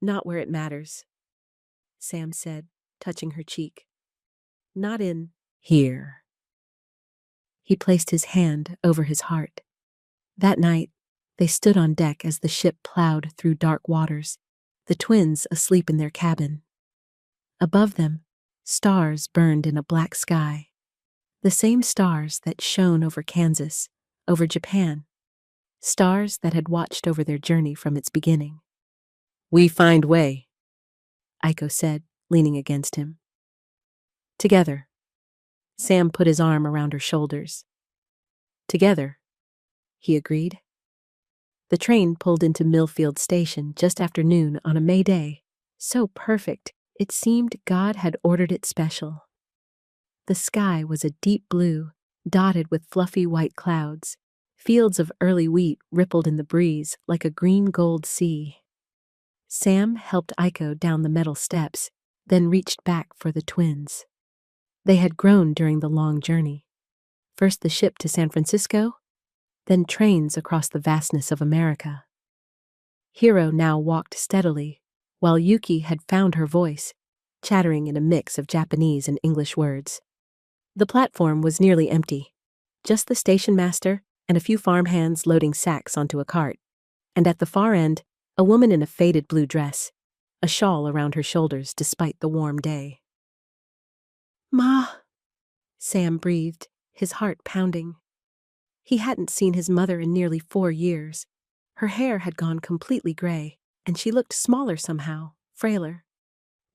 Not where it matters, Sam said, touching her cheek. Not in here. He placed his hand over his heart. That night, they stood on deck as the ship plowed through dark waters, the twins asleep in their cabin. Above them, stars burned in a black sky, the same stars that shone over Kansas, over Japan, stars that had watched over their journey from its beginning. We find way, Aiko said, leaning against him. Together. Sam put his arm around her shoulders. Together, he agreed. The train pulled into Millfield Station just after noon on a May day, so perfect it seemed God had ordered it special. The sky was a deep blue, dotted with fluffy white clouds. Fields of early wheat rippled in the breeze like a green-gold sea. Sam helped Aiko down the metal steps, then reached back for the twins. They had grown during the long journey. First the ship to San Francisco, then trains across the vastness of America. Hiro now walked steadily, while Yuki had found her voice, chattering in a mix of Japanese and English words. The platform was nearly empty, just the station master and a few farmhands loading sacks onto a cart, and at the far end, a woman in a faded blue dress, a shawl around her shoulders despite the warm day. Ma, Sam breathed, his heart pounding. He hadn't seen his mother in nearly 4 years. Her hair had gone completely gray, and she looked smaller somehow, frailer.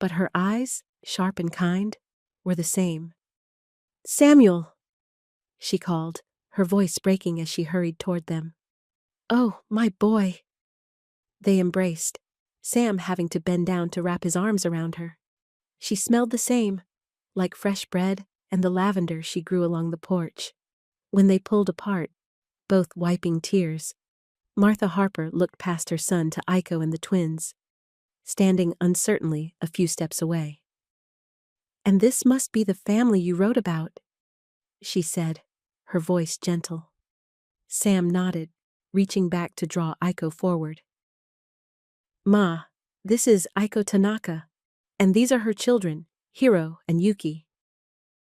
But her eyes, sharp and kind, were the same. Samuel, she called, her voice breaking as she hurried toward them. Oh, my boy. They embraced, Sam having to bend down to wrap his arms around her. She smelled the same, like fresh bread and the lavender she grew along the porch. When they pulled apart, both wiping tears, Martha Harper looked past her son to Aiko and the twins, standing uncertainly a few steps away. And this must be the family you wrote about, she said, her voice gentle. Sam nodded, reaching back to draw Aiko forward. Ma, this is Aiko Tanaka, and these are her children, Hiro and Yuki.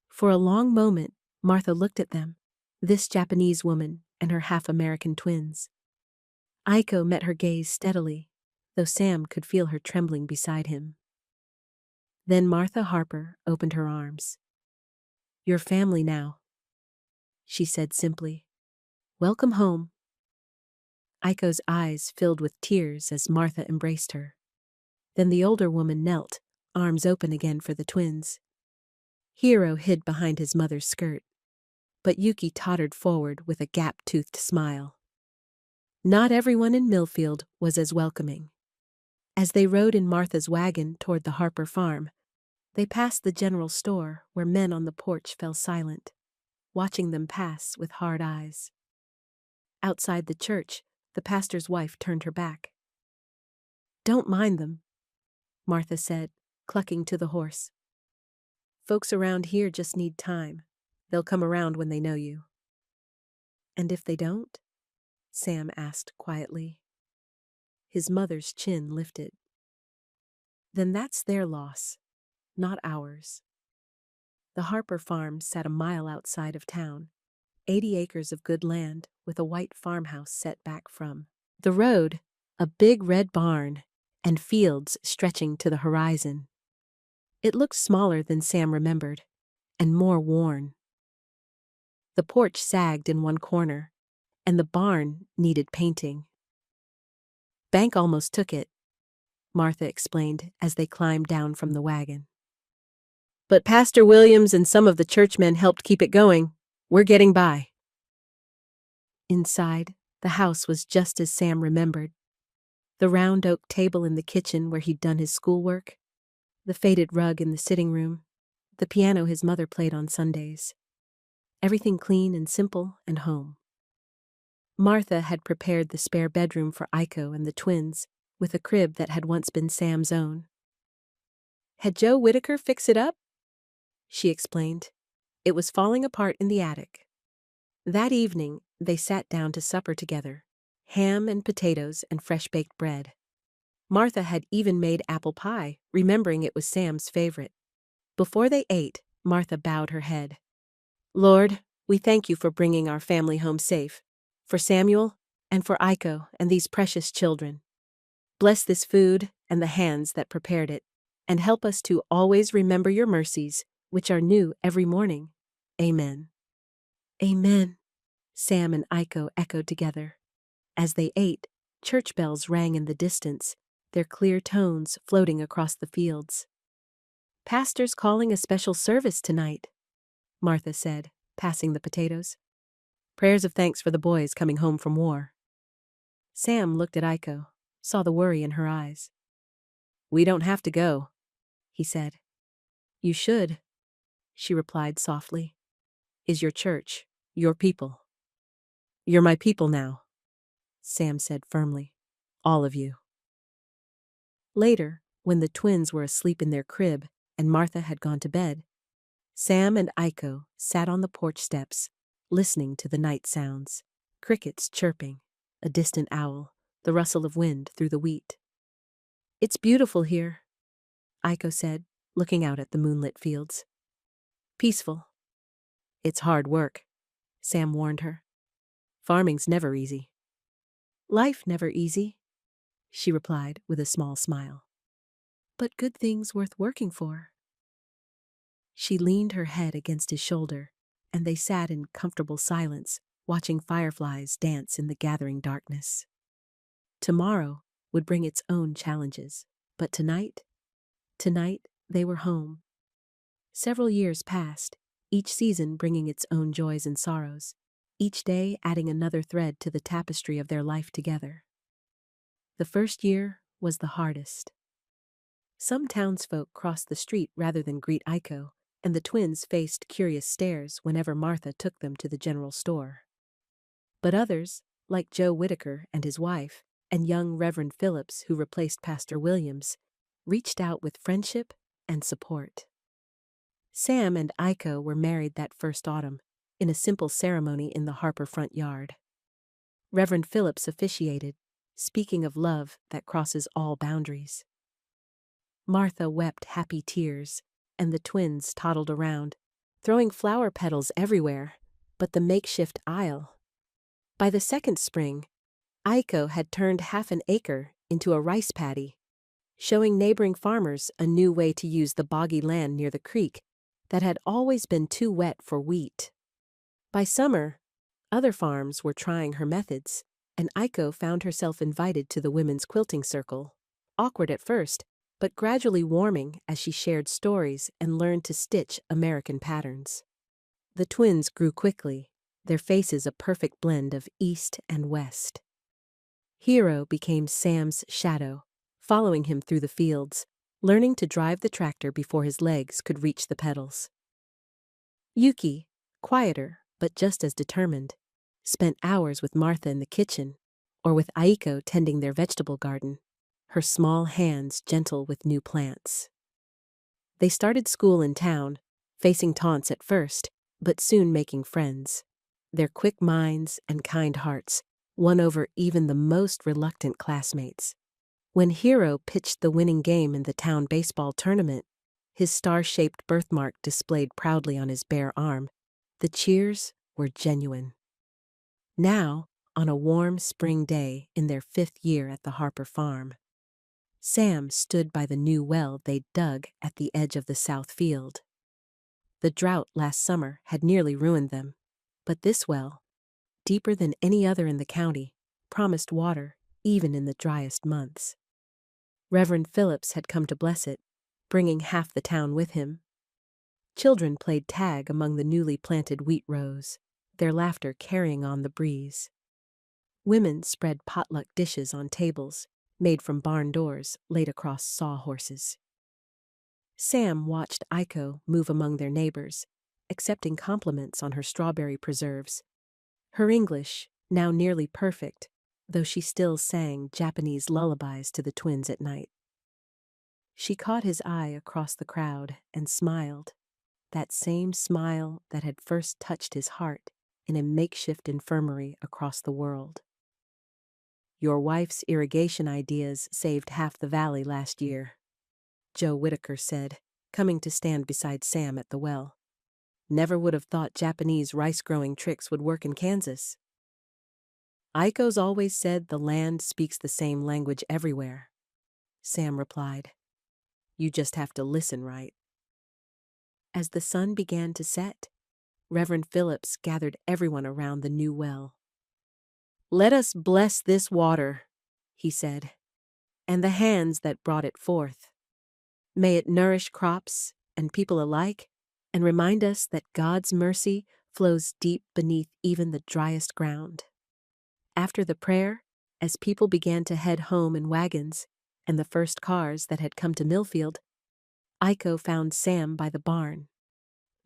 For a long moment, Martha looked at them, this Japanese woman and her half-American twins. Aiko met her gaze steadily, though Sam could feel her trembling beside him. Then Martha Harper opened her arms. Your family now, she said simply. Welcome home. Aiko's eyes filled with tears as Martha embraced her. Then the older woman knelt, arms open again for the twins. Hiro hid behind his mother's skirt, but Yuki tottered forward with a gap-toothed smile. Not everyone in Millfield was as welcoming. As they rode in Martha's wagon toward the Harper farm, they passed the general store where men on the porch fell silent, watching them pass with hard eyes. Outside the church, the pastor's wife turned her back. Don't mind them, Martha said, clucking to the horse. Folks around here just need time. They'll come around when they know you. And if they don't? Sam asked quietly. His mother's chin lifted. Then that's their loss, not ours. The Harper farm sat a mile outside of town, 80 acres of good land with a white farmhouse set back from the road, a big red barn, and fields stretching to the horizon. It looked smaller than Sam remembered, and more worn. The porch sagged in one corner, and the barn needed painting. Bank almost took it, Martha explained as they climbed down from the wagon. But Pastor Williams and some of the churchmen helped keep it going. We're getting by. Inside, the house was just as Sam remembered. The round oak table in the kitchen where he'd done his schoolwork, the faded rug in the sitting room, the piano his mother played on Sundays. Everything clean and simple and home. Martha had prepared the spare bedroom for Iko and the twins with a crib that had once been Sam's own. Had Joe Whitaker fixed it up? She explained. It was falling apart in the attic. That evening, they sat down to supper together, ham and potatoes and fresh-baked bread. Martha had even made apple pie, remembering it was Sam's favorite. Before they ate, Martha bowed her head. Lord, we thank you for bringing our family home safe, for Samuel and for Iko and these precious children. Bless this food and the hands that prepared it, and help us to always remember your mercies, which are new every morning. Amen. Amen, Sam and Iko echoed together. As they ate, church bells rang in the distance, their clear tones floating across the fields. Pastor's calling a special service tonight, Martha said, passing the potatoes. Prayers of thanks for the boys coming home from war. Sam looked at Iko, saw the worry in her eyes. We don't have to go, he said. You should, she replied softly. Is your church, your people. You're my people now, Sam said firmly. All of you. Later, when the twins were asleep in their crib and Martha had gone to bed, Sam and Iko sat on the porch steps, listening to the night sounds, crickets chirping, a distant owl, the rustle of wind through the wheat. It's beautiful here, Iko said, looking out at the moonlit fields. Peaceful. It's hard work, Sam warned her. Farming's never easy. Life never easy, she replied with a small smile. But good things worth working for. She leaned her head against his shoulder, and they sat in comfortable silence, watching fireflies dance in the gathering darkness. Tomorrow would bring its own challenges, but tonight they were home. Several years passed, each season bringing its own joys and sorrows, each day adding another thread to the tapestry of their life together. The first year was the hardest. Some townsfolk crossed the street rather than greet Iko, and the twins faced curious stares whenever Martha took them to the general store. But others, like Joe Whitaker and his wife, and young Reverend Phillips, who replaced Pastor Williams, reached out with friendship and support. Sam and Iko were married that first autumn, in a simple ceremony in the Harper front yard. Reverend Phillips officiated, speaking of love that crosses all boundaries. Martha wept happy tears, and the twins toddled around, throwing flower petals everywhere, but the makeshift aisle. By the second spring, Iko had turned half an acre into a rice paddy, showing neighboring farmers a new way to use the boggy land near the creek that had always been too wet for wheat. By summer, other farms were trying her methods, and Iko found herself invited to the women's quilting circle, awkward at first, but gradually warming as she shared stories and learned to stitch American patterns. The twins grew quickly, their faces a perfect blend of East and West. Hero became Sam's shadow, following him through the fields, learning to drive the tractor before his legs could reach the pedals. Yuki, quieter but just as determined, spent hours with Martha in the kitchen, or with Aiko tending their vegetable garden, her small hands gentle with new plants. They started school in town, facing taunts at first, but soon making friends. Their quick minds and kind hearts won over even the most reluctant classmates. When Hero pitched the winning game in the town baseball tournament, his star-shaped birthmark displayed proudly on his bare arm, the cheers were genuine. Now, on a warm spring day in their 5th year at the Harper farm, Sam stood by the new well they'd dug at the edge of the south field. The drought last summer had nearly ruined them, but this well, deeper than any other in the county, promised water even in the driest months. Reverend Phillips had come to bless it, bringing half the town with him. Children played tag among the newly planted wheat rows, their laughter carrying on the breeze. Women spread potluck dishes on tables, made from barn doors laid across sawhorses. Sam watched Aiko move among their neighbors, accepting compliments on her strawberry preserves. Her English, now nearly perfect, though she still sang Japanese lullabies to the twins at night. She caught his eye across the crowd and smiled, that same smile that had first touched his heart in a makeshift infirmary across the world. "Your wife's irrigation ideas saved half the valley last year," Joe Whitaker said, coming to stand beside Sam at the well. "Never would have thought Japanese rice-growing tricks would work in Kansas." "Aiko's always said the land speaks the same language everywhere," Sam replied. "You just have to listen right." As the sun began to set, Reverend Phillips gathered everyone around the new well. "Let us bless this water," he said, "and the hands that brought it forth. May it nourish crops and people alike, and remind us that God's mercy flows deep beneath even the driest ground." After the prayer, as people began to head home in wagons and the first cars that had come to Millfield, Aiko found Sam by the barn.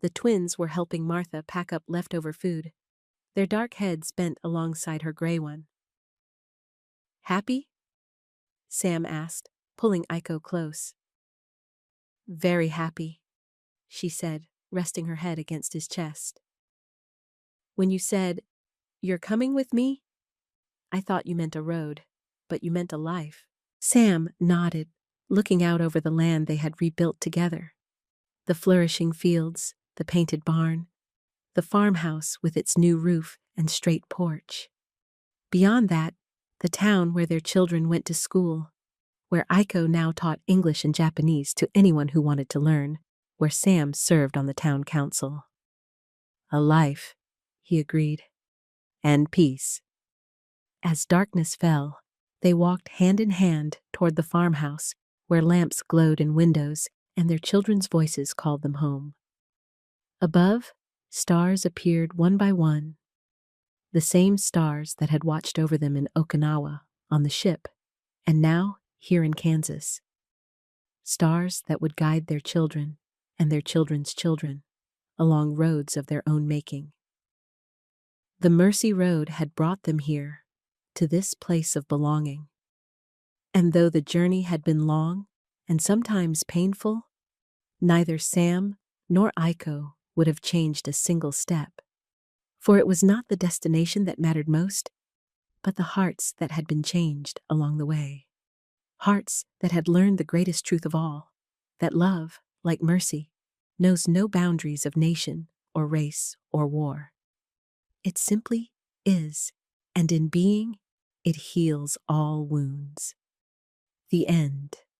The twins were helping Martha pack up leftover food, their dark heads bent alongside her gray one. "Happy?" Sam asked, pulling Aiko close. "Very happy," she said, resting her head against his chest. "When you said, 'You're coming with me,' I thought you meant a road, but you meant a life." Sam nodded, looking out over the land they had rebuilt together. The flourishing fields, the painted barn, the farmhouse with its new roof and straight porch. Beyond that, the town where their children went to school, where Aiko now taught English and Japanese to anyone who wanted to learn, where Sam served on the town council. "A life," he agreed, "and peace." As darkness fell, they walked hand in hand toward the farmhouse, where lamps glowed in windows and their children's voices called them home. Above, stars appeared one by one, the same stars that had watched over them in Okinawa on the ship, and now here in Kansas. Stars that would guide their children and their children's children along roads of their own making. The Mercy Road had brought them here, to this place of belonging. And though the journey had been long and sometimes painful, neither Sam nor Aiko would have changed a single step. For it was not the destination that mattered most, but the hearts that had been changed along the way. Hearts that had learned the greatest truth of all, that love, like mercy, knows no boundaries of nation or race or war. It simply is, and in being, it heals all wounds. The end.